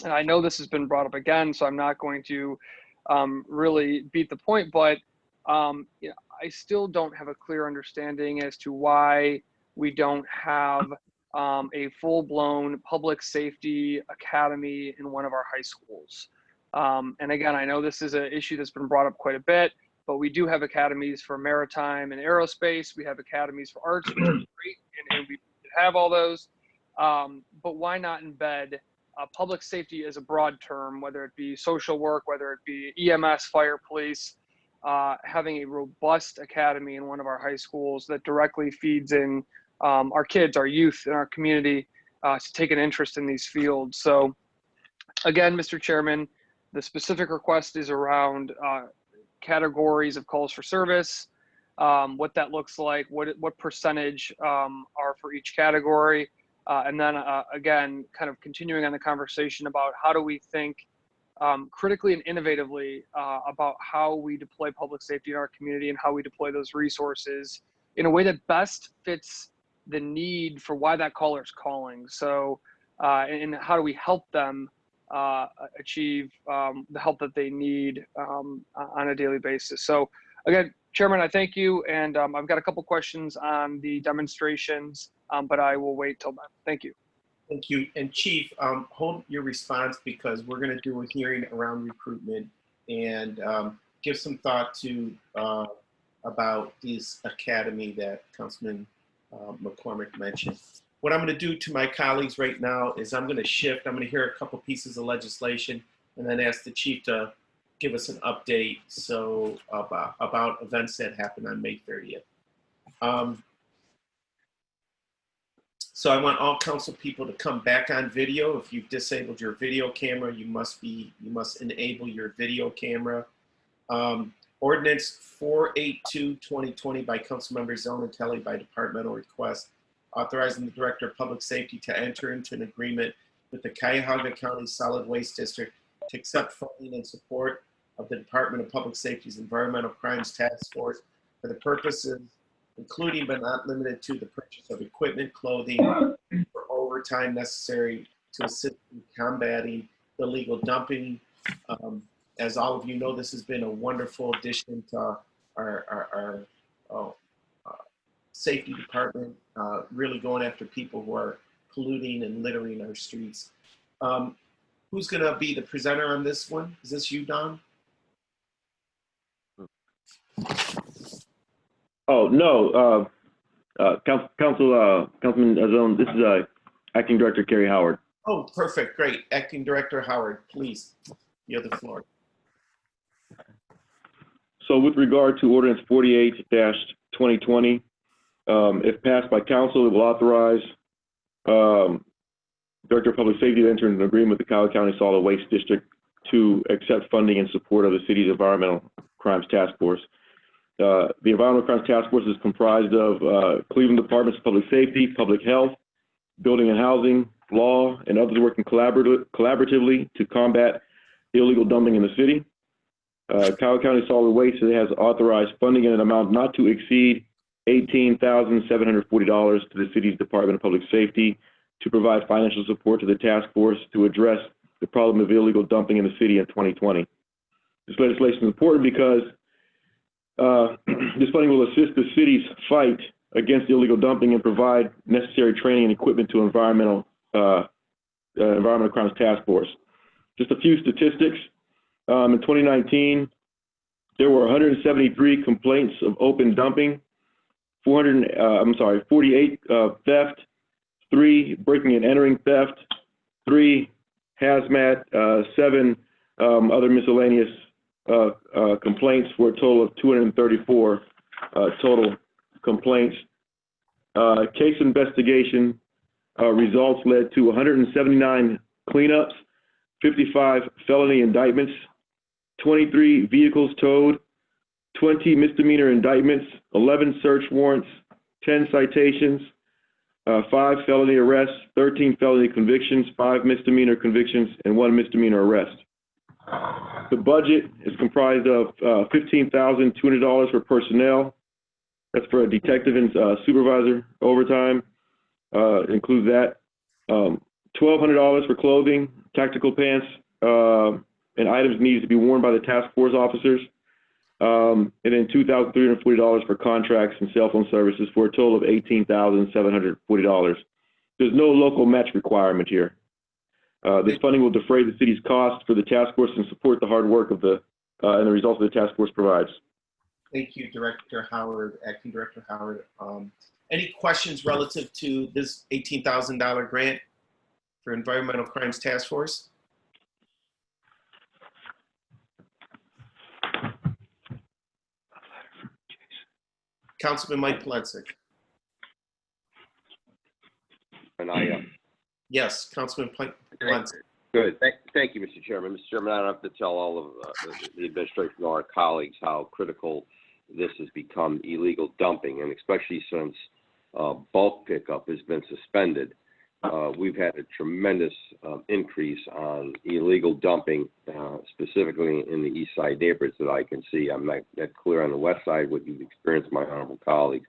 [SPEAKER 13] and I know this has been brought up again, so I'm not going to really beat the point, but I still don't have a clear understanding as to why we don't have a full-blown public safety academy in one of our high schools. And again, I know this is an issue that's been brought up quite a bit, but we do have academies for maritime and aerospace. We have academies for arts, which is great, and we have all those. But why not embed public safety as a broad term, whether it be social work, whether it be EMS, fire, police, having a robust academy in one of our high schools that directly feeds in our kids, our youth, and our community to take an interest in these fields. So again, Mr. Chairman, the specific request is around categories of calls for service, what that looks like, what percentage are for each category, and then again, kind of continuing on the conversation about how do we think critically and innovatively about how we deploy public safety in our community and how we deploy those resources in a way that best fits the need for why that caller is calling. So, and how do we help them achieve the help that they need on a daily basis. So again, Chairman, I thank you. And I've got a couple questions on the demonstrations, but I will wait till then. Thank you.
[SPEAKER 1] Thank you. And Chief, hold your response because we're going to do a hearing around recruitment and give some thought to about this academy that Councilman McCormick mentioned. What I'm going to do to my colleagues right now is I'm going to shift. I'm going to hear a couple pieces of legislation and then ask the Chief to give us an update about events that happened on May 30th. So I want all council people to come back on video. If you've disabled your video camera, you must enable your video camera. Ordinance 482-2020 by Councilmember Zone and Kelly by departmental request, authorizing the Director of Public Safety to enter into an agreement with the Cuyahoga County Solid Waste District to accept funding and support of the Department of Public Safety's Environmental Crimes Task Force for the purposes, including but not limited to the purchase of equipment, clothing, for overtime necessary to assist in combating illegal dumping. As all of you know, this has been a wonderful addition to our safety department, really going after people who are polluting and littering our streets. Who's going to be the presenter on this one? Is this you, Don?
[SPEAKER 14] Oh, no, Councilman Zone, this is Acting Director Kerry Howard.
[SPEAKER 1] Oh, perfect, great. Acting Director Howard, please, you have the floor.
[SPEAKER 14] So with regard to Ordinance 48-2020, if passed by council, it will authorize Director of Public Safety to enter into an agreement with the Cuyahoga County Solid Waste District to accept funding in support of the city's Environmental Crimes Task Force. The Environmental Crimes Task Force is comprised of Cleveland Departments of Public Safety, Public Health, Building and Housing, Law, and others working collaboratively to combat illegal dumping in the city. Cuyahoga County Solid Waste has authorized funding in an amount not to exceed $18,740 to the city's Department of Public Safety to provide financial support to the task force to address the problem of illegal dumping in the city in 2020. This legislation is important because this funding will assist the city's fight against illegal dumping and provide necessary training and equipment to Environmental Crimes Task Force. Just a few statistics. In 2019, there were 173 complaints of open dumping, 48 theft, 3 breaking and entering theft, 3 hazmat, 7 other miscellaneous complaints, for a total of 234 total complaints. Case investigation results led to 179 cleanups, 55 felony indictments, 23 vehicles towed, 20 misdemeanor indictments, 11 search warrants, 10 citations, 5 felony arrests, 13 felony convictions, 5 misdemeanor convictions, and 1 misdemeanor arrest. The budget is comprised of $15,200 for personnel. That's for a detective and supervisor overtime. Includes that. $1,200 for clothing, tactical pants, and items needed to be worn by the task force officers. And then $2,340 for contracts and cell phone services, for a total of $18,740. There's no local match requirement here. This funding will defray the city's costs for the task force and support the hard work of and the results of the task force provides.
[SPEAKER 1] Thank you, Director Howard, Acting Director Howard. Any questions relative to this $18,000 grant for Environmental Crimes Task Force? Councilman Mike Plencic.
[SPEAKER 8] And I
[SPEAKER 1] Yes, Councilman Plencic.
[SPEAKER 8] Good. Thank you, Mr. Chairman. Mr. Chairman, I don't have to tell all of the administration or our colleagues how critical this has become illegal dumping, and especially since bulk pickup has been suspended. We've had a tremendous increase on illegal dumping, specifically in the east side neighborhoods that I can see. I'm not that clear on the west side what you've experienced, my honorable colleagues.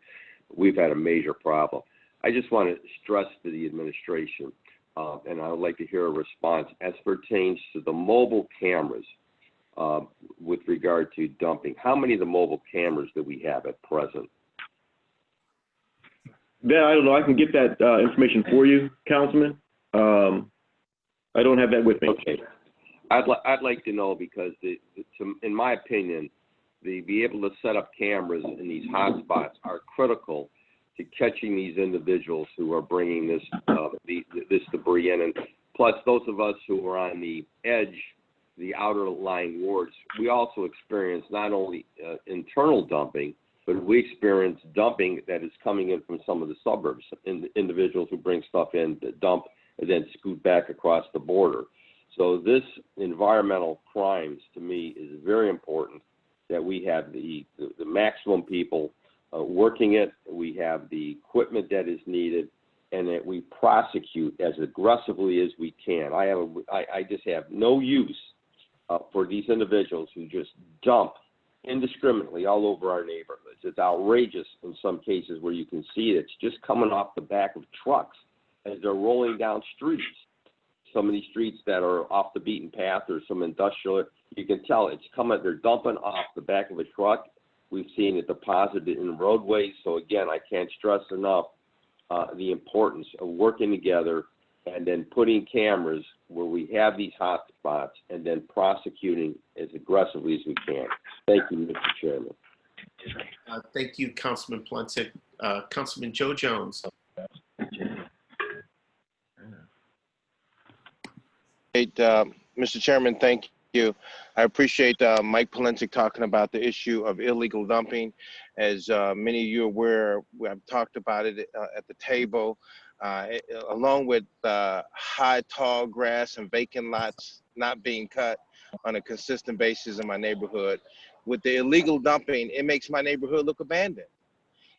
[SPEAKER 8] We've had a major problem. I just want to stress to the administration, and I would like to hear a response as pertains to the mobile cameras with regard to dumping. How many of the mobile cameras do we have at present?
[SPEAKER 14] That, I don't know. I can get that information for you, Councilman. I don't have that with me.
[SPEAKER 8] Okay. I'd like to know because, in my opinion, be able to set up cameras in these hotspots are critical to catching these individuals who are bringing this this debris in. And plus, those of us who are on the edge, the outer line wards, we also experience not only internal dumping, but we experience dumping that is coming in from some of the suburbs, individuals who bring stuff in, dump, and then scoot back across the border. So this environmental crimes, to me, is very important that we have the maximum people working it, we have the equipment that is needed, and that we prosecute as aggressively as we can. I just have no use for these individuals who just dump indiscriminately all over our neighborhoods. It's outrageous in some cases where you can see it. It's just coming off the back of trucks as they're rolling down streets. Some of these streets that are off the beaten path or some industrial, you can tell it's coming, they're dumping off the back of a truck. We've seen it deposited in roadways. So again, I can't stress enough the importance of working together and then putting cameras where we have these hot spots and then prosecuting as aggressively as we can. Thank you, Mr. Chairman.
[SPEAKER 1] Thank you, Councilman Plunkett. Councilman Joe Jones.
[SPEAKER 4] Mr. Chairman, thank you. I appreciate Mike Polensek talking about the issue of illegal dumping. As many of you are aware, we have talked about it at the table, along with high, tall grass and vacant lots not being cut on a consistent basis in my neighborhood. With the illegal dumping, it makes my neighborhood look abandoned.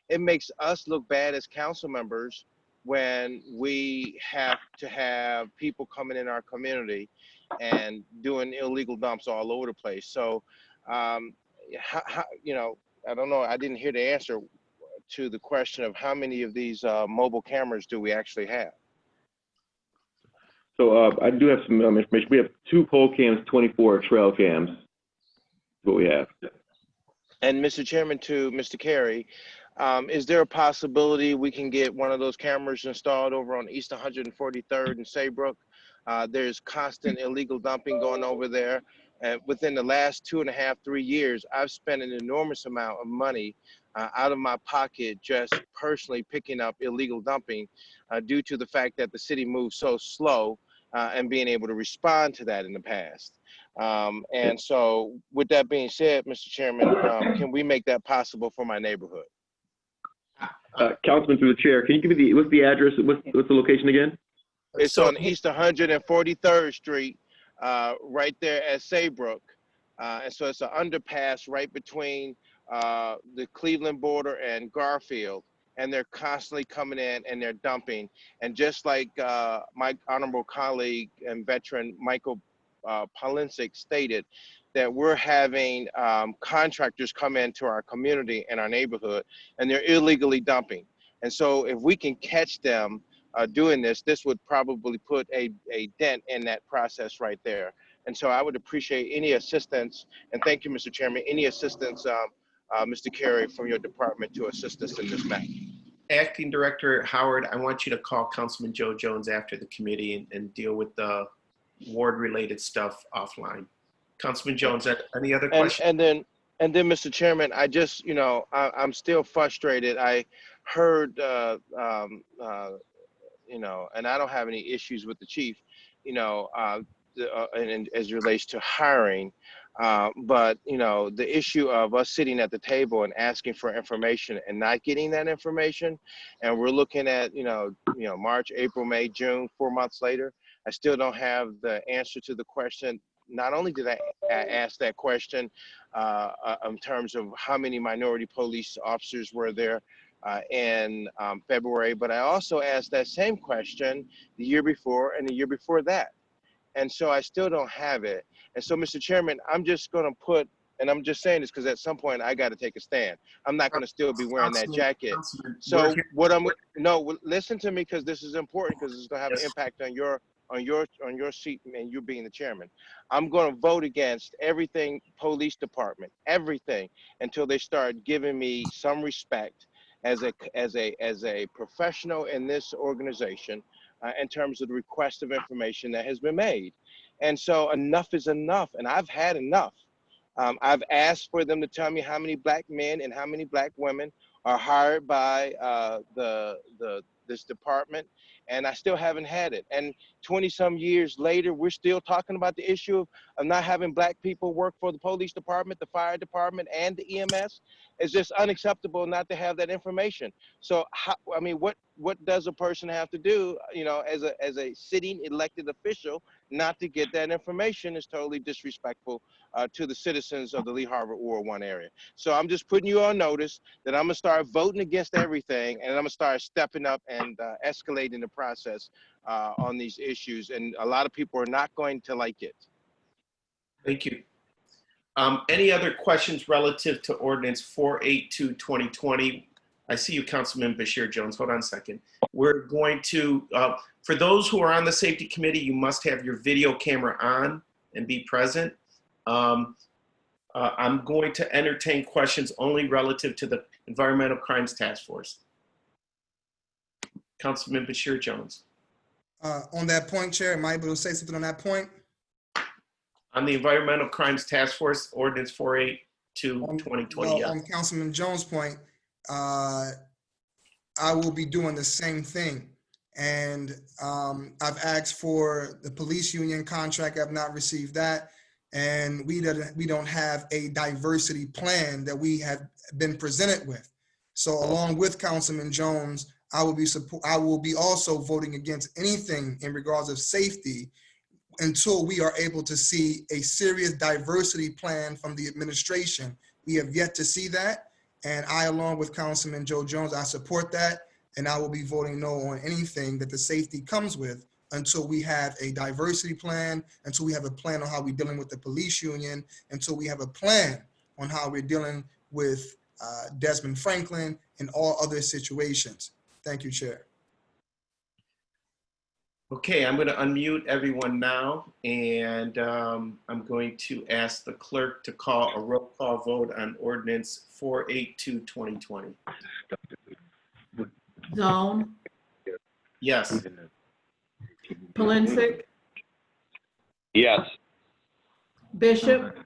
[SPEAKER 4] It makes us look bad as council members when we have to have people coming in our community and doing illegal dumps all over the place. So, you know, I don't know, I didn't hear the answer to the question of how many of these mobile cameras do we actually have?
[SPEAKER 14] So I do have some information. We have 2 pole cams, 24 trail cams. That's what we have.
[SPEAKER 4] And Mr. Chairman, to Mr. Carey, is there a possibility we can get one of those cameras installed over on East 143rd and Saybrook? There's constant illegal dumping going over there. And within the last 2.5, 3 years, I've spent an enormous amount of money out of my pocket just personally picking up illegal dumping due to the fact that the city moves so slow and being able to respond to that in the past. And so with that being said, Mr. Chairman, can we make that possible for my neighborhood?
[SPEAKER 14] Councilman, through the chair, can you give me what's the address? What's the location again?
[SPEAKER 4] It's on East 143rd Street, right there at Saybrook. And so it's an underpass right between the Cleveland border and Garfield. And they're constantly coming in and they're dumping. And just like my honorable colleague and veteran Michael Polensek stated, that we're having contractors come into our community and our neighborhood, and they're illegally dumping. And so if we can catch them doing this, this would probably put a dent in that process right there. And so I would appreciate any assistance, and thank you, Mr. Chairman, any assistance, Mr. Carey, from your department to assist us in this matter.
[SPEAKER 1] Acting Director Howard, I want you to call Councilman Joe Jones after the committee and deal with the ward-related stuff offline. Councilman Jones, any other questions?
[SPEAKER 4] And then, Mr. Chairman, I just, you know, I'm still frustrated. I heard, you know, and I don't have any issues with the chief, you know, and as it relates to hiring, but you know, the issue of us sitting at the table and asking for information and not getting that information, and we're looking at, you know, March, April, May, June, 4 months later, I still don't have the answer to the question. Not only did I ask that question in terms of how many minority police officers were there in February, but I also asked that same question the year before and the year before that. And so I still don't have it. And so, Mr. Chairman, I'm just going to put And I'm just saying this because at some point I got to take a stand. I'm not going to still be wearing that jacket.
[SPEAKER 1] Councilman,
[SPEAKER 4] So what I'm no, listen to me because this is important because it's going to have an impact on your seat and you being the chairman. I'm going to vote against everything police department, everything until they start giving me some respect as a professional in this organization in terms of the request of information that has been made. And so enough is enough, and I've had enough. I've asked for them to tell me how many black men and how many black women are hired by this department, and I still haven't had it. And 20 some years later, we're still talking about the issue of not having black people work for the police department, the fire department, and the EMS. It's just unacceptable not to have that information. So I mean, what does a person have to do, you know, as a sitting elected official, not to get that information is totally disrespectful to the citizens of the Lee Harvard Ward 1 area. So I'm just putting you on notice that I'm gonna start voting against everything, and I'm gonna start stepping up and escalating the process on these issues. And a lot of people are not going to like it.
[SPEAKER 1] Thank you. Any other questions relative to ordinance 482-2020? I see you, Councilman Bashir Jones. Hold on a second. We're going to, for those who are on the safety committee, you must have your video camera on and be present. I'm going to entertain questions only relative to the Environmental Crimes Task Force. Councilman Bashir Jones.
[SPEAKER 9] On that point, Chair, am I able to say something on that point?
[SPEAKER 1] On the Environmental Crimes Task Force, ordinance 482-2020.
[SPEAKER 9] Well,
[SPEAKER 1] Yes.
[SPEAKER 9] on Councilman Jones' point, I will be doing the same thing. And I've asked for the police union contract. I've not received that. And we don't have a diversity plan that we have been presented with. So along with Councilman Jones, I will be also voting against anything in regards of safety until we are able to see a serious diversity plan from the administration. We have yet to see that. And I, along with Councilman Joe Jones, I support that. And I will be voting no on anything that the safety comes with until we have a diversity plan, until we have a plan on how we're dealing with the police union, until we have a plan on how we're dealing with Desmond Franklin and all other situations. Thank you, Chair.
[SPEAKER 1] Okay, I'm going to unmute everyone now, and I'm going to ask the clerk to call a roll call vote on ordinance 482-2020.
[SPEAKER 2] Zone,
[SPEAKER 1] Yes.
[SPEAKER 2] Polinsik,
[SPEAKER 8] Yes.
[SPEAKER 2] Bishop,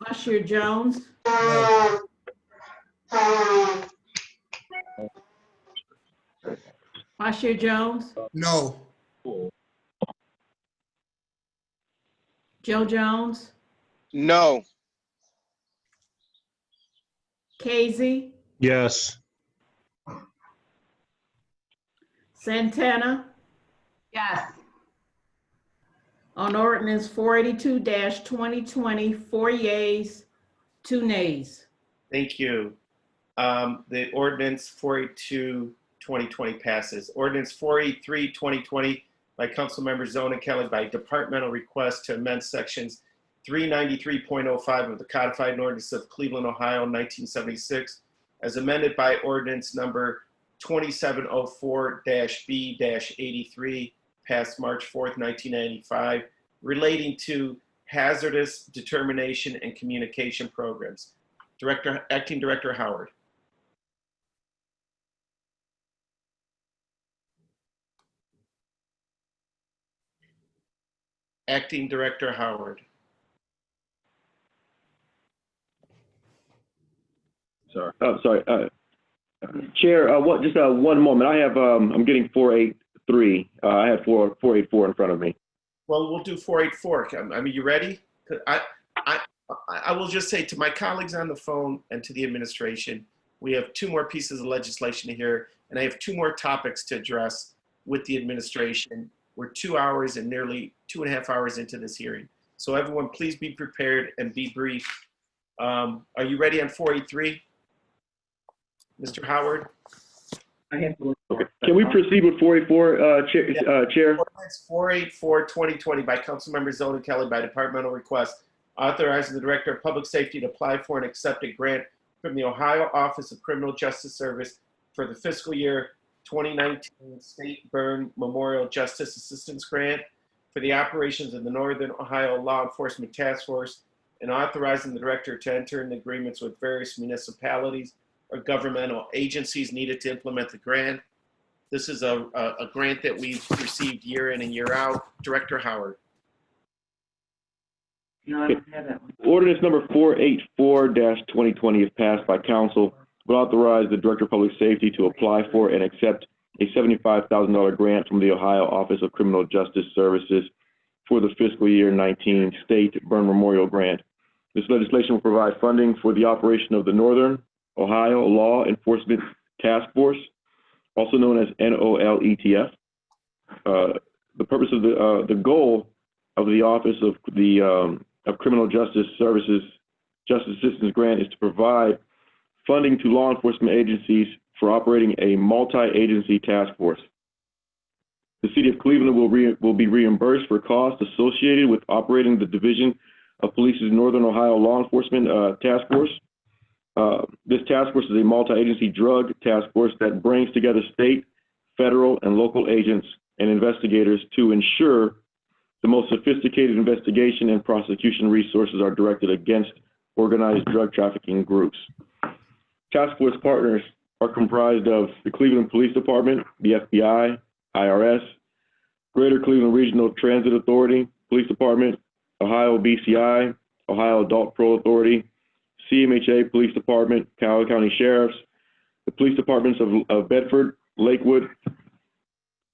[SPEAKER 2] Bashir Jones, Bashir Jones,
[SPEAKER 9] No.
[SPEAKER 2] Joe Jones,
[SPEAKER 4] No.
[SPEAKER 2] Casey,
[SPEAKER 10] Yes.
[SPEAKER 2] Santana.
[SPEAKER 7] Yes.
[SPEAKER 2] On ordinance 482-2020, 4 yeas, 2 nays.
[SPEAKER 1] Thank you. The ordinance 482-2020 passes. Ordinance 483-2020 by Councilmember Zone and Kelly by departmental request to amend sections 393.05 of the Codified Ordinance of Cleveland, Ohio, 1976, as amended by ordinance number 2704-B-83, passed March 4th, 1995, relating to hazardous determination and communication programs. Acting Director Howard. Acting Director Howard.
[SPEAKER 14] Sorry. Oh, sorry. Chair, just one moment. I have, I'm getting 483. I had 484 in front of me.
[SPEAKER 1] Well, we'll do 484. I mean, you ready? I will just say to my colleagues on the phone and to the administration, we have 2 more pieces of legislation to hear, and I have 2 more topics to address with the administration. We're 2 hours and nearly 2.5 hours into this hearing. So everyone, please be prepared and be brief. Are you ready on 483? Mr. Howard?
[SPEAKER 14] Okay. Can we proceed with 484, Chair?
[SPEAKER 1] Ordinance 484, 2020 by Councilmember Zone and Kelly by departmental request, authorizing the Director of Public Safety to apply for and accept a grant from the Ohio Office of Criminal Justice Service for the fiscal year 2019 State Burn Memorial Justice Assistance Grant for the operations of the Northern Ohio Law Enforcement Task Force, and authorizing the Director to enter into agreements with various municipalities or governmental agencies needed to implement the grant. This is a grant that we've received year in and year out. Director Howard.
[SPEAKER 11] No, I don't have that one.
[SPEAKER 14] Ordinance number 484-2020, if passed by council, will authorize the Director of Public Safety to apply for and accept a $75,000 grant from the Ohio Office of Criminal Justice Services for the fiscal year 19 State Burn Memorial Grant. This legislation will provide funding for the operation of the Northern Ohio Law Enforcement Task Force, also known as NOLETF. The purpose of the goal of the Office of Criminal Justice Services Justice Assistance Grant is to provide funding to law enforcement agencies for operating a multi-agency task force. The City of Cleveland will be reimbursed for costs associated with operating the Division of Police's Northern Ohio Law Enforcement Task Force. This task force is a multi-agency drug task force that brings together state, federal, and local agents and investigators to ensure the most sophisticated investigation and prosecution resources are directed against organized drug trafficking groups. Task force partners are comprised of the Cleveland Police Department, the FBI, IRS, Greater Cleveland Regional Transit Authority, Police Department, Ohio BCI, Ohio Adult Parole Authority, CMHA Police Department, Cowal County Sheriffs, the Police Departments of Bedford, Lakewood,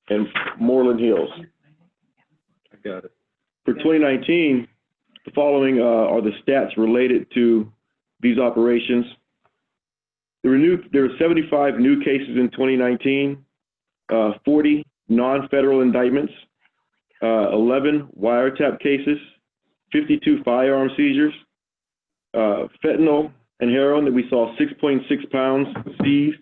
[SPEAKER 14] and Moreland Hills. I got it. For 2019, the following are the stats related to these operations. There were 75 new cases in 2019, 40 non-federal indictments, 11 wiretap cases, 52 firearm seizures, fentanyl and heroin that we saw 6.6 pounds seized,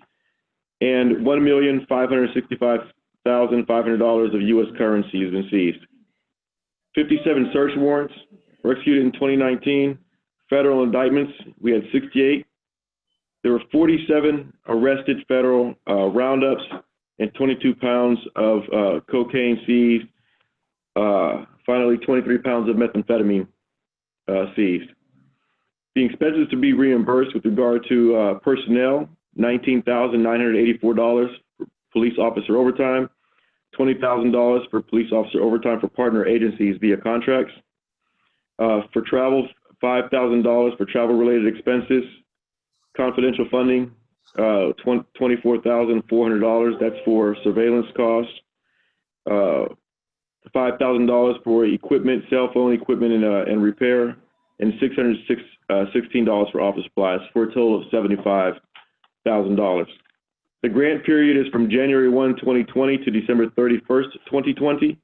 [SPEAKER 14] and $1,565,500 of U.S. currency has been seized. 57 search warrants were executed in 2019. Federal indictments, we had 68. There were 47 arrested federal roundups and 22 pounds of cocaine seized. Finally, 23 pounds of methamphetamine seized. The expenses to be reimbursed with regard to personnel, $19,984 for police officer overtime, $20,000 for police officer overtime for partner agencies via contracts. For travel, $5,000 for travel-related expenses. Confidential funding, $24,400. That's for surveillance costs. $5,000 for equipment, cell phone equipment and repair, and $616 for office supplies, for a total of $75,000. The grant period is from January 1, 2020 to December 31st, 2020.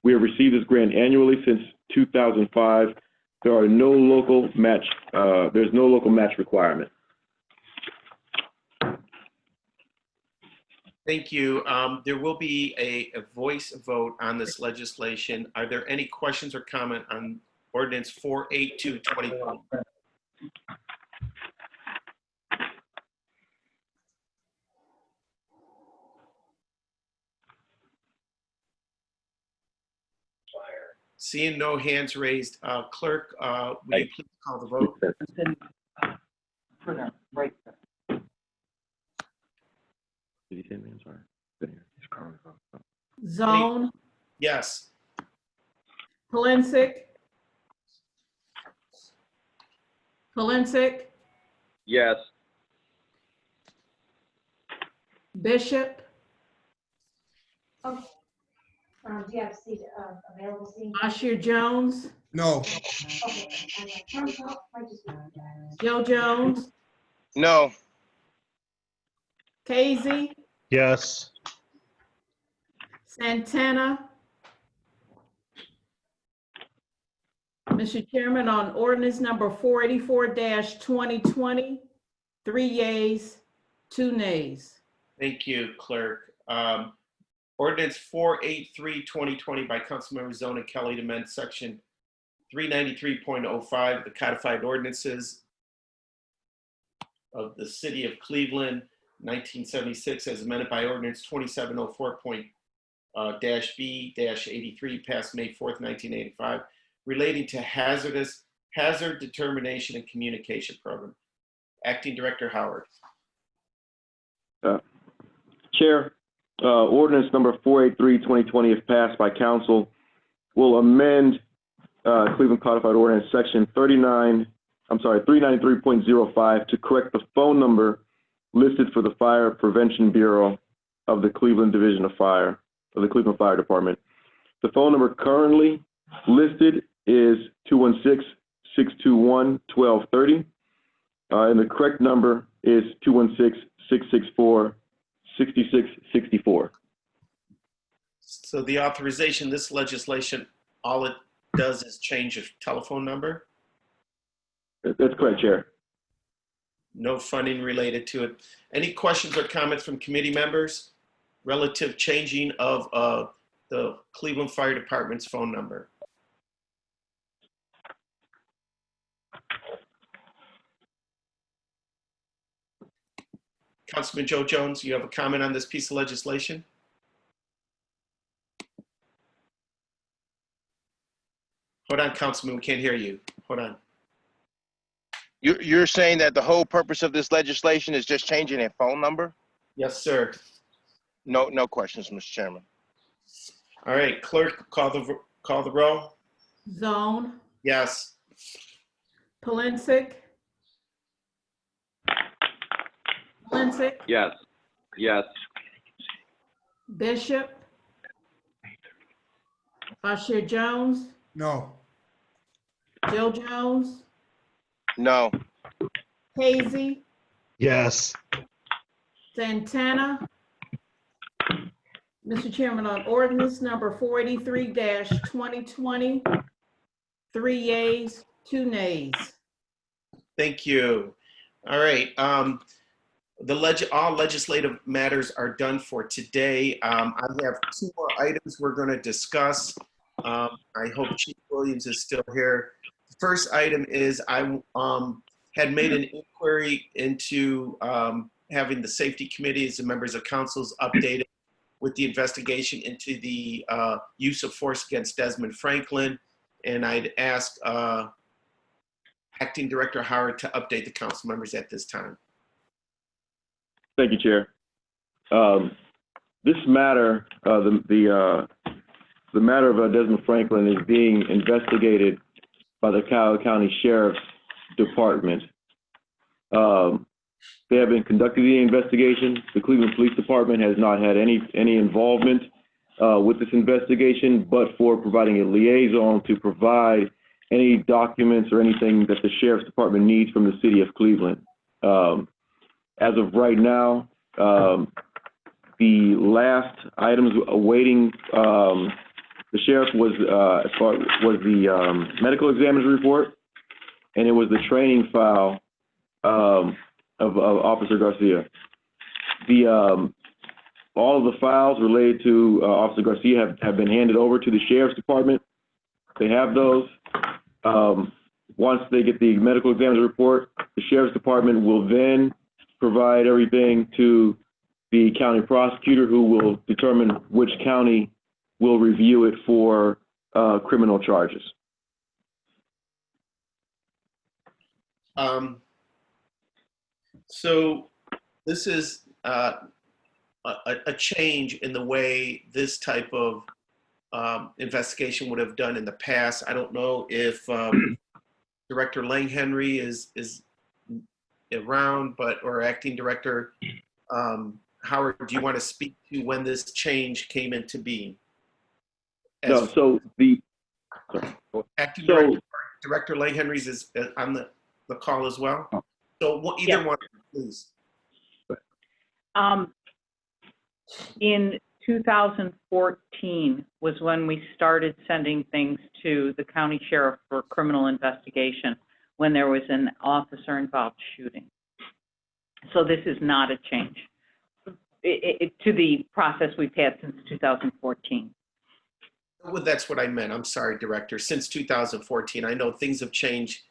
[SPEAKER 14] We have received this grant annually since 2005. There's no local match requirement.
[SPEAKER 1] Thank you. There will be a voice vote on this legislation. Are there any questions or comment on ordinance 482, 2020? Seeing no hands raised, clerk, will you please call the vote?
[SPEAKER 14] Did he say me? I'm sorry.
[SPEAKER 2] Zone,
[SPEAKER 1] Yes.
[SPEAKER 2] Polincic,
[SPEAKER 8] Yes.
[SPEAKER 2] Bishop,
[SPEAKER 7] Do you have seat available seating?
[SPEAKER 2] Ashir Jones,
[SPEAKER 9] No.
[SPEAKER 7] Okay.
[SPEAKER 2] Joe Jones,
[SPEAKER 4] No.
[SPEAKER 2] Casey,
[SPEAKER 10] Yes.
[SPEAKER 2] Santana. Mr. Chairman, on ordinance number 484-2020, 3 yeas, 2 nays.
[SPEAKER 1] Thank you, Clerk. Ordinance 483-2020 by Councilmember Zona Kelly to amend Section 393.05 the codified ordinances of the City of Cleveland, 1976, as amended by Ordinance 2704.-B-83 passed May 4th, 1985, relating to hazard determination and communication program. Acting Director Howard.
[SPEAKER 14] Chair, ordinance number 483-2020, if passed by council, will amend Cleveland Codified Ordinance Section 393.05 to correct the phone number listed for the Fire Prevention Bureau of the Cleveland Division of Fire, of the Cleveland Fire Department. The phone number currently listed is 216-621-1230, and the correct number is 216-664-6664.
[SPEAKER 1] So the authorization, this legislation, all it does is change a telephone number?
[SPEAKER 14] That's correct, Chair.
[SPEAKER 1] No funding related to it. Any questions or comments from committee members relative changing of the Cleveland Fire Department's phone number? Councilman Joe Jones, you have a comment on this piece of legislation? Hold on, Councilman, we can't hear you. Hold on.
[SPEAKER 4] You're saying that the whole purpose of this legislation is just changing a phone number?
[SPEAKER 1] Yes, sir.
[SPEAKER 4] No questions, Mr. Chairman.
[SPEAKER 1] All right, clerk, call the roll.
[SPEAKER 2] Zone,
[SPEAKER 1] Yes.
[SPEAKER 2] Polincic. Polincic,
[SPEAKER 8] Yes. Yes.
[SPEAKER 2] Bishop. Bashir Jones,
[SPEAKER 9] No.
[SPEAKER 2] Joe Jones,
[SPEAKER 4] No.
[SPEAKER 2] Hazy,
[SPEAKER 10] Yes.
[SPEAKER 2] Santana. Mr. Chairman, on ordinance number 483-2020, 3 yeas, 2 nays.
[SPEAKER 1] Thank you. All right. All legislative matters are done for today. I have 2 more items we're going to discuss. I hope Chief Williams is still here. The first item is I had made an inquiry into having the safety committees and members of councils updated with the investigation into the use of force against Desmond Franklin. And I'd ask Acting Director Howard to update the council members at this time.
[SPEAKER 14] Thank you, Chair. This matter, the matter of Desmond Franklin is being investigated by the Cuyahoga County Sheriff's Department. They have been conducting the investigation. The Cleveland Police Department has not had any involvement with this investigation, but for providing a liaison to provide any documents or anything that the Sheriff's Department needs from the city of Cleveland. As of right now, the last items awaiting the sheriff was the medical examiner's report, and it was the training file of Officer Garcia. All of the files related to Officer Garcia have been handed over to the Sheriff's Department. They have those. Once they get the medical examiner's report, the Sheriff's Department will then provide everything to the county prosecutor, who will determine which county will review it for criminal charges.
[SPEAKER 1] So this is a change in the way this type of investigation would have done in the past. I don't know if Director Lang Henry is around, or Acting Director Howard, do you want to speak to when this change came into being?
[SPEAKER 14] No, so the
[SPEAKER 1] Acting
[SPEAKER 14] so,
[SPEAKER 1] Director Lang Henry's is on the call as well. So either one, please.
[SPEAKER 3] In 2014 was when we started sending things to the county sheriff for criminal investigation when there was an officer-involved shooting. So this is not a change. to the process we've had since 2014.
[SPEAKER 1] Well, that's what I meant. I'm sorry, Director. Since 2014, I know things have changed,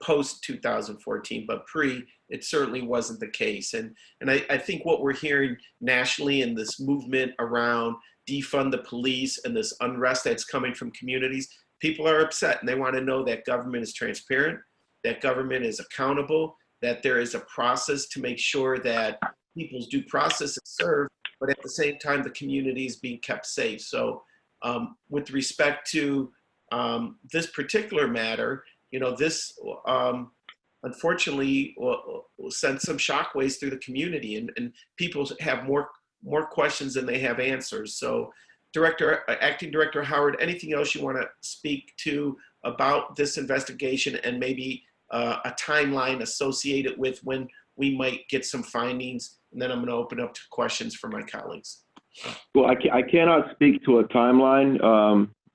[SPEAKER 1] post 2014, but pre, it certainly wasn't the case. And I think what we're hearing nationally in this movement around defund the police and this unrest that's coming from communities, people are upset and they want to know that government is transparent, that government is accountable, that there is a process to make sure that people's due process is served, but at the same time, the community is being kept safe. So with respect to this particular matter, this unfortunately will send some shockwaves through the community, and people have more questions than they have answers. So Acting Director Howard, anything else you want to speak to about this investigation and maybe a timeline associated with when we might get some findings? And then I'm going to open up to questions for my colleagues.
[SPEAKER 14] Well, I cannot speak to a timeline.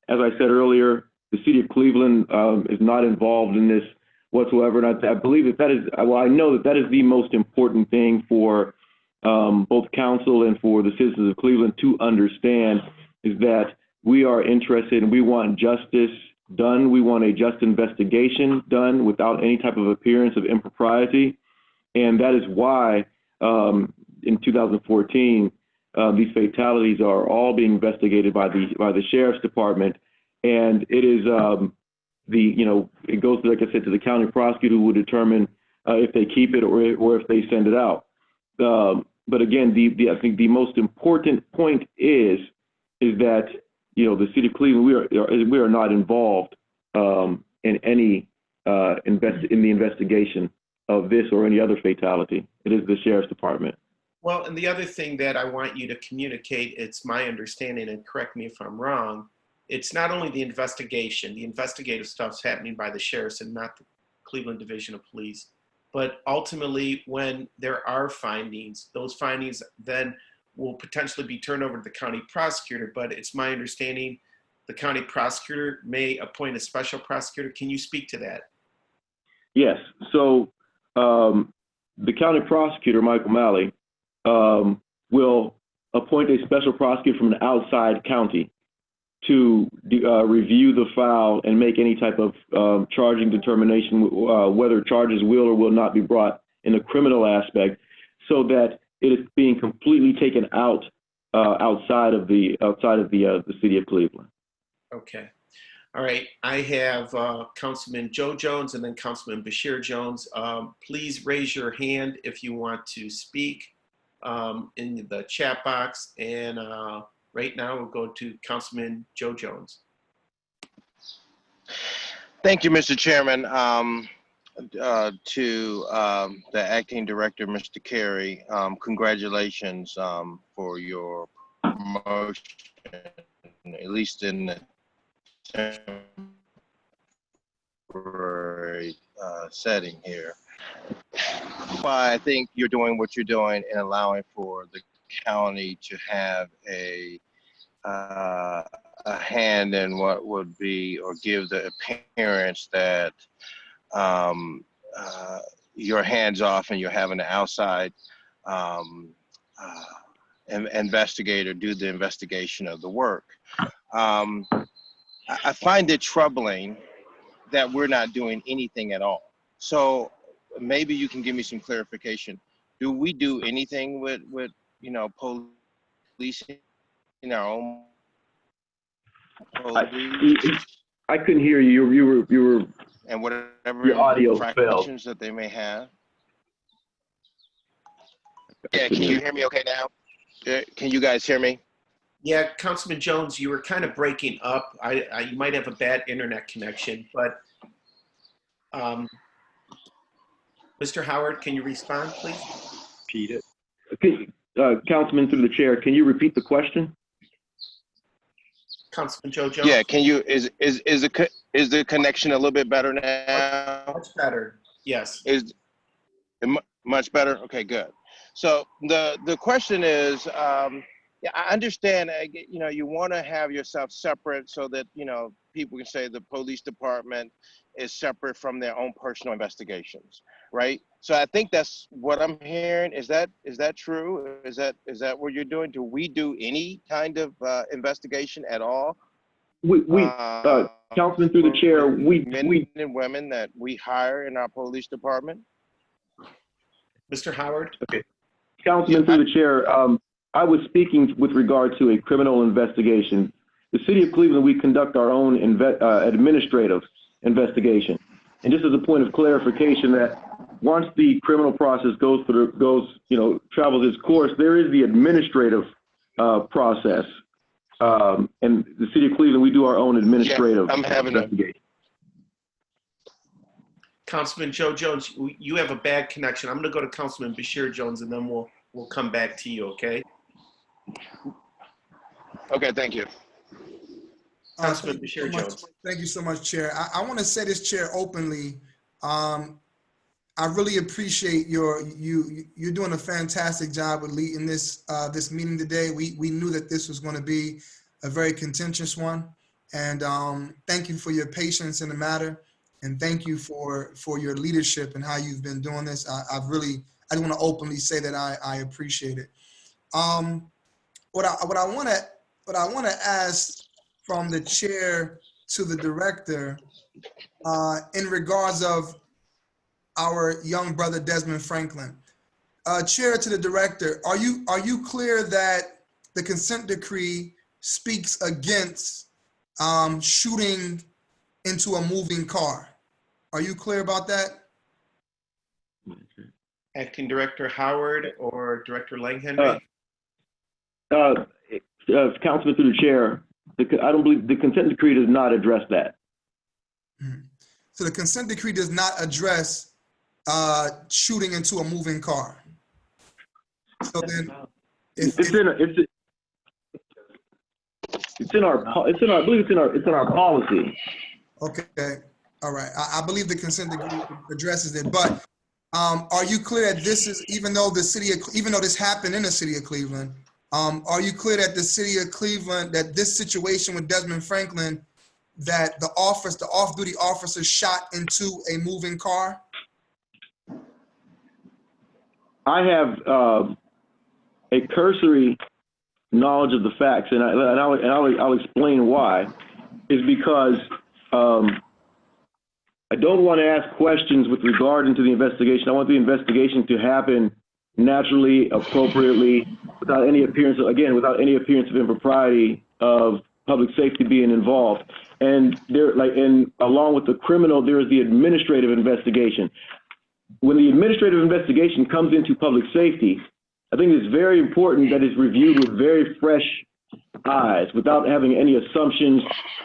[SPEAKER 14] As I said earlier, the city of Cleveland is not involved in this whatsoever. And I believe that is, well, I know that is the most important thing for both council and for the citizens of Cleveland to understand, is that we are interested and we want justice done. We want a just investigation done without any type of appearance of impropriety. And that is why in 2014, these fatalities are all being investigated by the sheriff's department, and it is it goes, like I said, to the county prosecutor, who will determine if they keep it or if they send it out. But again, I think the most important point is that the city of Cleveland, we are not involved in any in the investigation of this or any other fatality. It is the sheriff's department.
[SPEAKER 1] Well, and the other thing that I want you to communicate, it's my understanding, and correct me if I'm wrong, it's not only the investigation, the investigative stuff's happening by the sheriffs and not the Cleveland Division of Police, but ultimately when there are findings, those findings then will potentially be turned over to the county prosecutor, but it's my understanding the county prosecutor may appoint a special prosecutor. Can you speak to that?
[SPEAKER 14] Yes, so the county prosecutor, Michael Malley, will appoint a special prosecutor from an outside county to review the file and make any type of charging determination, whether charges will or will not be brought in a criminal aspect, so that it is being completely taken out outside of the city of Cleveland.
[SPEAKER 1] Okay. All right. I have Councilman Joe Jones and then Councilman Bashir Jones. Please raise your hand if you want to speak in the chat box. And right now we'll go to Councilman Joe Jones.
[SPEAKER 4] Thank you, Mr. Chairman. To the acting director, Mr. Carey, congratulations for your promotion, at least in the temporary setting here. But I think you're doing what you're doing and allowing for the county to have a hand in what would be, or give the appearance that you're hands off and you're having an outside investigator do the investigation of the work. I find it troubling that we're not doing anything at all. So maybe you can give me some clarification. Do we do anything with policing in our own police?
[SPEAKER 14] I couldn't hear you. You were
[SPEAKER 4] and whatever
[SPEAKER 14] your audio
[SPEAKER 4] infractions
[SPEAKER 14] failed.
[SPEAKER 4] that they may have. Yeah, can you hear me okay now? Can you guys hear me?
[SPEAKER 1] Yeah, Councilman Jones, you were kind of breaking up. You might have a bad internet connection, but Mr. Howard, can you respond, please?
[SPEAKER 14] Repeat it. Okay, Councilman, through the chair, can you repeat the question?
[SPEAKER 1] Councilman Joe Jones?
[SPEAKER 4] Yeah, can you, is the connection a little bit better now?
[SPEAKER 1] Much better, yes.
[SPEAKER 4] Is it much better? Okay, good. So the question is, yeah, I understand, you want to have yourself separate so that, people can say the police department is separate from their own personal investigations, right? So I think that's what I'm hearing. Is that true? Is that what you're doing? Do we do any kind of investigation at all?
[SPEAKER 14] Councilman, through the chair,
[SPEAKER 4] men and women that we hire in our police department.
[SPEAKER 1] Mr. Howard?
[SPEAKER 14] Okay. Councilman, through the chair, I was speaking with regard to a criminal investigation. The city of Cleveland, we conduct our own administrative investigation. And just as a point of clarification, that once the criminal process travels its course, there is the administrative process. And the city of Cleveland, we do our own administrative investigation.
[SPEAKER 1] Councilman Joe Jones, you have a bad connection. I'm going to go to Councilman Bashir Jones, and then we'll come back to you, okay?
[SPEAKER 4] Okay, thank you.
[SPEAKER 1] Councilman Bashir Jones.
[SPEAKER 9] Thank you so much, Chair. I want to say this, Chair, openly. I really appreciate you're doing a fantastic job with leading this this meeting today. We knew that this was going to be a very contentious one, and thank you for your patience in the matter, and thank you for your leadership and how you've been doing this. I just want to openly say that I appreciate it. What I want to ask from the chair to the director in regards of our young brother Desmond Franklin. Chair to the director, are you clear that the consent decree speaks against shooting into a moving car? Are you clear about that?
[SPEAKER 1] Acting Director Howard or Director Langhenry?
[SPEAKER 14] Councilman, through the chair, I don't believe the consent decree does not address that.
[SPEAKER 9] So the consent decree does not address shooting into a moving car. So then, it's in our policy. Okay, all right. I believe the consent decree addresses it, but are you clear that this is, even though this happened in the city of Cleveland, are you clear that the city of Cleveland, that this situation with Desmond Franklin, that the off-duty officer shot into a moving car?
[SPEAKER 14] I have a cursory knowledge of the facts, and I'll explain why. Is because I don't want to ask questions with regard into the investigation. I want the investigation to happen naturally, appropriately, without any appearance of impropriety of public safety being involved. And along with the criminal, there is the administrative investigation. When the administrative investigation comes into public safety, I think it's very important that it's reviewed with very fresh eyes, without having any assumptions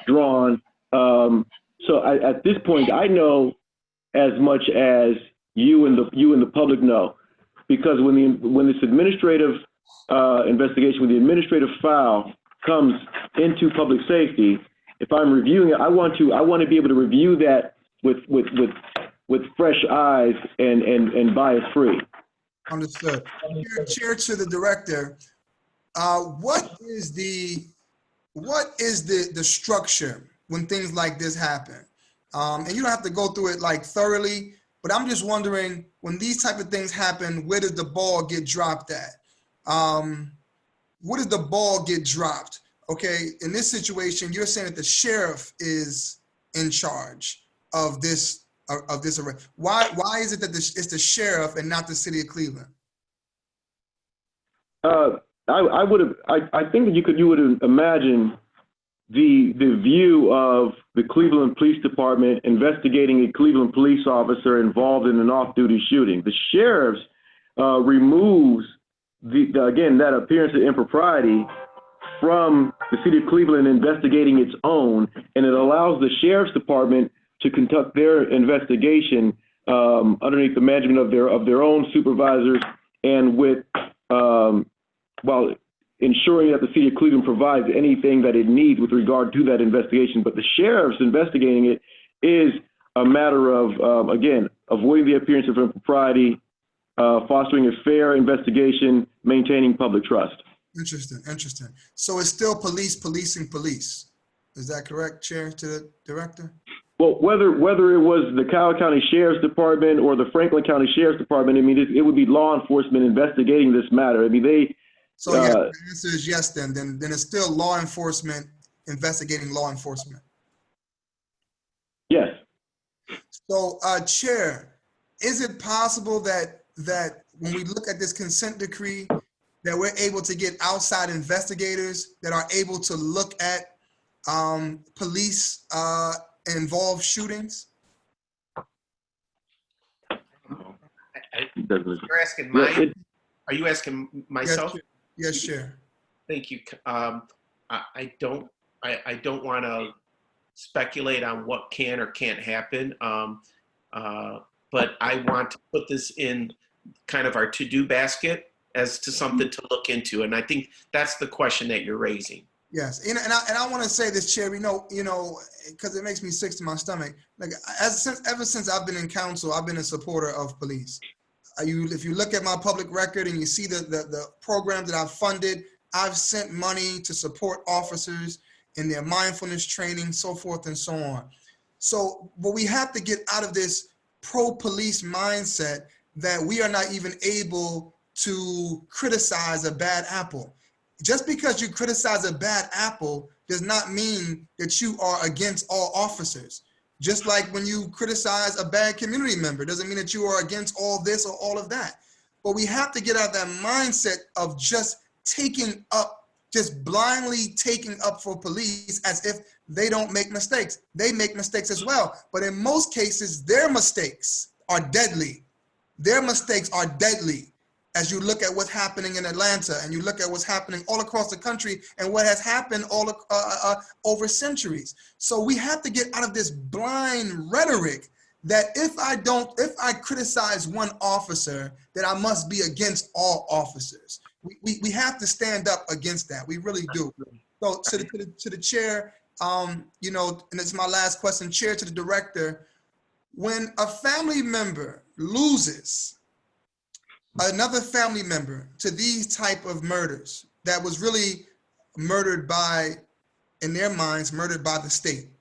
[SPEAKER 14] drawn. So at this point, I know as much as you and the public know, because when this administrative investigation, when the administrative file comes into public safety, if I'm reviewing it, I want to be able to review that with fresh eyes and bias free.
[SPEAKER 9] Understood. Chair to the director, what is the structure when things like this happen? And you don't have to go through it like thoroughly, but I'm just wondering, when these type of things happen, where does the ball get dropped at? Where does the ball get dropped? Okay, in this situation, you're saying that the sheriff is in charge of this arrest. Why is it that it's the sheriff and not the city of Cleveland?
[SPEAKER 14] I think that you would imagine the view of the Cleveland Police Department investigating a Cleveland police officer involved in an off-duty shooting. The sheriff removes that appearance of impropriety from the city of Cleveland investigating its own, and it allows the sheriff's department to conduct their investigation underneath the management of their own supervisors, and while ensuring that the city of Cleveland provides anything that it needs with regard to that investigation. But the sheriff's investigating it is a matter of, again, avoiding the appearance of impropriety, fostering a fair investigation, maintaining public trust.
[SPEAKER 9] Interesting. So it's still police policing police. Is that correct, Chair, to the director?
[SPEAKER 14] Well, whether it was the Coward County Sheriff's Department or the Franklin County Sheriff's Department, I mean, it would be law enforcement investigating this matter. I mean, they.
[SPEAKER 9] So yes, the answer is yes. Then it's still law enforcement investigating law enforcement.
[SPEAKER 14] Yes.
[SPEAKER 9] So, Chair, is it possible that when we look at this consent decree, that we're able to get outside investigators that are able to look at police involved shootings?
[SPEAKER 1] You're asking mine? Are you asking myself?
[SPEAKER 9] Yes, Chair.
[SPEAKER 1] Thank you. I don't want to speculate on what can or can't happen, but I want to put this in kind of our to-do basket as to something to look into, and I think that's the question that you're raising.
[SPEAKER 9] Yes, and I want to say this, Chair. Because it makes me sick to my stomach. Like ever since I've been in council, I've been a supporter of police. If you look at my public record and you see the programs that I've funded, I've sent money to support officers in their mindfulness training, so forth and so on. So, but we have to get out of this pro-police mindset that we are not even able to criticize a bad apple. Just because you criticize a bad apple does not mean that you are against all officers. Just like when you criticize a bad community member, doesn't mean that you are against all this or all of that. But we have to get out of that mindset of just blindly taking up for police as if they don't make mistakes. They make mistakes as well. But in most cases, their mistakes are deadly. Their mistakes are deadly. As you look at what's happening in Atlanta and you look at what's happening all across the country and what has happened all over centuries. So we have to get out of this blind rhetoric that if I criticize one officer, that I must be against all officers. We have to stand up against that. We really do. So to the chair, and it's my last question, Chair, to the director, when a family member loses another family member to these type of murders that was really murdered by, in their minds, murdered by the state,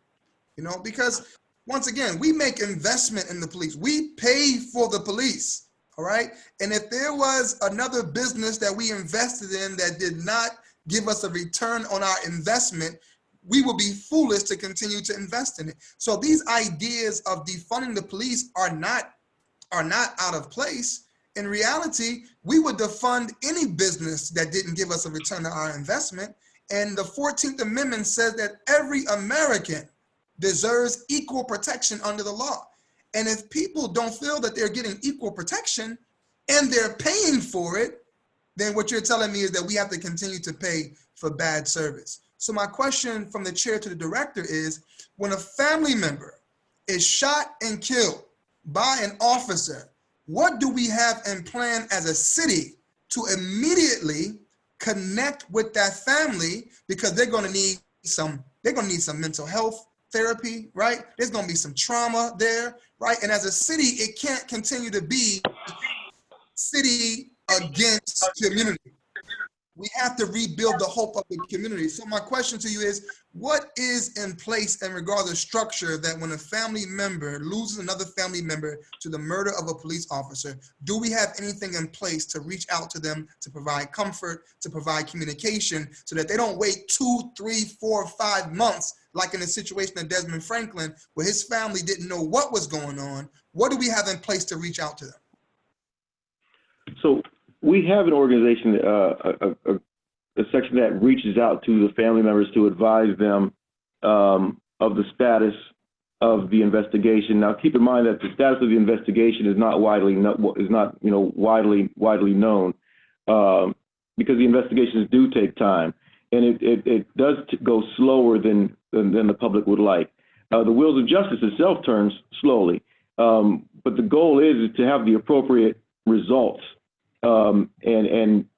[SPEAKER 9] because once again, we make investment in the police. We pay for the police, all right? And if there was another business that we invested in that did not give us a return on our investment, we will be foolish to continue to invest in it. So these ideas of defunding the police are not out of place. In reality, we would defund any business that didn't give us a return on our investment. And the 14th Amendment says that every American deserves equal protection under the law. And if people don't feel that they're getting equal protection and they're paying for it, then what you're telling me is that we have to continue to pay for bad service. So my question from the chair to the director is, when a family member is shot and killed by an officer, what do we have in plan as a city to immediately connect with that family, because they're going to need some mental health therapy, right? There's going to be some trauma there, right? And as a city, it can't continue to be city against community. We have to rebuild the hope of the community. So my question to you is, what is in place in regard to structure that when a family member loses another family member to the murder of a police officer, do we have anything in place to reach out to them, to provide comfort, to provide communication, so that they don't wait 2, 3, 4, 5 months, like in the situation of Desmond Franklin, where his family didn't know what was going on? What do we have in place to reach out to them?
[SPEAKER 14] So we have an organization, a section that reaches out to the family members to advise them of the status of the investigation. Now, keep in mind that the status of the investigation is not widely known because the investigations do take time, and it does go slower than the public would like. The wheels of justice itself turns slowly, but the goal is to have the appropriate results. And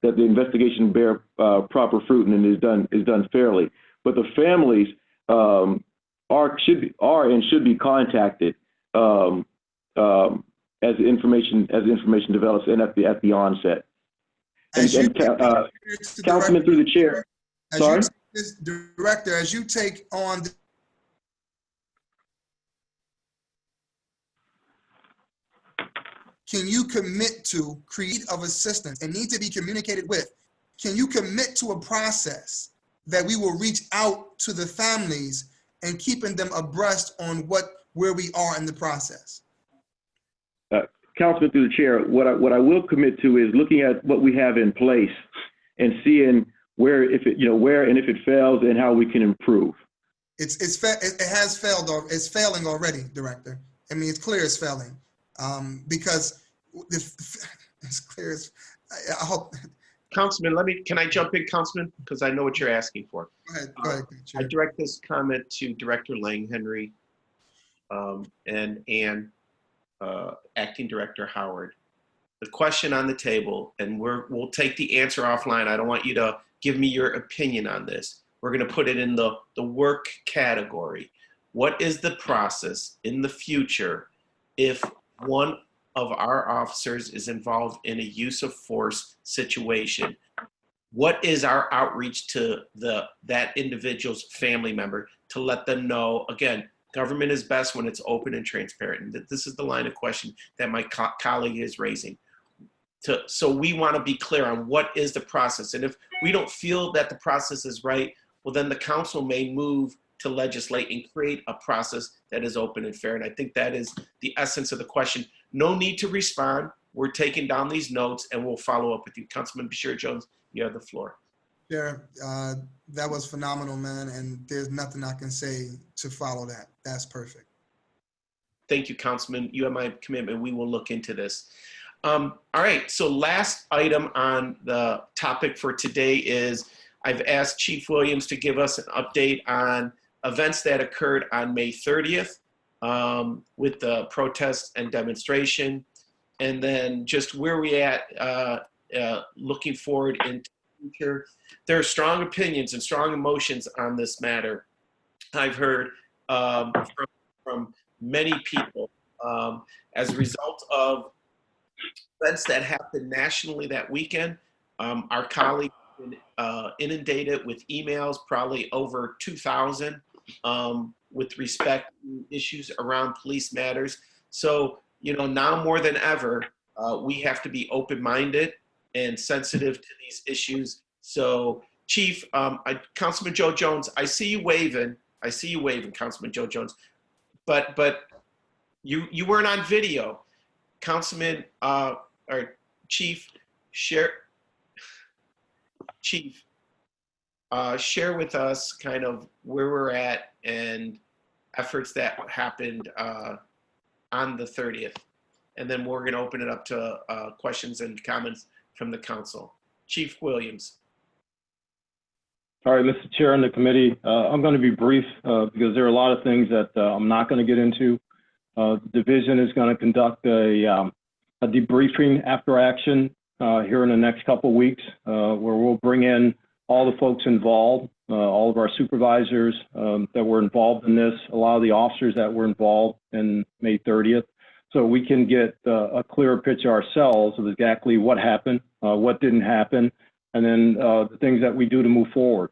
[SPEAKER 14] that the investigation bear proper fruit and is done fairly. But the families should be contacted as information develops and at the onset. Councilman, through the chair. Sorry,
[SPEAKER 9] Director, as you take on can you commit to create of assistance and need to be communicated with? Can you commit to a process that we will reach out to the families and keeping them abreast on where we are in the process?
[SPEAKER 14] Councilman, through the chair, what I will commit to is looking at what we have in place and seeing where and if it fails and how we can improve.
[SPEAKER 9] It has failed, or it's failing already, Director. I mean, it's clear it's failing because it's clear. I hope.
[SPEAKER 1] Councilman, can I jump in, Councilman? Because I know what you're asking for.
[SPEAKER 9] Go ahead,
[SPEAKER 1] I direct this comment to Director Lang Henry and Acting Director Howard. The question on the table, and we'll take the answer offline. I don't want you to give me your opinion on this. We're going to put it in the work category. What is the process in the future if one of our officers is involved in a use of force situation? What is our outreach to that individual's family member to let them know? Again, government is best when it's open and transparent. And this is the line of question that my colleague is raising. So we want to be clear on what is the process. And if we don't feel that the process is right, well, then the council may move to legislate and create a process that is open and fair. And I think that is the essence of the question. No need to respond. We're taking down these notes and we'll follow up with you. Councilman Bashir Jones, you have the floor.
[SPEAKER 9] Chair, that was phenomenal, man. And there's nothing I can say to follow that. That's perfect.
[SPEAKER 1] Thank you, Councilman. You have my commitment. We will look into this. All right, so last item on the topic for today is I've asked Chief Williams to give us an update on events that occurred on May 30th with the protest and demonstration, and then just where we at looking forward into the future. There are strong opinions and strong emotions on this matter. I've heard from many people as a result of events that happened nationally that weekend. Our colleagues have been inundated with emails, probably over 2,000, with respect to issues around police matters. So, now more than ever, we have to be open-minded and sensitive to these issues. So, Chief, Councilman Joe Jones, I see you waving. Councilman Joe Jones. But you weren't on video. Councilman or Chief, share with us kind of where we're at and efforts that happened on the 30th. And then we're going to open it up to questions and comments from the council. Chief Williams.
[SPEAKER 6] All right, Mr. Chair and the committee, I'm going to be brief because there are a lot of things that I'm not going to get into. The division is going to conduct a debriefing after action here in the next couple of weeks, where we'll bring in all the folks involved, all of our supervisors that were involved in this, a lot of the officers that were involved in May 30th, so we can get a clearer picture ourselves of exactly what happened, what didn't happen, and then the things that we do to move forward.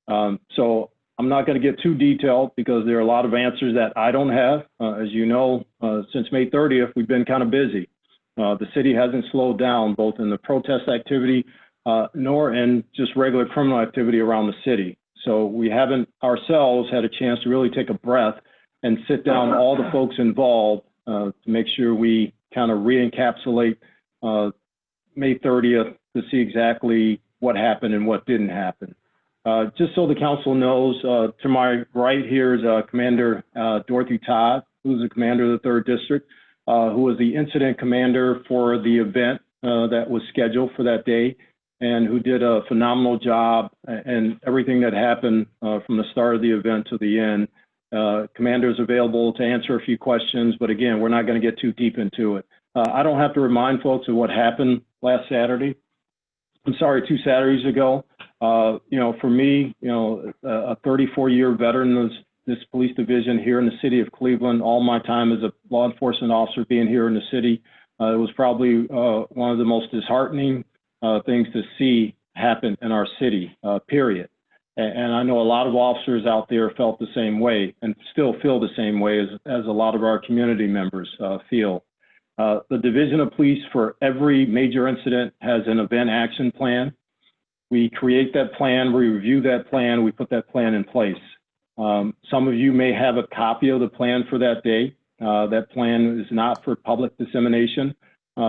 [SPEAKER 6] So I'm not going to get too detailed because there are a lot of answers that I don't have. As you know, since May 30th, we've been kind of busy. The city hasn't slowed down, both in the protest activity nor in just regular criminal activity around the city. So we haven't ourselves had a chance to really take a breath and sit down all the folks involved to make sure we kind of re-encapsulate May 30th to see exactly what happened and what didn't happen. Just so the council knows, to my right here is Commander Dorothy Todd, who's the commander of the 3rd District, who was the incident commander for the event that was scheduled for that day, and who did a phenomenal job and everything that happened from the start of the event to the end. Commander is available to answer a few questions, but again, we're not going to get too deep into it. I don't have to remind folks of what happened last Saturday. I'm sorry, 2 Saturdays ago. For me, a 34-year veteran of this police division here in the city of Cleveland, all my time as a law enforcement officer being here in the city, it was probably one of the most disheartening things to see happen in our city, period. And I know a lot of officers out there felt the same way and still feel the same way as a lot of our community members feel. The Division of Police for every major incident has an event action plan. We create that plan, we review that plan, we put that plan in place. Some of you may have a copy of the plan for that day. That plan is not for public dissemination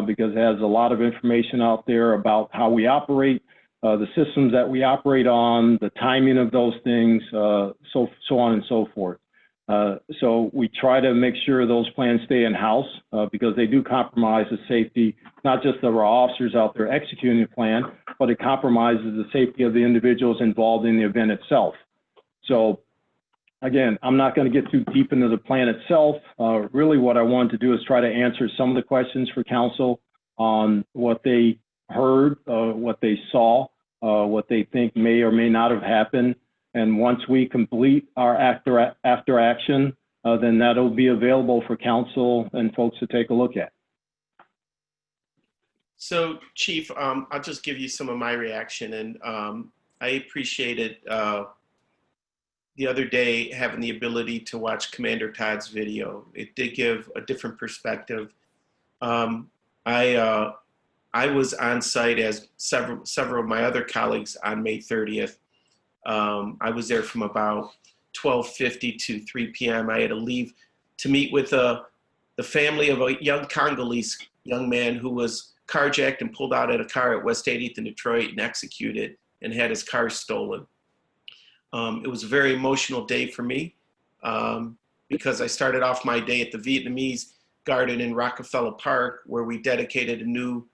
[SPEAKER 6] because it has a lot of information out there about how we operate, the systems that we operate on, the timing of those things, so on and so forth. So we try to make sure those plans stay in-house because they do compromise the safety, not just of our officers out there executing the plan, but it compromises the safety of the individuals involved in the event itself. So again, I'm not going to get too deep into the plan itself. Really what I wanted to do is try to answer some of the questions for council on what they heard, what they saw, what they think may or may not have happened. And once we complete our after action, then that'll be available for council and folks to take a look at.
[SPEAKER 1] So, Chief, I'll just give you some of my reaction, and I appreciated the other day having the ability to watch Commander Todd's video. It did give a different perspective. I was on site as several of my other colleagues on May 30th. I was there from about 12:50 to 3 p.m. I had to leave to meet with the family of a young Congolese young man who was carjacked and pulled out of a car at West 80th in Detroit and executed and had his car stolen. It was a very emotional day for me because I started off my day at the Vietnamese garden in Rockefeller Park, where we dedicated a new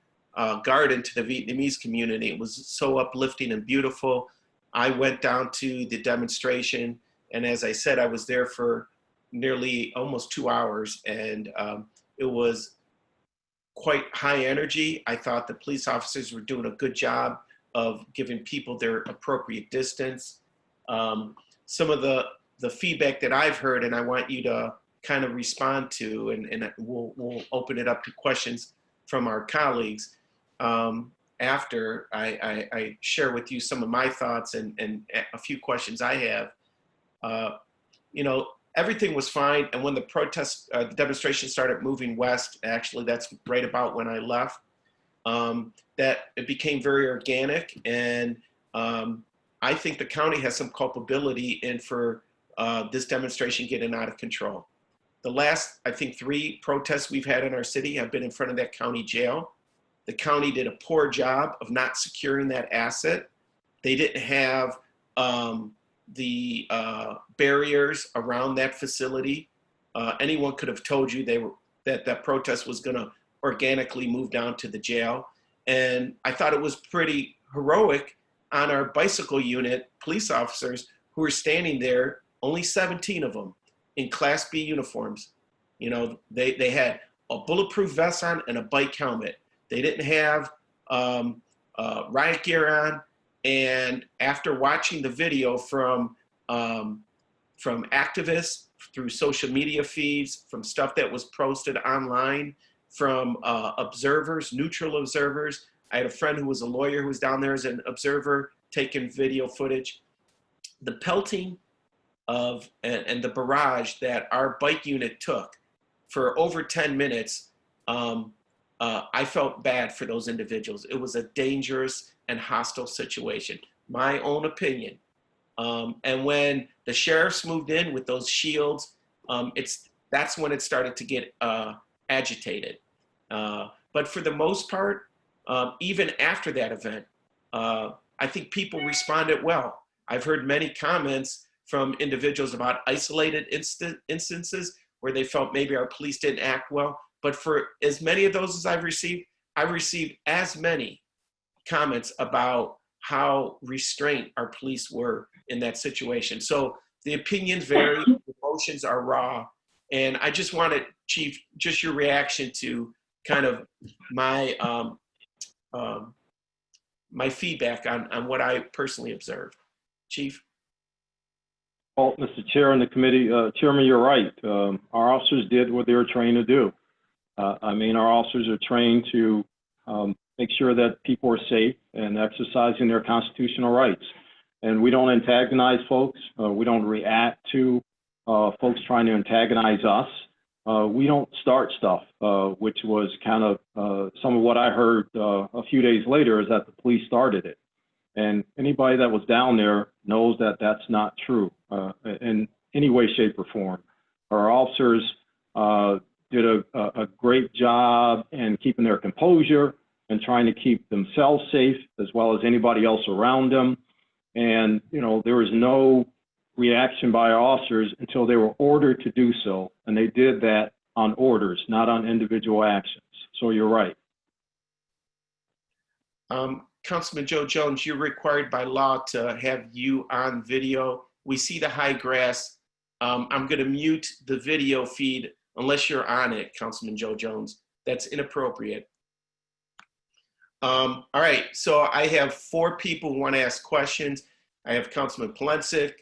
[SPEAKER 1] garden to the Vietnamese community. It was so uplifting and beautiful. I went down to the demonstration, and as I said, I was there for nearly almost 2 hours, and it was quite high energy. I thought the police officers were doing a good job of giving people their appropriate distance. Some of the feedback that I've heard, and I want you to kind of respond to, and we'll open it up to questions from our colleagues after I share with you some of my thoughts and a few questions I have. You know, everything was fine, and when the the demonstration started moving west, actually that's right about when I left, that it became very organic, and I think the county has some culpability in for this demonstration getting out of control. The last, I think, 3 protests we've had in our city have been in front of that county jail. The county did a poor job of not securing that asset. They didn't have the barriers around that facility. Anyone could have told you that that protest was going to organically move down to the jail. And I thought it was pretty heroic on our bicycle unit police officers who were standing there, only 17 of them in Class B uniforms. You know, they had a bulletproof vest on and a bike helmet. They didn't have riot gear on. And after watching the video from activists, through social media feeds, from stuff that was posted online, from observers, neutral observers. I had a friend who was a lawyer who was down there as an observer taking video footage. The pelting of and the barrage that our bike unit took for over 10 minutes, I felt bad for those individuals. It was a dangerous and hostile situation, my own opinion. And when the sheriffs moved in with those shields, that's when it started to get agitated. But for the most part, even after that event, I think people responded well. I've heard many comments from individuals about isolated instances where they felt maybe our police didn't act well. But for as many of those as I've received as many comments about how restrained our police were in that situation. So the opinions vary, the emotions are raw. And I just wanted, Chief, just your reaction to kind of my my feedback on what I personally observed. Chief?
[SPEAKER 6] Well, Mr. Chair and the committee, Chairman, you're right. Our officers did what they were trained to do. I mean, our officers are trained to make sure that people are safe and exercising their constitutional rights. And we don't antagonize folks. We don't react to folks trying to antagonize us. we don't start stuff, which was kind of some of what I heard a few days later is that the police started it. And anybody that was down there knows that that's not true in any way, shape, or form. Our officers did a great job in keeping their composure and trying to keep themselves safe as well as anybody else around them. And, you know, there was no reaction by our officers until they were ordered to do so. And they did that on orders, not on individual actions. So you're right.
[SPEAKER 1] Councilman Joe Jones, you're required by law to have you on video. We see the high grass. I'm going to mute the video feed unless you're on it, Councilman Joe Jones. That's inappropriate. All right, so I have 4 people who want to ask questions. I have Councilman Polensek,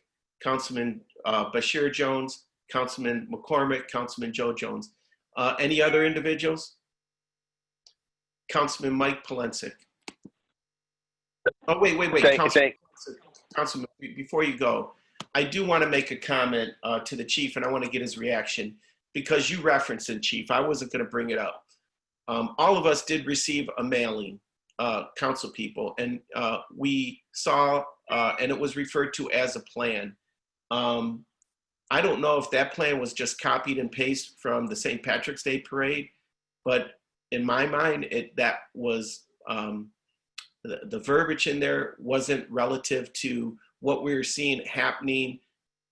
[SPEAKER 1] Councilman Bashir Jones, Councilman McCormick, Councilman Joe Jones. Any other individuals? Councilman Mike Polensek. Oh, wait. Councilman, before you go, I do want to make a comment to the chief, and I want to get his reaction because you referenced it, Chief. I wasn't going to bring it up. All of us did receive a mailing, council people, and we saw, and it was referred to as a plan. I don't know if that plan was just copied and pasted from the St. Patrick's Day parade, but in my mind, that was the verbiage in there wasn't relative to what we were seeing happening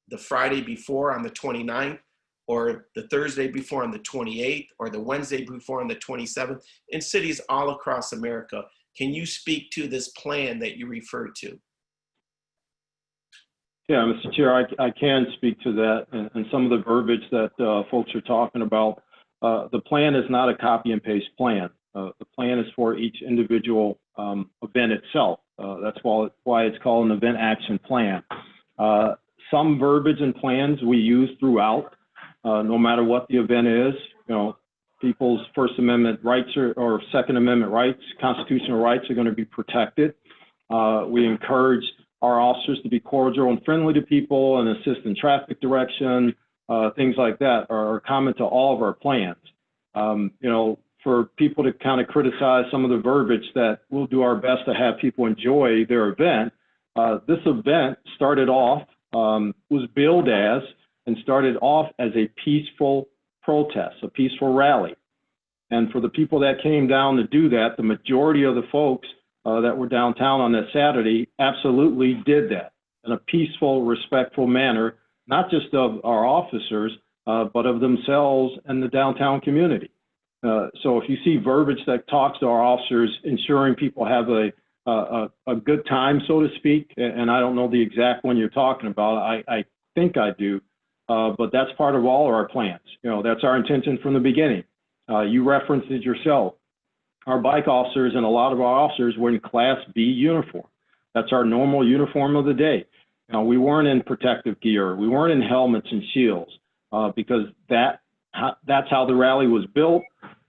[SPEAKER 1] the Friday before on the 29th, or the Thursday before on the 28th, or the Wednesday before on the 27th, in cities all across America. Can you speak to this plan that you referred to?
[SPEAKER 6] Yeah, Mr. Chair, I can speak to that and some of the verbiage that folks are talking about. The plan is not a copy and paste plan. The plan is for each individual event itself. That's why it's called an event action plan. Some verbiage and plans we use throughout, no matter what the event is. You know, people's First Amendment rights or Second Amendment rights, constitutional rights are going to be protected. We encourage our officers to be cordial and friendly to people and assist in traffic direction. Things like that are common to all of our plans. You know, for people to kind of criticize some of the verbiage, that we'll do our best to have people enjoy their event. This event started off, was billed as, and started off as a peaceful protest, a peaceful rally. And for the people that came down to do that, the majority of the folks that were downtown on that Saturday absolutely did that in a peaceful, respectful manner, not just of our officers, but of themselves and the downtown community. So if you see verbiage that talks to our officers, ensuring people have a good time, so to speak, and I don't know the exact one you're talking about, I think I do, but that's part of all of our plans. You know, that's our intention from the beginning. You referenced it yourself. Our bike officers and a lot of our officers were in Class B uniform. That's our normal uniform of the day. Now, we weren't in protective gear. We weren't in helmets and shields because that's how the rally was built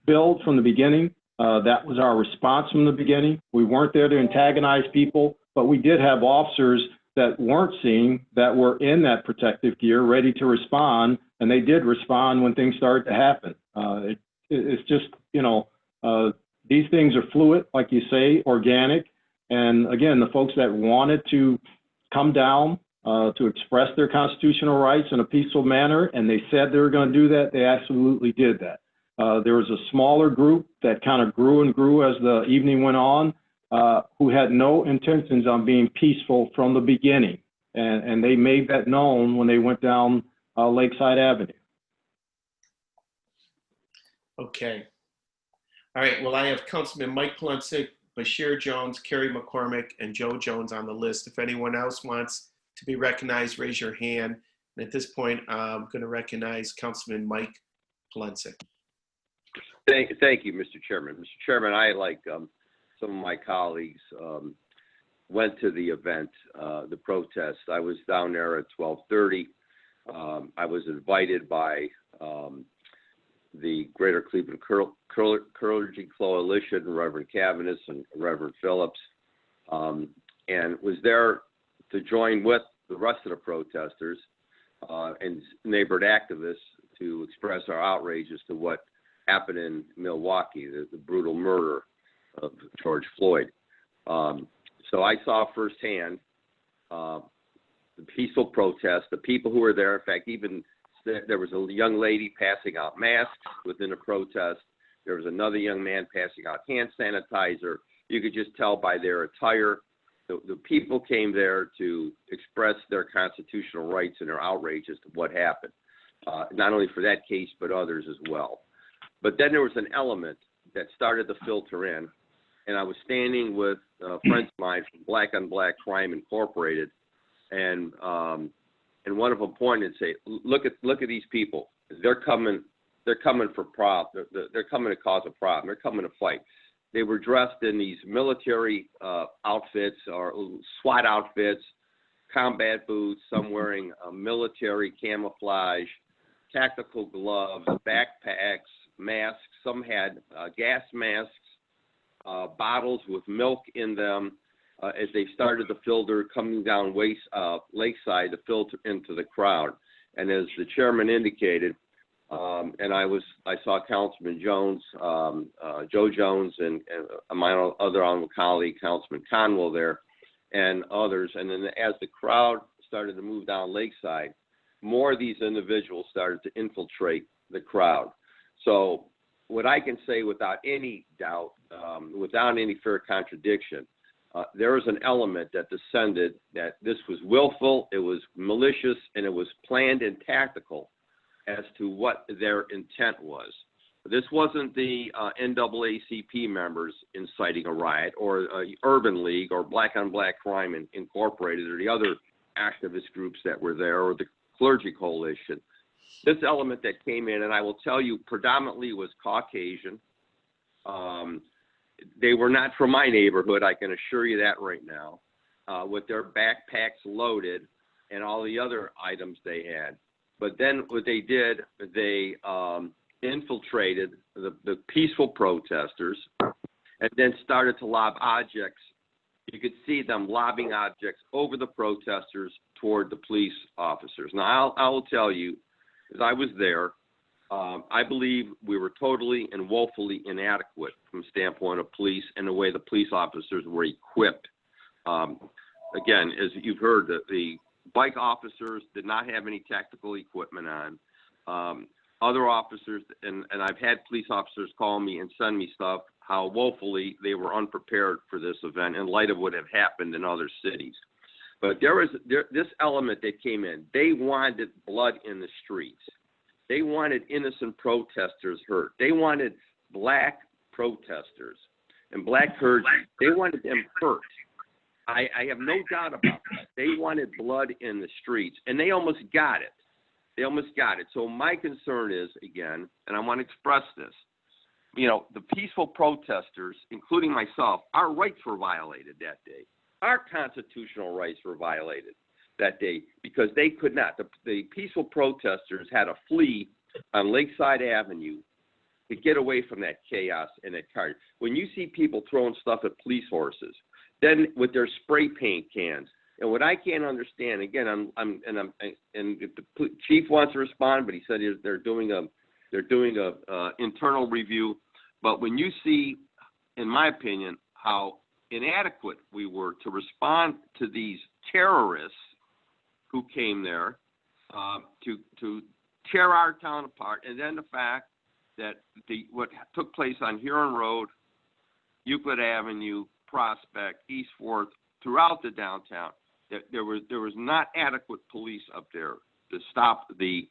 [SPEAKER 6] from the beginning. That was our response from the beginning. We weren't there to antagonize people, but we did have officers that weren't seen that were in that protective gear ready to respond, and they did respond when things started to happen. It's just, you know, these things are fluid, like you say, organic. And again, the folks that wanted to come down to express their constitutional rights in a peaceful manner, and they said they were going to do that, they absolutely did that. There was a smaller group that kind of grew and grew as the evening went on, who had no intentions on being peaceful from the beginning. And they made that known when they went down Lakeside Avenue.
[SPEAKER 1] Okay. All right, well, I have Councilman Mike Polensek, Bashir Jones, Kerry McCormick, and Joe Jones on the list. If anyone else wants to be recognized, raise your hand. And at this point, I'm going to recognize Councilman Mike Polensek.
[SPEAKER 8] Thank you, Mr. Chairman. Mr. Chairman, I, like some of my colleagues, went to the event, the protest. I was down there at 12:30. I was invited by the Greater Cleveland Clergy Coalition, Reverend Cavanis and Reverend Phillips, and was there to join with the rest of the protesters and neighborhood activists to express our outrage as to what happened in Milwaukee, the brutal murder of George Floyd. So I saw firsthand the peaceful protest, the people who were there. In fact, even there was a young lady passing out masks within a protest. There was another young man passing out hand sanitizer. You could just tell by their attire. The people came there to express their constitutional rights and their outrage as to what happened, not only for that case, but others as well. But then there was an element that started to filter in, and I was standing with friends of mine from Black on Black Crime Incorporated, and one of them pointed and said, "Look at these people. They're coming for they're coming to cause a problem. They're coming to fight." They were dressed in these military outfits or SWAT outfits, combat boots, some wearing military camouflage, tactical gloves, backpacks, masks. Some had gas masks, bottles with milk in them as they started to filter coming down Lakeside to filter into the crowd. And as the chairman indicated, and I saw Councilman Jones, Joe Jones, and my other honorable colleague, Councilman Conwell there, and others. And then as the crowd started to move down Lakeside, more of these individuals started to infiltrate the crowd. So what I can say without any doubt, without any fair contradiction, there was an element that descended that this was willful, it was malicious, and it was planned and tactical as to what their intent was. This wasn't the NAACP members inciting a riot, or Urban League, or Black on Black Crime Incorporated, or the other activist groups that were there, or the Clergy Coalition. This element that came in, and I will tell you, predominantly was Caucasian. They were not from my neighborhood, I can assure you that right now, with their backpacks loaded and all the other items they had. But then what they did, they infiltrated the peaceful protesters and then started to lob objects. You could see them lobbing objects over the protesters toward the police officers. Now, I will tell you, as I was there, I believe we were totally and woefully inadequate from the standpoint of police and the way the police officers were equipped. Again, as you've heard, the bike officers did not have any tactical equipment on. Other officers, and I've had police officers call me and send me stuff, how woefully they were unprepared for this event in light of what had happened in other cities. But there was this element that came in. They wanted blood in the streets. They wanted innocent protesters hurt. They wanted black protesters and black clergy. They wanted them hurt. I have no doubt about that. They wanted blood in the streets, and they almost got it. They almost got it. So my concern is, again, and I want to express this, the peaceful protesters, including myself, our rights were violated that day. Our constitutional rights were violated that day because they could not. The peaceful protesters had to flee on Lakeside Avenue to get away from that chaos and that carnage. When you see people throwing stuff at police horses, then with their spray paint cans, and what I can't understand, again, and if the chief wants to respond, but he said they're doing a internal review. But when you see, in my opinion, how inadequate we were to respond to these terrorists who came there to tear our town apart, and then the fact that what took place on Huron Road, Euclid Avenue, Prospect, East 4th, throughout the downtown, that there was not adequate police up there to stop the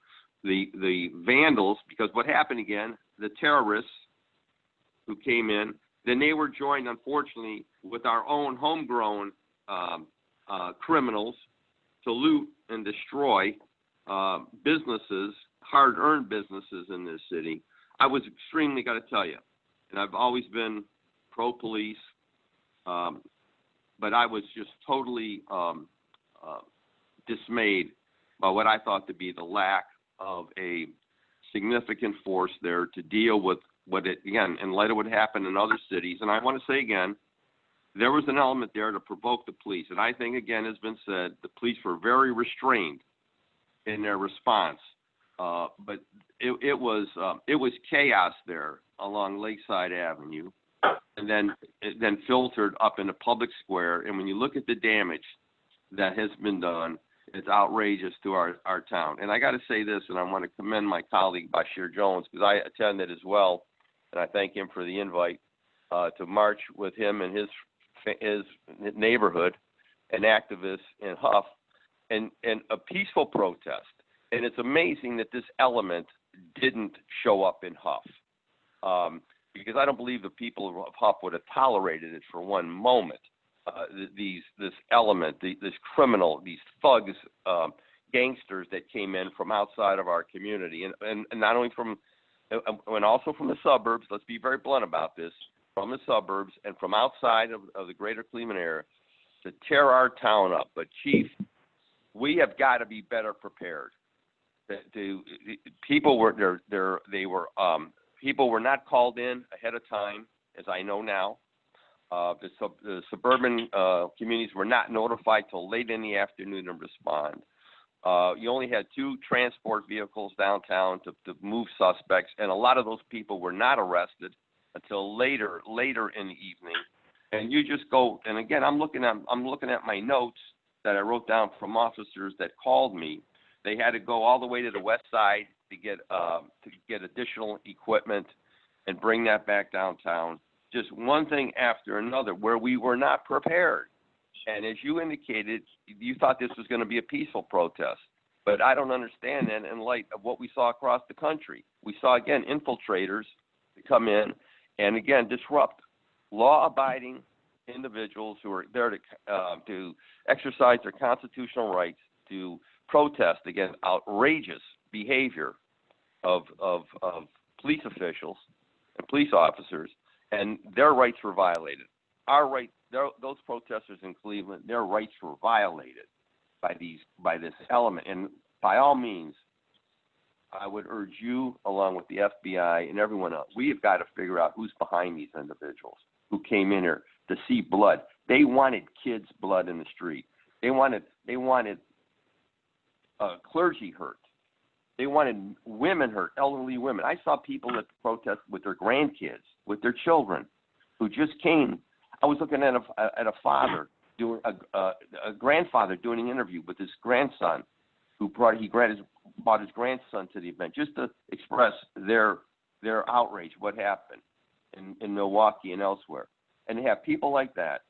[SPEAKER 8] vandals, because what happened again, the terrorists who came in, then they were joined, unfortunately, with our own homegrown criminals to loot and destroy businesses, hard-earned businesses in this city. I was extremely, got to tell you, and I've always been pro-police, but I was just totally dismayed by what I thought to be the lack of a significant force there to deal with again, in light of what happened in other cities. And I want to say again, there was an element there to provoke the police. And I think, again, has been said, the police were very restrained in their response. but it was chaos there along Lakeside Avenue, and then it then filtered up into Public Square. And when you look at the damage that has been done, it's outrageous to our town. And I got to say this, and I want to commend my colleague Bashir Jones, because I attended as well, and I thank him for the invite to march with him and his neighborhood and activists in Huff, and a peaceful protest. And it's amazing that this element didn't show up in Huff, because I don't believe the people of Huff would have tolerated it for one moment. This element, this criminal, these thugs, gangsters that came in from outside of our community, and not only from, and also from the suburbs. Let's be very blunt about this, from the suburbs and from outside of the greater Cleveland area, to tear our town up. But Chief, we have got to be better prepared. People were people were not called in ahead of time, as I know now. The suburban communities were not notified till late in the afternoon to respond. You only had 2 transport vehicles downtown to move suspects, and a lot of those people were not arrested until later in the evening. And you just go, and again, I'm looking at my notes that I wrote down from officers that called me. They had to go all the way to the west side to get additional equipment and bring that back downtown. Just one thing after another, where we were not prepared. And as you indicated, you thought this was going to be a peaceful protest. But I don't understand that in light of what we saw across the country. We saw, again, infiltrators come in and, again, disrupt law-abiding individuals who are there to exercise their constitutional rights, to protest against outrageous behavior of police officials and police officers, and their rights were violated. Our right, those protesters in Cleveland, their rights were violated by this element. And by all means, I would urge you, along with the FBI and everyone else, we have got to figure out who's behind these individuals who came in here to see blood. They wanted kids' blood in the street. They wanted clergy hurt. They wanted women hurt, elderly women. I saw people at the protest with their grandkids, with their children, who just came. I was looking at a father doing a grandfather doing an interview with his grandson, who brought his grandson to the event just to express their outrage, what happened in Milwaukee and elsewhere. And to have people like that,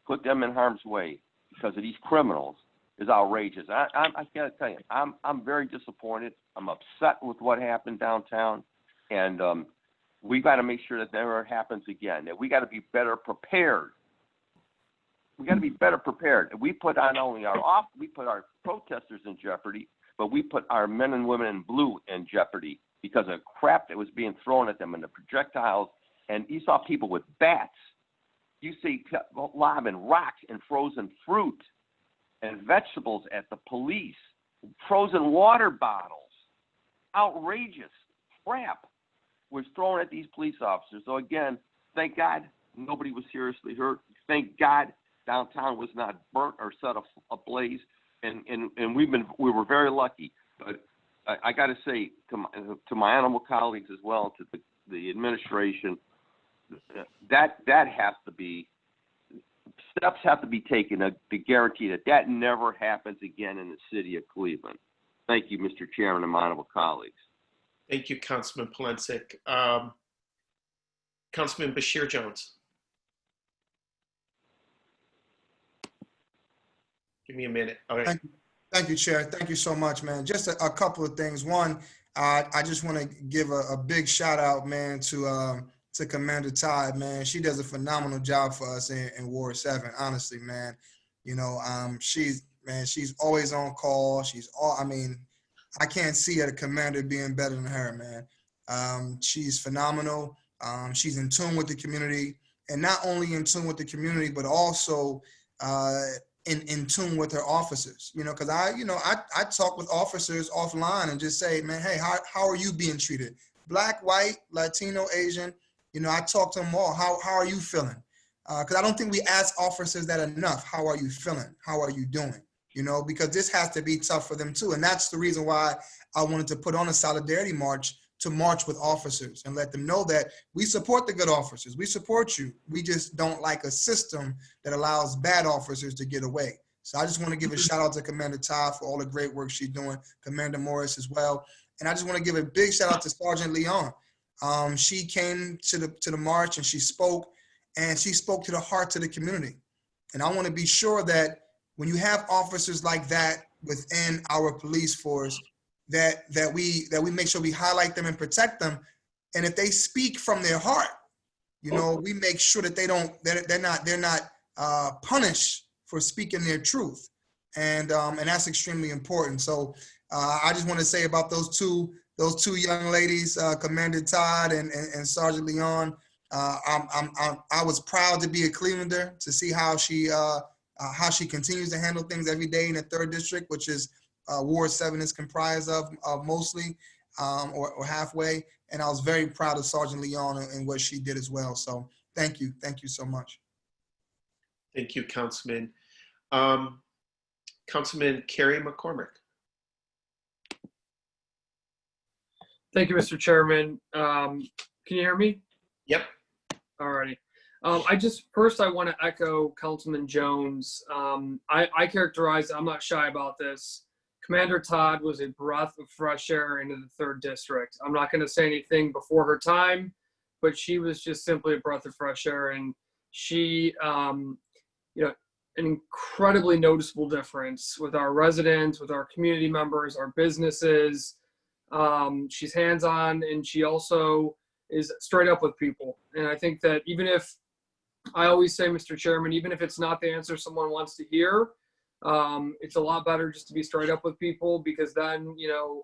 [SPEAKER 8] put them in harm's way because of these criminals, is outrageous. I gotta tell you, I'm very disappointed. I'm upset with what happened downtown, and we got to make sure that never happens again. That we got to be better prepared. We got to be better prepared. We put not only we put our protesters in jeopardy, but we put our men and women in blue in jeopardy because of crap that was being thrown at them and the projectiles. And you saw people with bats. You see lobbing rocks and frozen fruit and vegetables at the police, frozen water bottles, outrageous crap was thrown at these police officers. So again, thank God nobody was seriously hurt. Thank God downtown was not burnt or set ablaze, and we were very lucky. But I got to say to my animal colleagues as well, to the administration, that has to be. Steps have to be taken to guarantee that never happens again in the city of Cleveland. Thank you, Mr. Chairman and my honorable colleagues.
[SPEAKER 1] Thank you, Councilman Polensek. Councilman Bashir Jones. Give me a minute. All right.
[SPEAKER 9] Thank you, Chair. Thank you so much, man. Just a couple of things. One, I just want to give a big shout out, man, to Commander Todd, man. She does a phenomenal job for us in Ward 7, honestly, man. You know, she's always on call. I can't see a commander being better than her, man. She's phenomenal. She's in tune with the community, and not only in tune with the community, but also in tune with her officers, you know, because I talk with officers offline and just say, man, hey, how are you being treated? Black, white, Latino, Asian, you know, I talk to them all. How are you feeling? Because I don't think we ask officers that enough. How are you feeling? How are you doing? you know, because this has to be tough for them too. And that's the reason why I wanted to put on a solidarity march, to march with officers and let them know that we support the good officers. We support you. We just don't like a system that allows bad officers to get away. So I just want to give a shout out to Commander Todd for all the great work she's doing, Commander Morris as well. And I just want to give a big shout out to Sergeant Leon. She came to the march and she spoke to the hearts of the community. And I want to be sure that when you have officers like that within our police force, that we make sure we highlight them and protect them. And if they speak from their heart, you know, we make sure that they're not punished for speaking their truth. And that's extremely important. So I just want to say about those two young ladies, Commander Todd and Sergeant Leon. I was proud to be a Clevelander, to see how she continues to handle things every day in the 3rd District, which is Ward 7 is comprised of mostly, or halfway. And I was very proud of Sergeant Leon and what she did as well. So thank you so much.
[SPEAKER 1] Thank you, Councilman. Councilman Kerry McCormick.
[SPEAKER 13] Thank you, Mr. Chairman. Can you hear me?
[SPEAKER 1] Yep.
[SPEAKER 13] Alrighty. First I want to echo Councilman Jones. I characterize, I'm not shy about this, Commander Todd was a breath of fresh air into the 3rd District. I'm not going to say anything before her time, but she was just simply a breath of fresh air. And she, you know, an incredibly noticeable difference with our residents, with our community members, our businesses. She's hands-on, and she also is straight up with people. And I think that even if, I always say, Mr. Chairman, even if it's not the answer someone wants to hear, it's a lot better just to be straight up with people, because then, you know,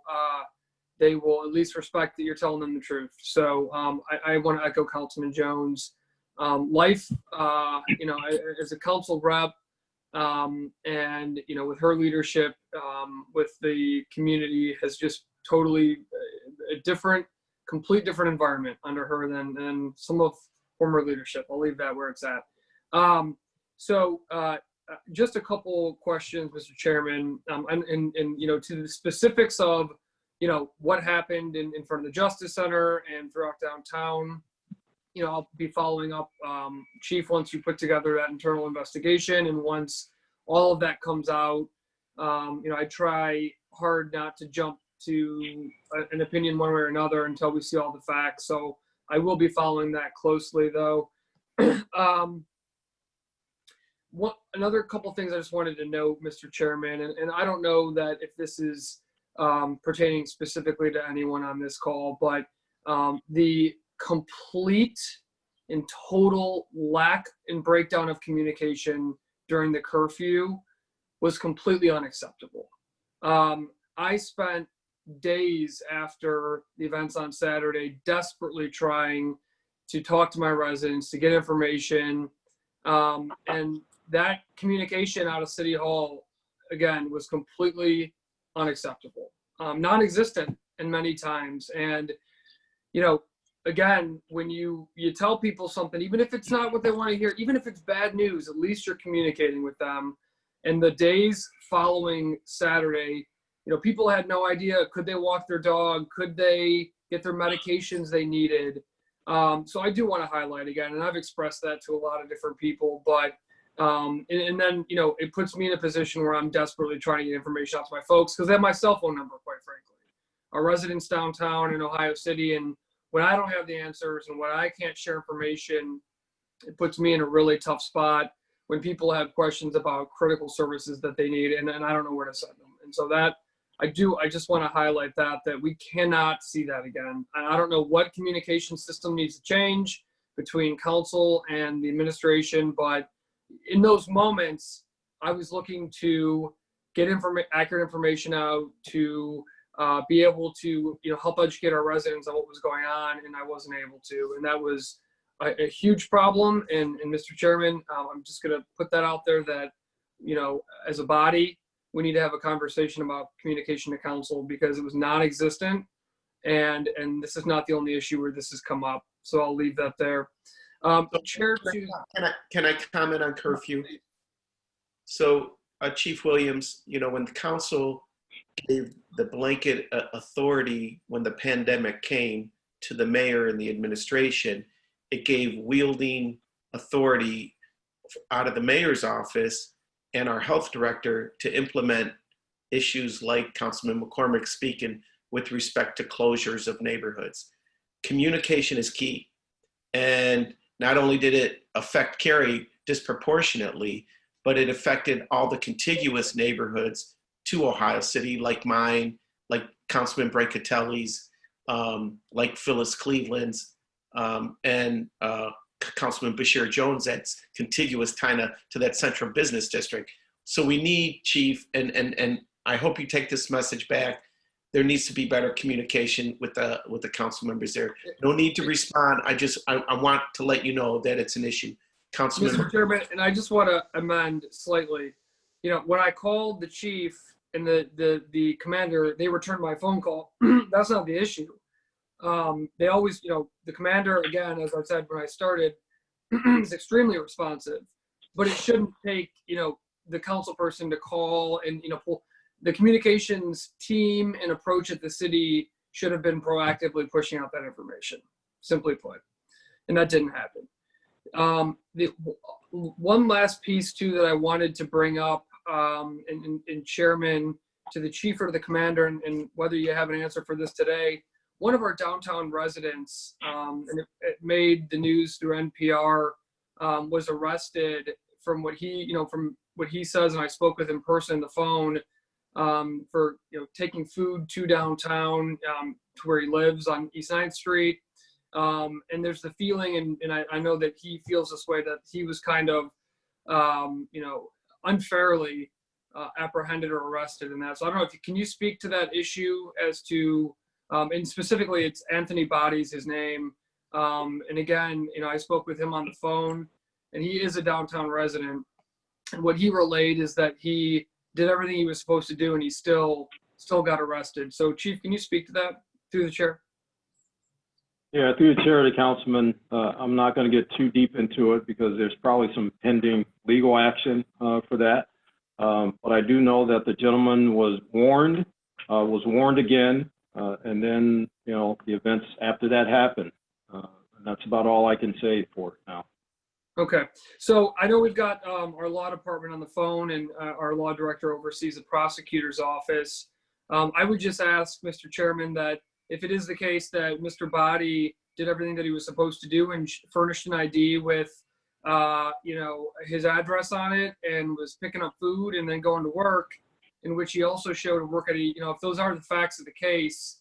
[SPEAKER 13] they will at least respect that you're telling them the truth. So I want to echo Councilman Jones. Life, you know, as a council rep, and, you know, with her leadership, with the community, has just totally a complete different environment under her than some of former leadership. I'll leave that where it's at. Just a couple questions, Mr. Chairman, and you know, to the specifics of, you know, what happened in front of the Justice Center and throughout downtown. You know, I'll be following up, Chief, once you put together that internal investigation, and once all of that comes out, you know, I try hard not to jump to an opinion one way or another until we see all the facts. So I will be following that closely, though. Another couple things I just wanted to note, Mr. Chairman, and I don't know that if this is pertaining specifically to anyone on this call, but the complete and total lack and breakdown of communication during the curfew was completely unacceptable. I spent days after the events on Saturday desperately trying to talk to my residents, to get information, and that communication out of City Hall, again, was completely unacceptable, non-existent in many times. And, you know, again, when you tell people something, even if it's not what they want to hear, even if it's bad news, at least you're communicating with them. And the days following Saturday, you know, people had no idea, could they walk their dog? Could they get their medications they needed? So I do want to highlight again, and I've expressed that to a lot of different people, but and then, you know, it puts me in a position where I'm desperately trying to get information out to my folks, because they have my cell phone number, quite frankly. Our residents downtown in Ohio City, and when I don't have the answers and when I can't share information, it puts me in a really tough spot when people have questions about critical services that they need, and I don't know where to send them. And so that, I just want to highlight that we cannot see that again. I don't know what communication system needs to change between council and the administration, but in those moments, I was looking to get accurate information out, to be able to, you know, help educate our residents on what was going on, and I wasn't able to, and that was a huge problem. And Mr. Chairman, I'm just going to put that out there that, you know, as a body, we need to have a conversation about communication to council, because it was non-existent, and this is not the only issue where this has come up. So I'll leave that there. Chair,
[SPEAKER 1] can I comment on curfew? So Chief Williams, when the council gave the blanket authority when the pandemic came to the mayor and the administration, it gave wielding authority out of the mayor's office and our health director to implement issues like Councilman McCormick speaking with respect to closures of neighborhoods. Communication is key. And not only did it affect Cary disproportionately, but it affected all the contiguous neighborhoods to Ohio City, like mine, like Councilman Brancatelli's, like Phyllis Cleveland's, and Councilman Bashir Jones, that's contiguous kind of to that central business district. So we need, Chief, and I hope you take this message back. There needs to be better communication with the council members there. No need to respond. I want to let you know that it's an issue. Councilman.
[SPEAKER 15] Mr. Chairman, and I just want to amend slightly. When I called the chief and the commander, they returned my phone call. That's not the issue. They always, the commander, again, as I said when I started, is extremely responsive, but it shouldn't take, the council person to call and, pull. The communications team and approach at the city should have been proactively pushing out that information, simply put, and that didn't happen. The one last piece too that I wanted to bring up, and Chairman, to the chief or the commander, and whether you have an answer for this today, one of our downtown residents, and it made the news through NPR, was arrested from what he says, and I spoke with him in person on the phone, for taking food to downtown, to where he lives on East 9th Street. And there's the feeling, and I know that he feels this way, that he was kind of, unfairly apprehended or arrested in that. So I don't know can you speak to that issue as to, and specifically it's Anthony Body's his name. And again, I spoke with him on the phone, and he is a downtown resident. And what he relayed is that he did everything he was supposed to do, and he still got arrested. So Chief, can you speak to that through the chair?
[SPEAKER 6] Yeah, through the chair of the councilman, I'm not going to get too deep into it because there's probably some pending legal action for that. But I do know that the gentleman was warned again, and then, the events after that happened. And that's about all I can say for it now.
[SPEAKER 15] Okay, so I know we've got our law department on the phone, and our law director oversees the prosecutor's office. I would just ask, Mr. Chairman, that if it is the case that Mr. Body did everything that he was supposed to do and furnished an ID with, his address on it and was picking up food and then going to work, in which he also showed work at if those are the facts of the case,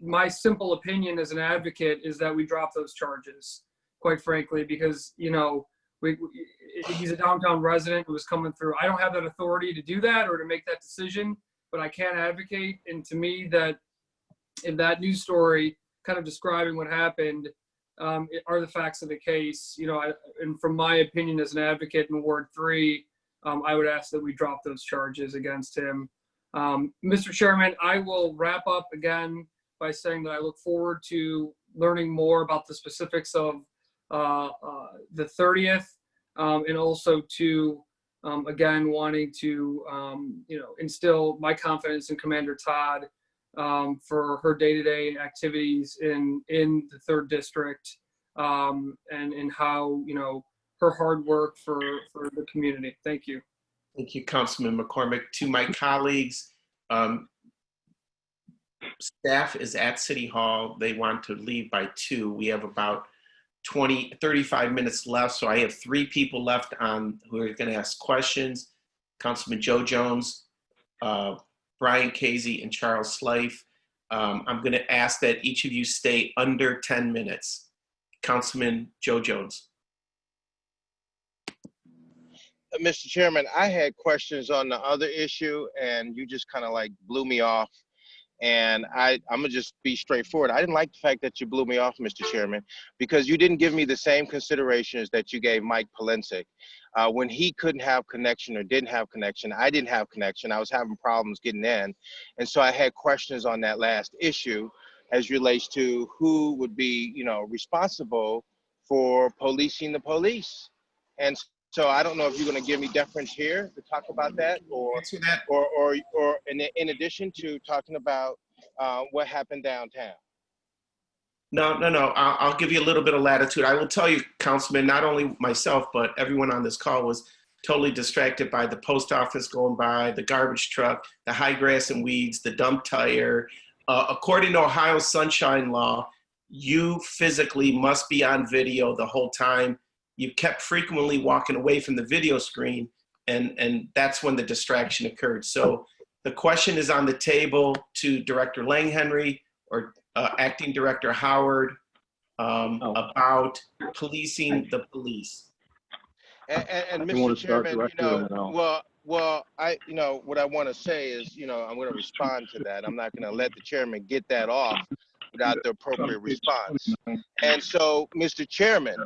[SPEAKER 15] my simple opinion as an advocate is that we drop those charges, quite frankly, because, he's a downtown resident who was coming through. I don't have that authority to do that or to make that decision, but I can advocate. And to me, that in that news story kind of describing what happened, are the facts of the case, and from my opinion as an advocate in Ward 3, I would ask that we drop those charges against him. Mr. Chairman, I will wrap up again by saying that I look forward to learning more about the specifics of the 30th, and also to, again, wanting to, instill my confidence in Commander Todd, for her day-to-day activities in the 3rd District, and in how, her hard work for the community. Thank you.
[SPEAKER 1] Thank you, Councilman McCormick. To my colleagues, staff is at City Hall. They want to leave by 2. We have about 35 minutes left. So I have 3 people left on who are going to ask questions. Councilman Joe Jones, Brian Casey, and Charles Slife. I'm going to ask that each of you stay under 10 minutes. Councilman Joe Jones.
[SPEAKER 4] Mr. Chairman, I had questions on the other issue, and you just kind of like blew me off. And I'm gonna just be straightforward. I didn't like the fact that you blew me off, Mr. Chairman, because you didn't give me the same considerations that you gave Mike Polensek. When he couldn't have connection or didn't have connection, I didn't have connection. I was having problems getting in. And so I had questions on that last issue as relates to who would be, responsible for policing the police. And So I don't know if you're going to give me deference here to talk about that, or in addition to talking about what happened downtown.
[SPEAKER 1] No. I'll give you a little bit of latitude. I will tell you, Councilman, not only myself, but everyone on this call was totally distracted by the post office going by, the garbage truck, the high grass and weeds, the dump tire. According to Ohio Sunshine Law, you physically must be on video the whole time. You kept frequently walking away from the video screen, and that's when the distraction occurred. So the question is on the table to Director Langhenry or Acting Director Howard about policing the police.
[SPEAKER 4] And Mr. Chairman, what I want to say is, I'm going to respond to that. I'm not going to let the chairman get that off without the appropriate response. And so, Mr. Chairman,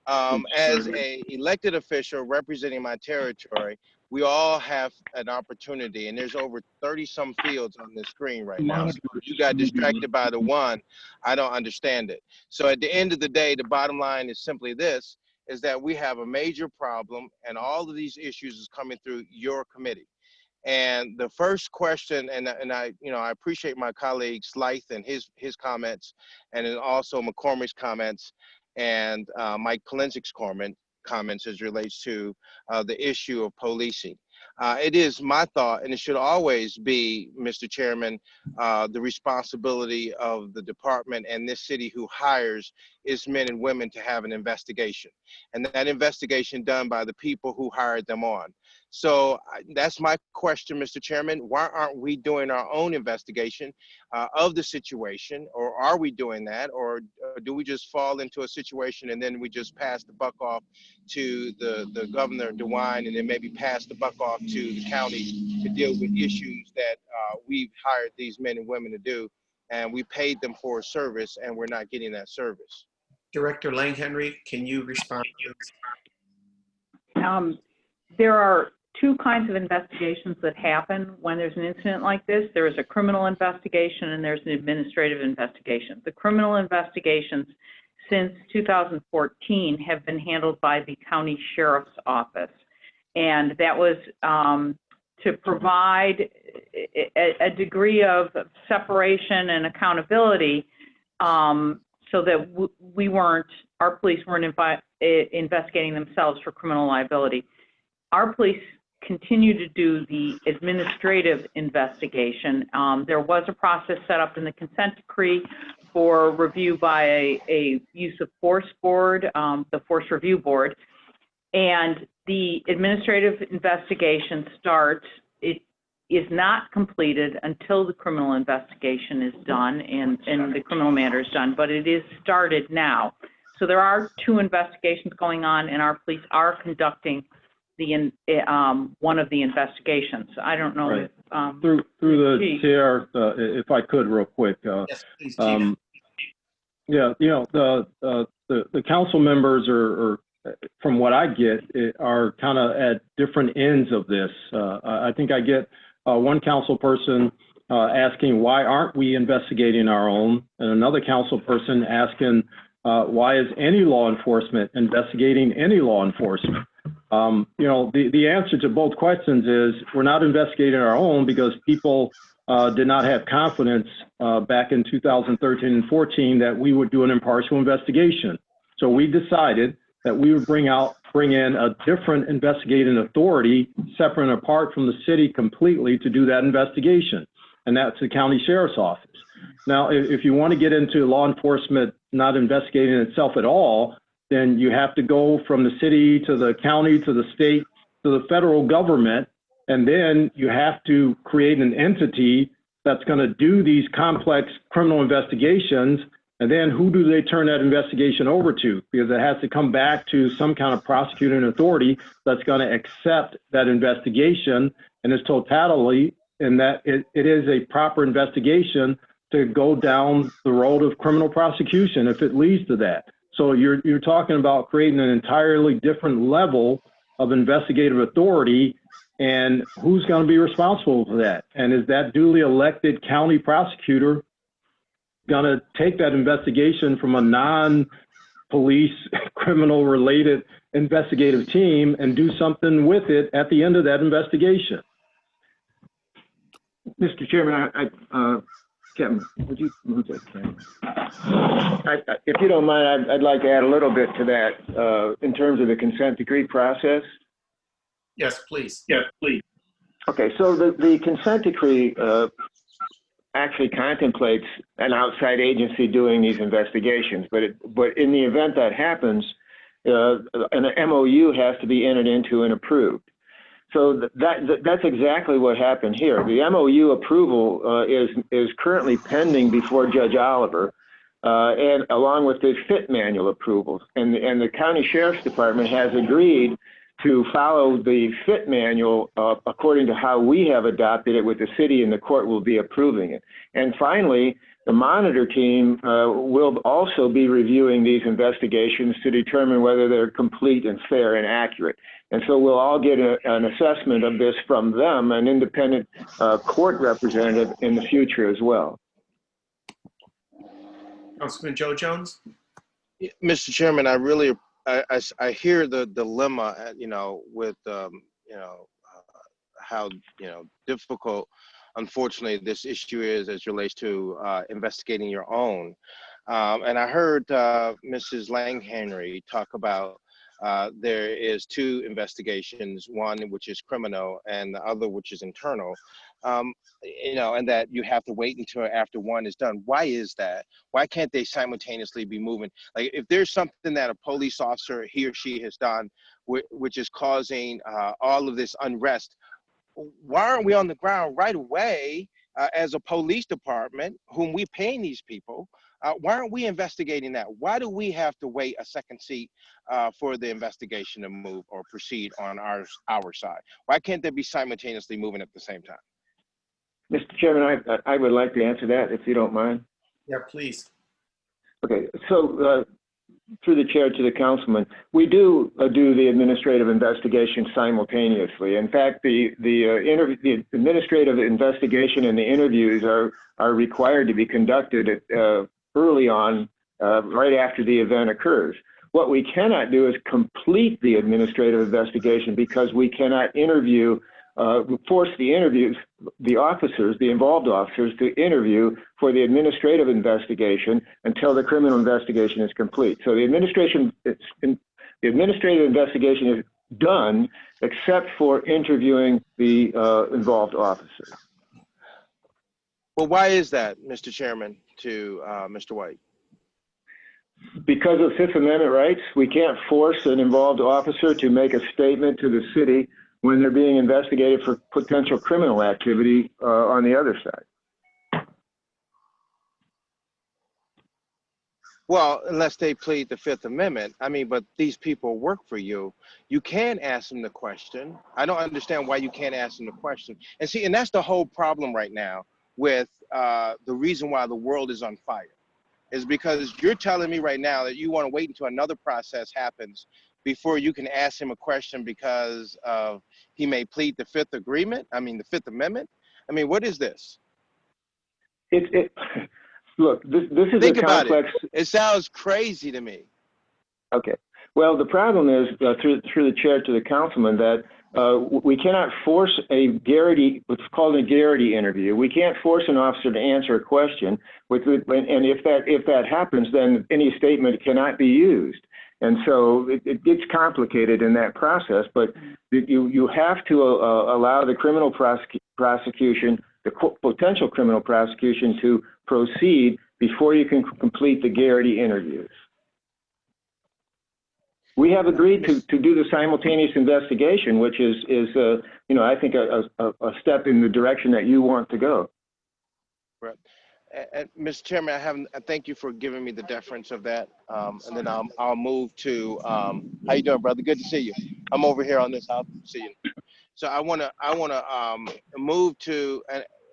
[SPEAKER 4] as a elected official representing my territory, we all have an opportunity, and there's over 30-some fields on the screen right now. So if you got distracted by the one, I don't understand it. So at the end of the day, the bottom line is simply this, is that we have a major problem, and all of these issues is coming through your committee. And the first question, and I appreciate my colleague Slythe and his comments, and then also McCormick's comments, and Mike Polenzic's comments as relates to the issue of policing. It is my thought, and it should always be, Mr. Chairman, the responsibility of the department and this city who hires its men and women to have an investigation, and that investigation done by the people who hired them on. So that's my question, Mr. Chairman. Why aren't we doing our own investigation of the situation, or are we doing that, or do we just fall into a situation and then we just pass the buck off to the governor, DeWine, and then maybe pass the buck off to the county to deal with issues that we've hired these men and women to do, and we paid them for a service and we're not getting that service?
[SPEAKER 1] Director Langhenry, can you respond to this?
[SPEAKER 3] There are two kinds of investigations that happen when there's an incident like this. There is a criminal investigation and there's an administrative investigation. The criminal investigations since 2014 have been handled by the county sheriff's office. And that was to provide a degree of separation and accountability so that our police weren't investigating themselves for criminal liability. Our police continue to do the administrative investigation. There was a process set up in the consent decree for review by a use of force board, the Force Review Board, and the administrative investigation starts. It is not completed until the criminal investigation is done and the criminal matter is done, but it is started now. So there are two investigations going on, and our police are conducting one of the investigations. I don't know.
[SPEAKER 6] Right.
[SPEAKER 3] If,
[SPEAKER 6] through the chair, if I could, real quick.
[SPEAKER 1] Yes, please, Chief.
[SPEAKER 6] Yeah, the council members are, from what I get, are kind of at different ends of this. I think I get one council person asking, why aren't we investigating our own? And another council person asking, why is any law enforcement investigating any law enforcement? The answer to both questions is we're not investigating our own because people did not have confidence back in 2013 and 14 that we would do an impartial investigation. So we decided that we would bring in a different investigating authority separate and apart from the city completely to do that investigation. And that's the county sheriff's office. Now, if you want to get into law enforcement not investigating itself at all, then you have to go from the city to the county to the state to the federal government, and then you have to create an entity that's going to do these complex criminal investigations. And then who do they turn that investigation over to? Because it has to come back to some kind of prosecuting authority that's going to accept that investigation in its totality, and that it is a proper investigation to go down the road of criminal prosecution if it leads to that. So you're talking about creating an entirely different level of investigative authority, and who's going to be responsible for that? And is that duly elected county prosecutor going to take that investigation from a police criminal related investigative team and do something with it at the end of that investigation.
[SPEAKER 5] Mr. Chairman, Kevin, would you move that, Kevin? If you don't mind, I'd like to add a little bit to that in terms of the consent decree process.
[SPEAKER 1] Yes, please.
[SPEAKER 5] Okay, so the consent decree actually contemplates an outside agency doing these investigations, but in the event that happens, an MOU has to be entered into and approved. So that's exactly what happened here. The MOU approval is currently pending before Judge Oliver, and along with the FIT manual approvals, and the County Sheriff's Department has agreed to follow the FIT manual according to how we have adopted it with the city, and the court will be approving it. And finally, the monitor team will also be reviewing these investigations to determine whether they're complete and fair and accurate. And so we'll all get an assessment of this from them, an independent court representative in the future as well.
[SPEAKER 1] Councilman Joe Jones?
[SPEAKER 4] Mr. Chairman, I hear the dilemma, with, how, difficult, unfortunately, this issue is as it relates to investigating your own. And I heard Mrs. Lang-Henry talk about there is two investigations, one which is criminal and the other which is internal, and that you have to wait until after one is done. Why is that? Why can't they simultaneously be moving? Like, if there's something that a police officer, he or she has done, which is causing all of this unrest, why aren't we on the ground right away as a police department, whom we paying these people? Why aren't we investigating that? Why do we have to wait a second seat for the investigation to move or proceed on our side? Why can't they be simultaneously moving at the same time?
[SPEAKER 5] Mr. Chairman, I would like to answer that, if you don't mind.
[SPEAKER 1] Yeah, please.
[SPEAKER 5] Okay, so through the chair to the councilman, we do the administrative investigation simultaneously. In fact, the administrative investigation and the interviews are required to be conducted early on, right after the event occurs. What we cannot do is complete the administrative investigation because we cannot force the officers, the involved officers, to interview for the administrative investigation until the criminal investigation is complete. So the administrative investigation is done except for interviewing the involved officers.
[SPEAKER 4] Well, why is that, Mr. Chairman, to Mr. White?
[SPEAKER 5] Because of Fifth Amendment rights, we can't force an involved officer to make a statement to the city when they're being investigated for potential criminal activity on the other side.
[SPEAKER 4] Well, unless they plead the Fifth Amendment. I mean, but these people work for you. You can ask them the question. I don't understand why you can't ask them the question. And see, and that's the whole problem right now with the reason why the world is on fire, is because you're telling me right now that you want to wait until another process happens before you can ask him a question because he may plead the Fifth Amendment. I mean, what is this?
[SPEAKER 5] Look, this is
[SPEAKER 4] Think
[SPEAKER 5] a complex.
[SPEAKER 4] It sounds crazy to me.
[SPEAKER 5] Okay. Well, the problem is through the chair to the councilman that we cannot force what's called a Garrity interview. We can't force an officer to answer a question, and if that happens, then any statement cannot be used. And so it gets complicated in that process, but you have to allow the criminal prosecution, the potential criminal prosecution, to proceed before you can complete the Garrity interviews. We have agreed to do the simultaneous investigation, which is I think a step in the direction that you want to go.
[SPEAKER 4] Right. And Mr. Chairman, I thank you for giving me the deference of that. And then I'll move to how you doing, brother? Good to see you. I'm over here on this. I'll see you. So I wanna move to,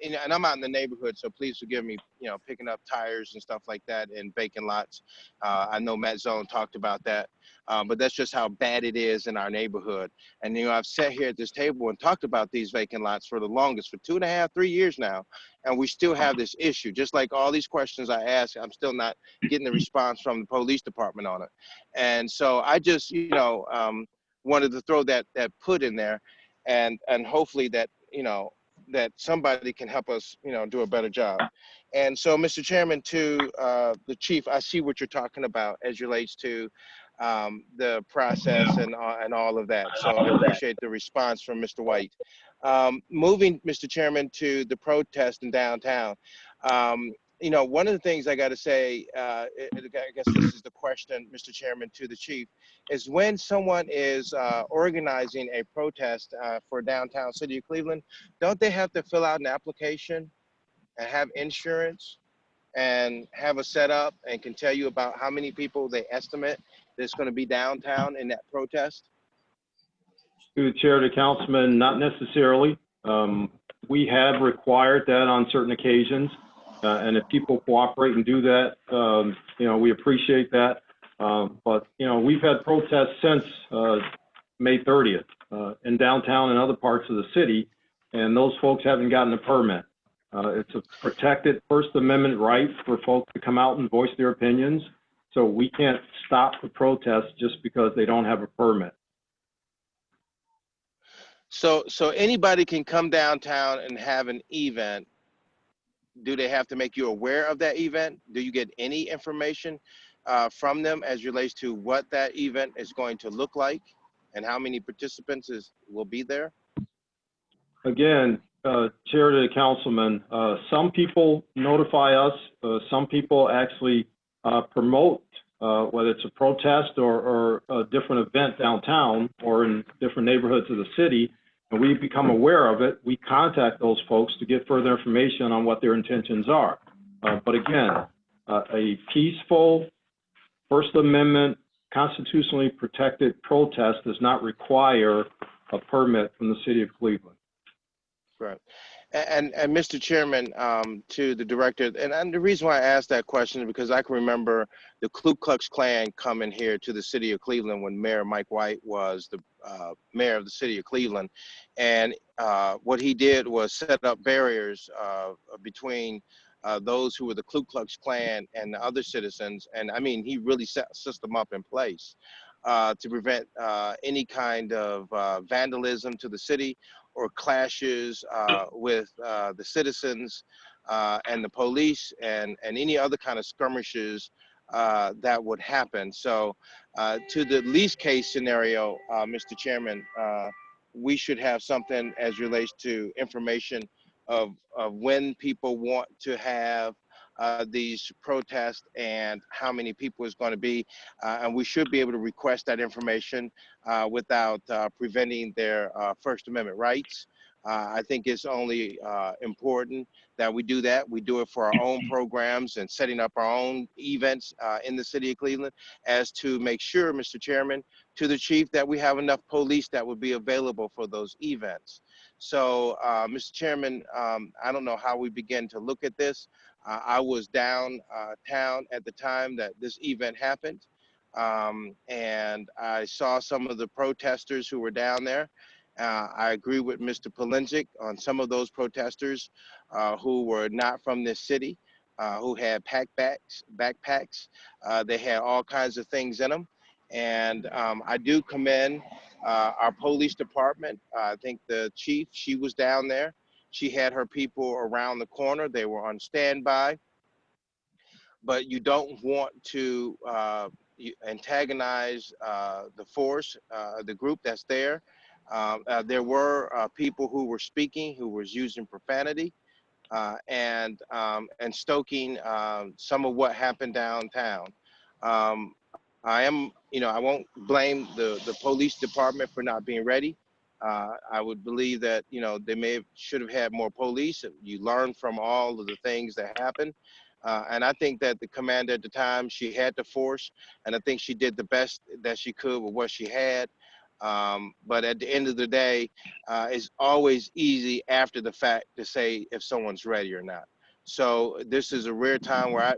[SPEAKER 4] and I'm out in the neighborhood, so please forgive me, picking up tires and stuff like that in vacant lots. I know Matt Zone talked about that, but that's just how bad it is in our neighborhood. And, I've sat here at this table and talked about these vacant lots for the longest, for 2.5, 3 years now, and we still have this issue. Just like all these questions I ask, I'm still not getting the response from the police department on it. And so I just, wanted to throw that put in there, and hopefully that, that somebody can help us, do a better job. And so, Mr. Chairman, to the chief, I see what you're talking about as relates to the process and all of that. So I appreciate the response from Mr. White. Moving, Mr. Chairman, to the protest in downtown. One of the things I got to say, I guess this is the question, Mr. Chairman, to the chief, is when someone is organizing a protest for downtown city of Cleveland, don't they have to fill out an application and have insurance and have a setup and can tell you about how many people they estimate that's going to be downtown in that protest?
[SPEAKER 6] To the chair, to councilman, not necessarily. We have required that on certain occasions. And if people cooperate and do that, we appreciate that. But, we've had protests since May 30th in downtown and other parts of the city, and those folks haven't gotten a permit. It's a protected First Amendment right for folks to come out and voice their opinions. So we can't stop the protest just because they don't have a permit.
[SPEAKER 4] So anybody can come downtown and have an event. Do they have to make you aware of that event? Do you get any information from them as relates to what that event is going to look like and how many participants will be there?
[SPEAKER 6] Again, chair to the councilman, some people notify us, some people actually promote, whether it's a protest or a different event downtown or in different neighborhoods of the city, and we become aware of it, we contact those folks to get further information on what their intentions are. But again, a peaceful First Amendment constitutionally protected protest does not require a permit from the city of Cleveland.
[SPEAKER 4] Right. And Mr. Chairman, to the director, and the reason why I asked that question is because I can remember the Ku Klux Klan coming here to the city of Cleveland when Mayor Mike White was the mayor of the city of Cleveland. And what he did was set up barriers between those who were the Ku Klux Klan and the other citizens. And I mean, he really set a system up in place to prevent any kind of vandalism to the city or clashes with the citizens and the police and any other kind of skirmishes that would happen. So to the least case scenario, Mr. Chairman, we should have something as relates to information of when people want to have these protests and how many people is going to be. And we should be able to request that information without preventing their First Amendment rights. I think it's only important that we do that. We do it for our own programs and setting up our own events in the city of Cleveland, as to make sure, Mr. Chairman, to the chief, that we have enough police that would be available for those events. So, Mr. Chairman, I don't know how we begin to look at this. I was downtown at the time that this event happened, and I saw some of the protesters who were down there. I agree with Mr. Polenzek on some of those protesters who were not from this city, who had backpacks. They had all kinds of things in them. And I do commend our police department. I think the chief, she was down there. She had her people around the corner. They were on standby. But you don't want to antagonize the force, the group that's there. There were people who were speaking, who was using profanity and stoking some of what happened downtown. I won't blame the police department for not being ready. I would believe that, they should have had more police. You learn from all of the things that happened. And I think that the commander at the time, she had the force, and I think she did the best that she could with what she had. But at the end of the day, it's always easy after the fact to say if someone's ready or not. So this is a rare time where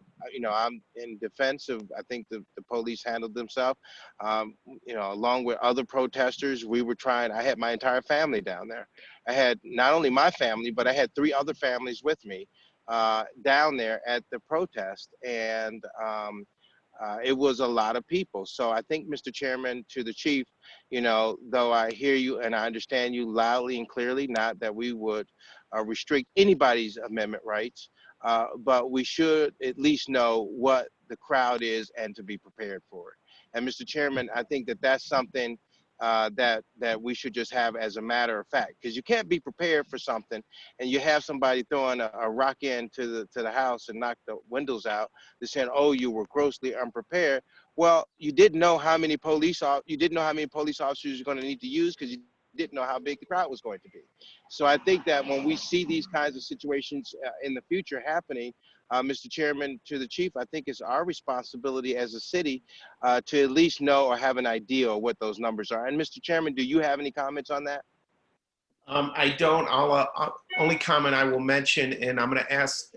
[SPEAKER 4] I'm in defense of, I think the police handled themselves. Along with other protesters, I had my entire family down there. I had not only my family, but I had 3 other families with me down there at the protest. And it was a lot of people. So I think, Mr. Chairman, to the chief, though I hear you and I understand you loudly and clearly, not that we would restrict anybody's amendment rights, but we should at least know what the crowd is and to be prepared for it. And Mr. Chairman, I think that that's something that we should just have as a matter of fact, because you can't be prepared for something and you have somebody throwing a rock into the house and knock the windows out. They're saying, "Oh, you were grossly unprepared." Well, you didn't know how many police officers you're going to need to use, because you didn't know how big the crowd was going to be. So I think that when we see these kinds of situations in the future happening, Mr. Chairman, to the chief, I think it's our responsibility as a city to at least know or have an idea of what those numbers are. And Mr. Chairman, do you have any comments on that?
[SPEAKER 1] I don't. Only comment I will mention, and I'm going to ask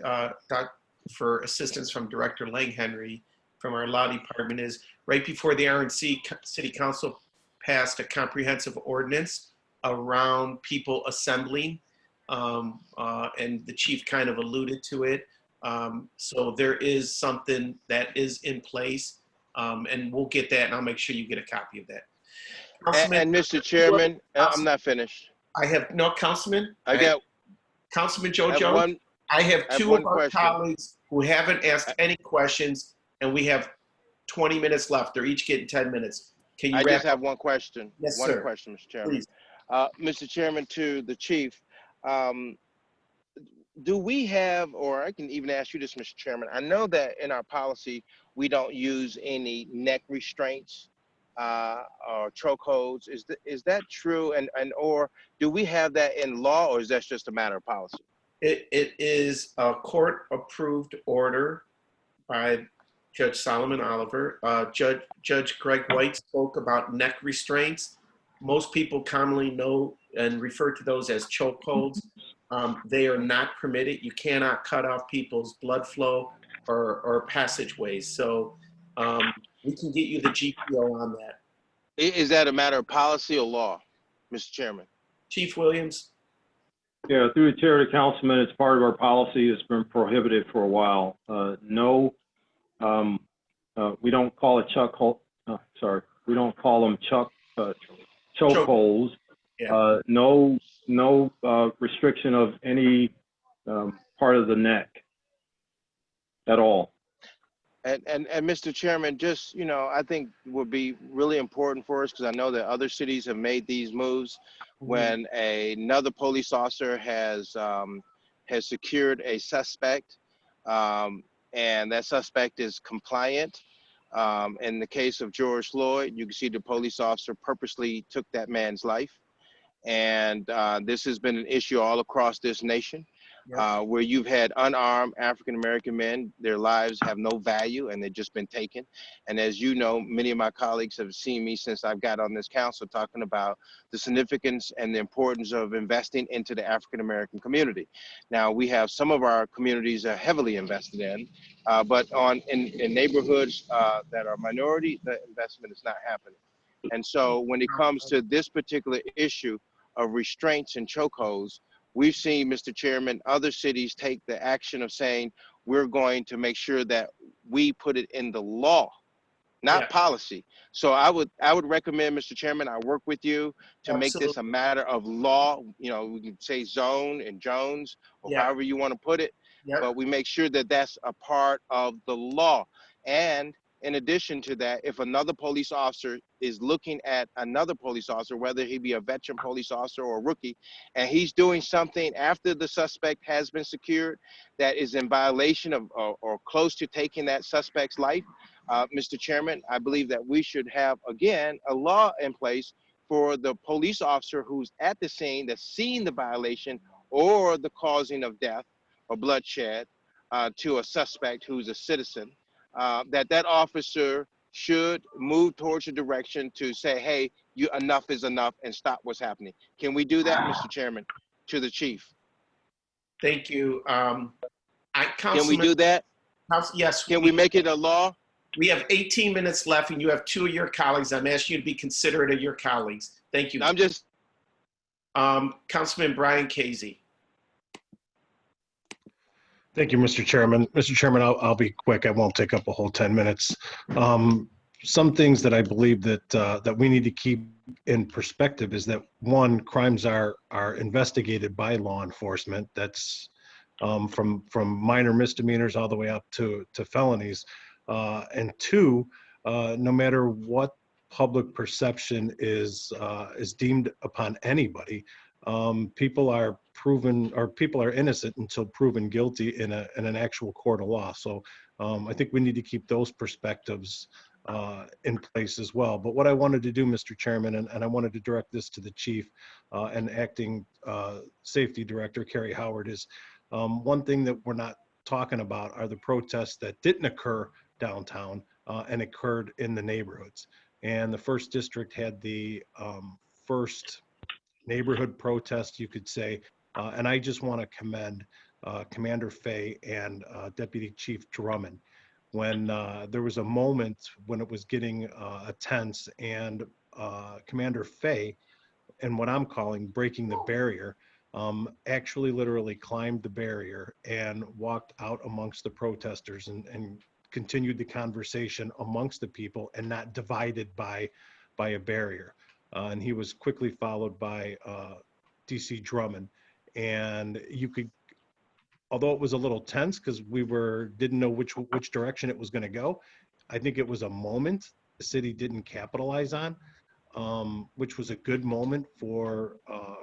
[SPEAKER 1] for assistance from Director Lang Henry from our law department, is right before the RNC City Council passed a comprehensive ordinance around people assembling, and the chief kind of alluded to it. So there is something that is in place, and we'll get that, and I'll make sure you get a copy of that.
[SPEAKER 4] And Mr. Chairman, I'm not finished.
[SPEAKER 1] Councilman.
[SPEAKER 4] I got
[SPEAKER 1] Councilman Jojo. I have 2 of our colleagues who haven't asked any questions, and we have 20 minutes left. They're each getting 10 minutes. Can you?
[SPEAKER 4] I just have one question.
[SPEAKER 1] Yes,
[SPEAKER 4] one
[SPEAKER 1] sir.
[SPEAKER 4] question, Mr. Chairman.
[SPEAKER 1] Please.
[SPEAKER 4] Mr. Chairman, to the chief, do we have, or I can even ask you this, Mr. Chairman, I know that in our policy, we don't use any neck restraints or chokeholds. Is that true? And or do we have that in law, or is that just a matter of policy?
[SPEAKER 1] It is a court-approved order by Judge Solomon Oliver. Judge Greg White spoke about neck restraints. Most people commonly know and refer to those as chokeholds. They are not permitted. You cannot cut off people's blood flow or passageways. So we can get you the GPO on that.
[SPEAKER 4] Is that a matter of policy or law, Mr. Chairman?
[SPEAKER 1] Chief Williams?
[SPEAKER 6] Yeah, through the chair to councilman, it's part of our policy. It's been prohibited for a while. We don't call it we don't call them chokeholds. Yeah. No restriction of any part of the neck at all.
[SPEAKER 4] And Mr. Chairman, just, I think would be really important for us, because I know that other cities have made these moves. When another police officer has secured a suspect, and that suspect is compliant. In the case of George Floyd, you can see the police officer purposely took that man's life. And this has been an issue all across this nation, where you've had unarmed African-American men, their lives have no value and they've just been taken. And as you know, many of my colleagues have seen me since I've got on this council talking about the significance and the importance of investing into the African-American community. Now, we have some of our communities are heavily invested in, but in neighborhoods that are minority, the investment is not happening. And so when it comes to this particular issue of restraints and chokeholds, we've seen, Mr. Chairman, other cities take the action of saying, we're going to make sure that we put it in the law, not policy. So I would recommend, Mr. Chairman, I work with you to make this a matter of law. We can say zone and Jones, or however you want to put it, but we make sure that that's a part of the law. And in addition to that, if another police officer is looking at another police officer, whether he be a veteran police officer or a rookie, and he's doing something after the suspect has been secured that is in violation of or close to taking that suspect's life, Mr. Chairman, I believe that we should have, again, a law in place for the police officer who's at the scene, that's seeing the violation or the causing of death or bloodshed to a suspect who's a citizen. That officer should move towards a direction to say, hey, enough is enough and stop what's happening. Can we do that, Mr. Chairman, to the chief?
[SPEAKER 1] Thank you.
[SPEAKER 4] Can we
[SPEAKER 1] Councilman,
[SPEAKER 4] do that?
[SPEAKER 1] yes.
[SPEAKER 4] Can we make it a law?
[SPEAKER 1] We have 18 minutes left and you have 2 of your colleagues. I'm asking you to be considerate of your colleagues. Thank you.
[SPEAKER 4] I'm just.
[SPEAKER 1] Councilman Brian Casey.
[SPEAKER 10] Thank you, Mr. Chairman. Mr. Chairman, I'll be quick. I won't take up a whole 10 minutes. Some things that I believe that we need to keep in perspective is that, one, crimes are investigated by law enforcement. That's from minor misdemeanors all the way up to felonies. And two, no matter what public perception is deemed upon anybody, people are innocent until proven guilty in an actual court of law. So I think we need to keep those perspectives in place as well. But what I wanted to do, Mr. Chairman, and I wanted to direct this to the chief and acting safety director, Carrie Howard, is one thing that we're not talking about are the protests that didn't occur downtown and occurred in the neighborhoods. And the first district had the first neighborhood protest, you could say. And I just want to commend Commander Fay and Deputy Chief Drummond. When there was a moment when it was getting tense, and Commander Fay, and what I'm calling breaking the barrier, actually literally climbed the barrier and walked out amongst the protesters and continued the conversation amongst the people and not divided by a barrier. And he was quickly followed by DC Drummond. And you could, although it was a little tense because we didn't know which direction it was going to go, I think it was a moment the city didn't capitalize on, which was a good moment for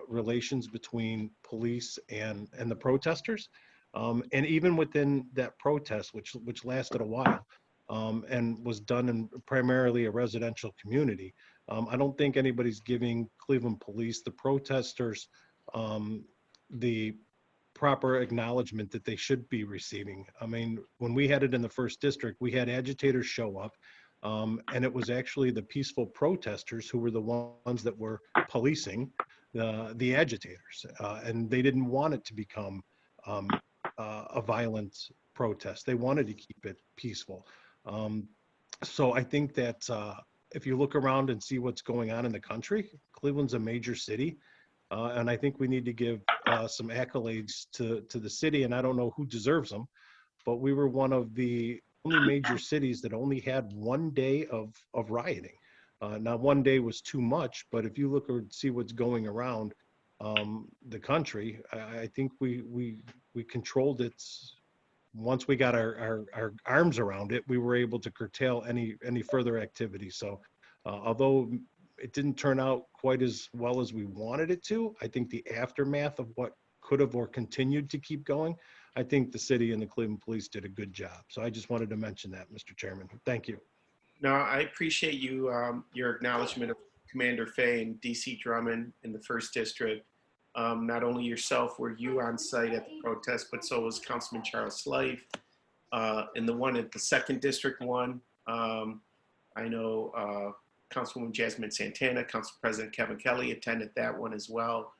[SPEAKER 10] relations between police and the protesters. And even within that protest, which lasted a while and was done in primarily a residential community, I don't think anybody's giving Cleveland police, the protesters, the proper acknowledgement that they should be receiving. I mean, when we had it in the first district, we had agitators show up, and it was actually the peaceful protesters who were the ones that were policing the agitators, and they didn't want it to become a violent protest. They wanted to keep it peaceful. So I think that if you look around and see what's going on in the country, Cleveland's a major city. And I think we need to give some accolades to the city, and I don't know who deserves them, but we were one of the only major cities that only had 1 day of rioting. Now, 1 day was too much, but if you look or see what's going around the country, I think we controlled it. Once we got our arms around it, we were able to curtail any further activity. So although it didn't turn out quite as well as we wanted it to, I think the aftermath of what could have or continued to keep going, I think the city and the Cleveland Police did a good job. So I just wanted to mention that, Mr. Chairman. Thank you.
[SPEAKER 1] No, I appreciate you, your acknowledgement of Commander Fay and DC Drummond in the first district. Not only yourself were you on site at the protest, but so was Councilman Charles Slave. And the one at the second district one, I know Councilwoman Jasmine Santana, Council President Kevin Kelly attended that one as well.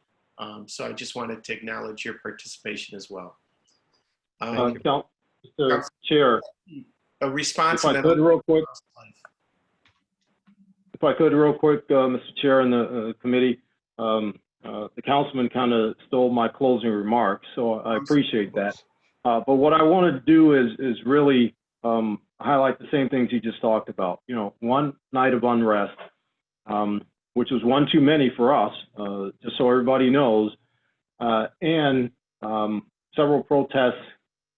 [SPEAKER 1] So I just wanted to acknowledge your participation as well.
[SPEAKER 6] Mr. Chair,
[SPEAKER 1] a response.
[SPEAKER 6] If I could real quick, Mr. Chair and the committee, the councilman kind of stole my closing remarks, so I appreciate that. But what I want to do is really highlight the same things you just talked about. You know, one night of unrest, which was one too many for us, just so everybody knows, and several protests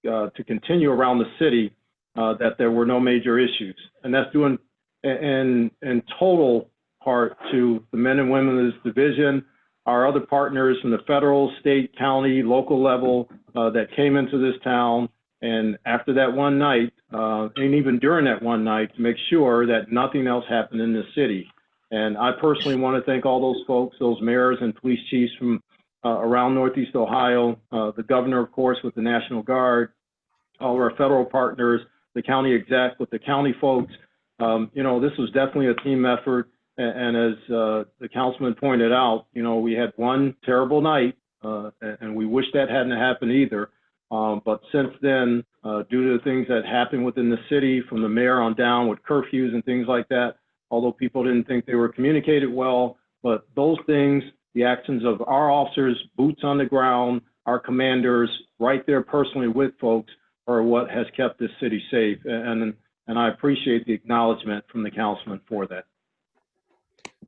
[SPEAKER 6] to continue around the city, that there were no major issues. And that's due in total part to the men and women of this division, our other partners from the federal, state, county, local level that came into this town. And after that one night, and even during that one night, to make sure that nothing else happened in the city. And I personally want to thank all those folks, those mayors and police chiefs from around Northeast Ohio, the governor, of course, with the National Guard, all of our federal partners, the county exec with the county folks. You know, this was definitely a team effort. And as the councilman pointed out, you know, we had one terrible night, and we wish that hadn't happened either. But since then, due to the things that happened within the city, from the mayor on down with curfews and things like that, although people didn't think they were communicated well, but those things, the actions of our officers, boots on the ground, our commanders, right there personally with folks, are what has kept this city safe. And I appreciate the acknowledgement from the councilman for that.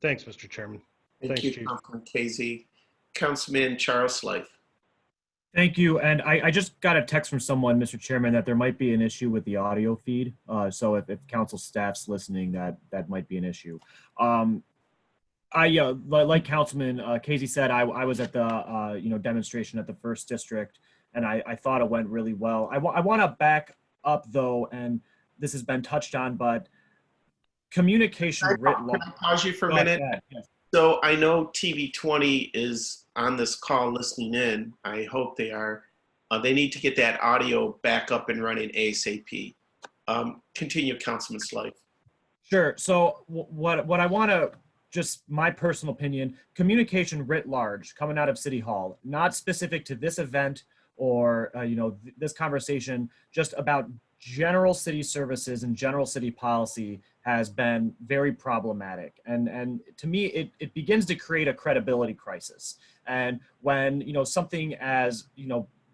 [SPEAKER 10] Thanks, Mr. Chairman.
[SPEAKER 1] Thank
[SPEAKER 10] Thanks,
[SPEAKER 1] you,
[SPEAKER 10] Chief.
[SPEAKER 1] Councilman Casey. Councilman Charles Slife.
[SPEAKER 12] Thank you. And I just got a text from someone, Mr. Chairman, that there might be an issue with the audio feed. So if council staff's listening, that might be an issue. Like Councilman Casey said, I was at the demonstration at the 1st District, and I thought it went really well. I want to back up though, and this has been touched on, but communication writ large.
[SPEAKER 1] Can I pause you for a minute?
[SPEAKER 12] Yes.
[SPEAKER 1] So I know TV 20 is on this call listening in. I hope they are. They need to get that audio back up and running ASAP. Continue, Councilman Slife.
[SPEAKER 12] Sure. So what I want to, just my personal opinion, communication writ large coming out of City Hall, not specific to this event or this conversation, just about general city services and general city policy has been very problematic. And to me, it begins to create a credibility crisis. And when, something as,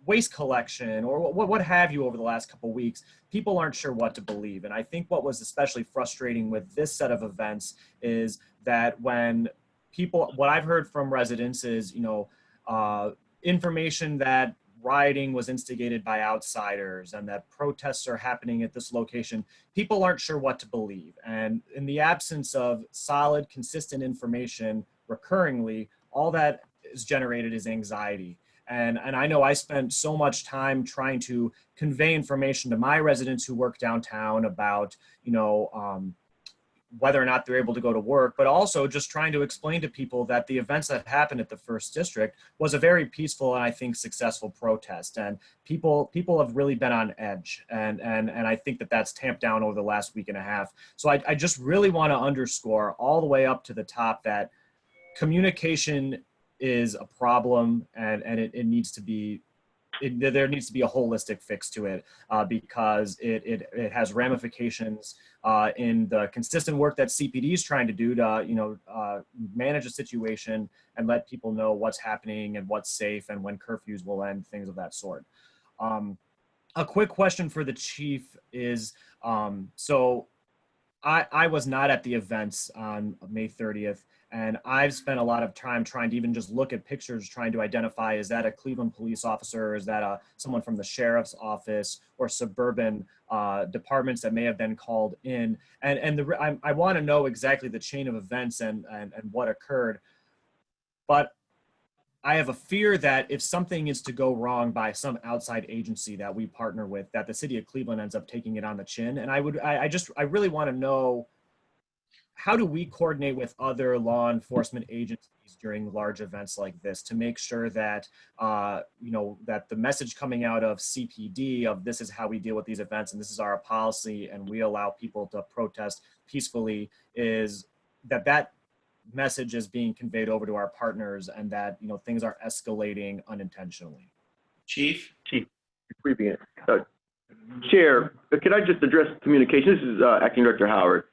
[SPEAKER 12] waste collection or what have you over the last couple of weeks, people aren't sure what to believe. And I think what was especially frustrating with this set of events is that when people, what I've heard from residents is, information that rioting was instigated by outsiders and that protests are happening at this location, people aren't sure what to believe. And in the absence of solid, consistent information recurringly, all that is generated is anxiety. And I know I spent so much time trying to convey information to my residents who work downtown about, whether or not they're able to go to work, but also just trying to explain to people that the events that happened at the 1st District was a very peaceful and I think successful protest. And people have really been on edge. And I think that that's tamped down over the last week and a half. So I just really want to underscore all the way up to the top that communication is a problem and it needs to be, there needs to be a holistic fix to it because it has ramifications in the consistent work that CPD is trying to do to, manage a situation and let people know what's happening and what's safe and when curfews will end, things of that sort. A quick question for the chief is, so I was not at the events on May 30th. And I've spent a lot of time trying to even just look at pictures, trying to identify, is that a Cleveland police officer? Or is that someone from the sheriff's office or suburban departments that may have been called in? And I want to know exactly the chain of events and what occurred. But I have a fear that if something is to go wrong by some outside agency that we partner with, that the city of Cleveland ends up taking it on the chin. And I really want to know, how do we coordinate with other law enforcement agencies during large events like this to make sure that, that the message coming out of CPD of this is how we deal with these events and this is our policy and we allow people to protest peacefully, is that message is being conveyed over to our partners and that, things are escalating unintentionally.
[SPEAKER 1] Chief?
[SPEAKER 14] Chief, before you begin, Chair, can I just address communication? This is Acting Director Howard.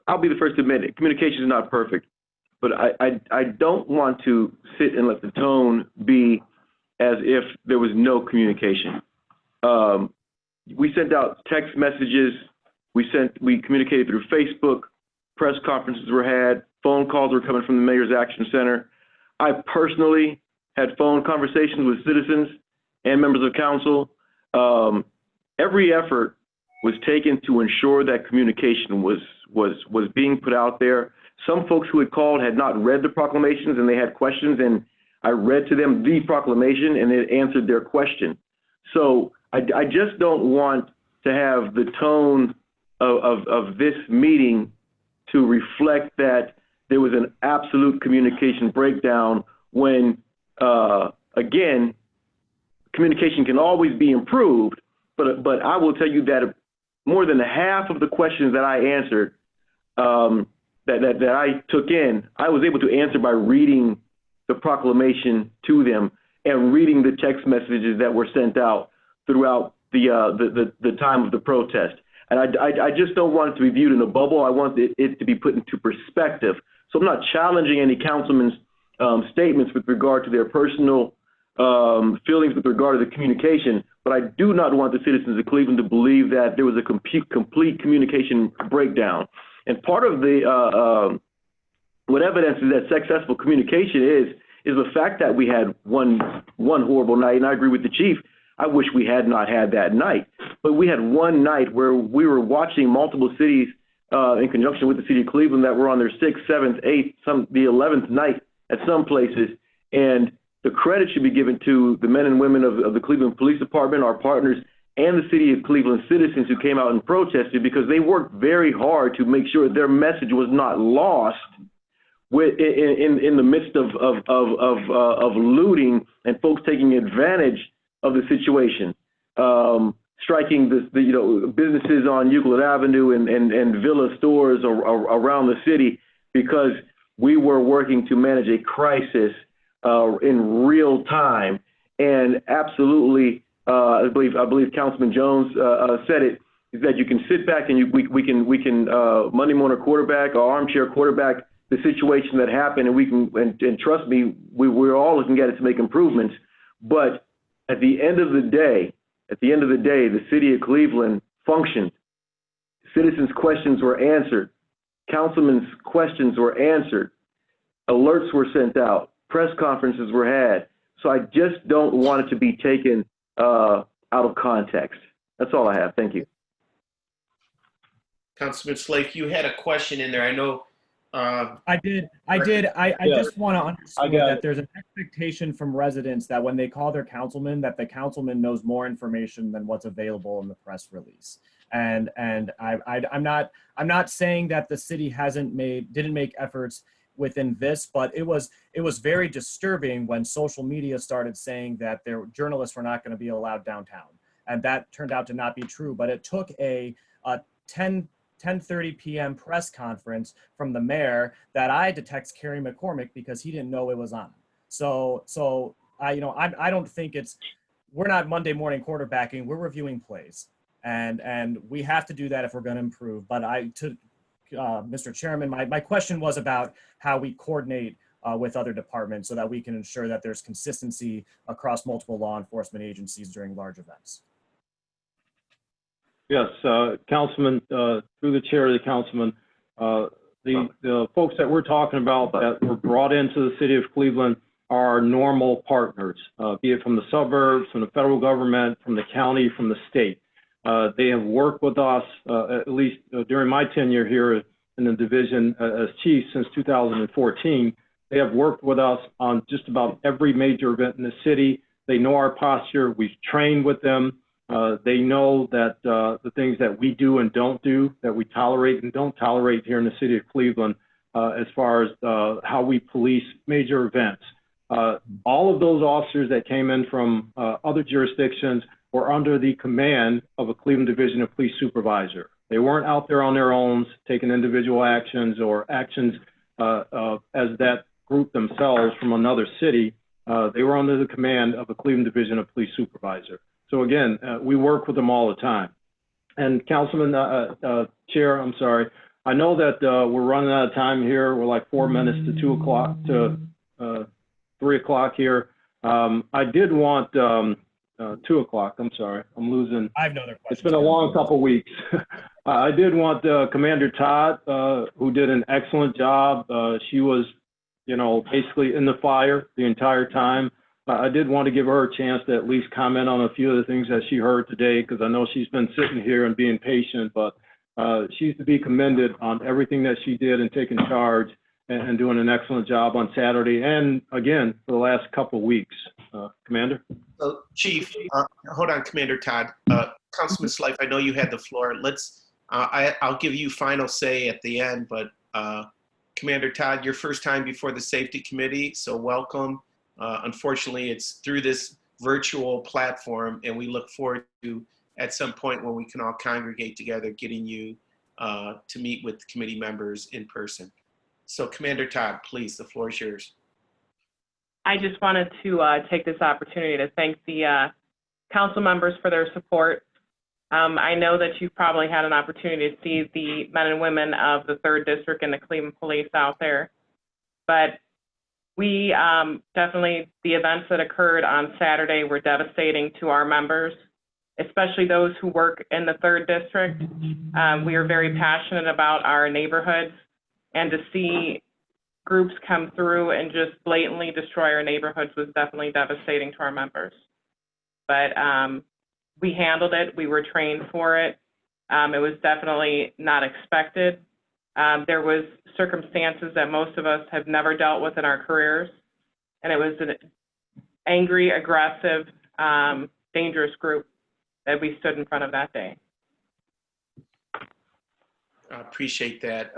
[SPEAKER 14] I'll be the first to admit it. Communication is not perfect, but I don't want to sit and let the tone be as if there was no communication. We sent out text messages. We communicated through Facebook. Press conferences were had. Phone calls were coming from the Mayor's Action Center. I personally had phone conversations with citizens and members of council. Every effort was taken to ensure that communication was being put out there. Some folks who had called had not read the proclamations and they had questions, and I read to them the proclamation and it answered their question. So I just don't want to have the tone of this meeting to reflect that there was an absolute communication breakdown when, again, communication can always be improved, but I will tell you that more than half of the questions that I answered, that I took in, I was able to answer by reading the proclamation to them and reading the text messages that were sent out throughout the time of the protest. And I just don't want it to be viewed in a bubble. I want it to be put into perspective. So I'm not challenging any councilman's statements with regard to their personal feelings with regard to the communication, but I do not want the citizens of Cleveland to believe that there was a complete communication breakdown. And part of the what evidences that successful communication is the fact that we had one horrible night, and I agree with the chief. I wish we had not had that night, but we had one night where we were watching multiple cities in conjunction with the city of Cleveland that were on their 6th, 7th, 8th, the 11th night at some places, and the credit should be given to the men and women of the Cleveland Police Department, our partners, and the city of Cleveland citizens who came out and protested, because they worked very hard to make sure their message was not lost in the midst of looting and folks taking advantage of the situation, striking the businesses on Euclid Avenue and Villa stores around the city, because we were working to manage a crisis in real time. And absolutely, I believe Councilman Jones said it, is that you can sit back and we can Monday morning quarterback or armchair quarterback the situation that happened, and we can and trust me, we're all looking at it to make improvements. But at the end of the day, the city of Cleveland functioned. Citizens' questions were answered. Councilmen's questions were answered. Alerts were sent out. Press conferences were had. So I just don't want it to be taken out of context. That's all I have. Thank you.
[SPEAKER 1] Councilman Slake, you had a question in there. I know.
[SPEAKER 12] I did. I just want to underscore that there's an expectation from residents that when they call their councilman, that the councilman knows more information than what's available in the press release. And I'm not saying that the city didn't make efforts within this, but it was very disturbing when social media started saying that their journalists were not going to be allowed downtown, and that turned out to not be true. But it took a 10:30 p.m. press conference from the mayor that I had to text Kerry McCormick because he didn't know it was on. So I don't think we're not Monday morning quarterbacking. We're reviewing plays, and we have to do that if we're going to improve. But Mr. Chairman, my question was about how we coordinate with other departments so that we can ensure that there's consistency across multiple law enforcement agencies during large events.
[SPEAKER 6] Yes, Councilman, through the chair of the councilman, the folks that we're talking about that were brought into the city of Cleveland are normal partners, be it from the suburbs, from the federal government, from the county, from the state. They have worked with us, at least during my tenure here in the division as chief since 2014. They have worked with us on just about every major event in the city. They know our posture. We've trained with them. They know that the things that we do and don't do, that we tolerate and don't tolerate here in the city of Cleveland, as far as how we police major events. All of those officers that came in from other jurisdictions were under the command of a Cleveland Division of Police supervisor. They weren't out there on their own taking individual actions or actions as that group themselves from another city. They were under the command of a Cleveland Division of Police supervisor. So again, we work with them all the time. And Councilman, Chair, I'm sorry. I know that we're running out of time here. We're like 4 minutes to 2 o'clock to 3 o'clock here. I did want 2 o'clock. I'm sorry. I'm losing.
[SPEAKER 12] I have no other questions.
[SPEAKER 6] It's been a long couple weeks. I did want Commander Todd, who did an excellent job. She was, basically in the fire the entire time. I did want to give her a chance to at least comment on a few of the things that she heard today, because I know she's been sitting here and being patient, but she's to be commended on everything that she did and taking charge and doing an excellent job on Saturday and again for the last couple of weeks. Commander?
[SPEAKER 1] Chief, hold on, Commander Todd. Councilman Slife, I know you had the floor. I'll give you final say at the end, but Commander Todd, your first time before the Safety Committee, so welcome. Unfortunately, it's through this virtual platform, and we look forward to at some point when we can all congregate together, getting you to meet with committee members in person. So Commander Todd, please, the floor is yours.
[SPEAKER 16] I just wanted to take this opportunity to thank the council members for their support. I know that you've probably had an opportunity to see the men and women of the 3rd District and the Cleveland Police out there. But we definitely, the events that occurred on Saturday were devastating to our members, especially those who work in the 3rd District. We are very passionate about our neighborhoods, and to see groups come through and just blatantly destroy our neighborhoods was definitely devastating to our members. But we handled it. We were trained for it. It was definitely not expected. There was circumstances that most of us have never dealt with in our careers, and it was an angry, aggressive, dangerous group that we stood in front of that day.
[SPEAKER 1] I appreciate that.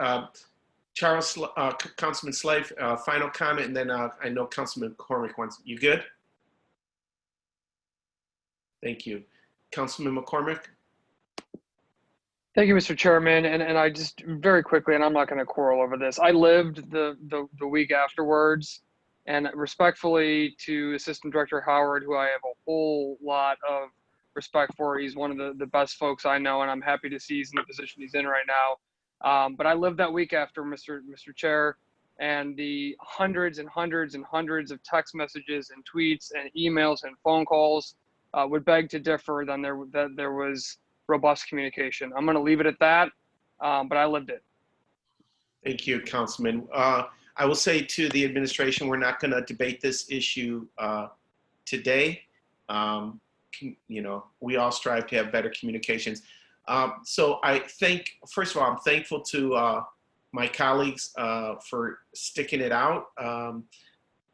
[SPEAKER 1] Charles, Councilman Slave, final comment, and then I know Councilman McCormick wants, you good? Thank you. Councilman McCormick?
[SPEAKER 13] Thank you, Mr. Chairman. And I just very quickly, and I'm not going to quarrel over this, I lived the week afterwards, and respectfully to Assistant Director Howard, who I have a whole lot of respect for. He's one of the best folks I know, and I'm happy to see he's in the position he's in right now. But I lived that week after, Mr. Chair, and the hundreds and hundreds and hundreds of text messages and tweets and emails and phone calls would beg to differ that there was robust communication. I'm going to leave it at that, but I lived it.
[SPEAKER 1] Thank you, Councilman. I will say to the administration, we're not going to debate this issue today. You know, we all strive to have better communications. So I think, first of all, I'm thankful to my colleagues for sticking it out.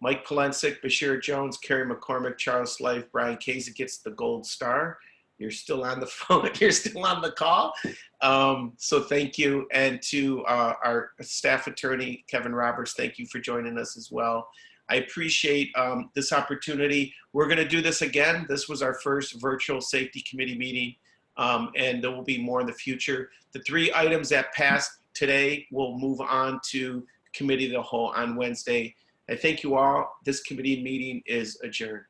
[SPEAKER 1] Mike Polensik, Bashir Jones, Kerry McCormick, Charles Slave, Brian Casey gets the gold star. You're still on the phone, you're still on the call. So thank you. And to our staff attorney, Kevin Roberts, thank you for joining us as well. I appreciate this opportunity. We're gonna do this again. This was our first virtual safety committee meeting, and there will be more in the future. The 3 items that passed today will move on to committee of the whole on Wednesday. I thank you all. This committee meeting is adjourned.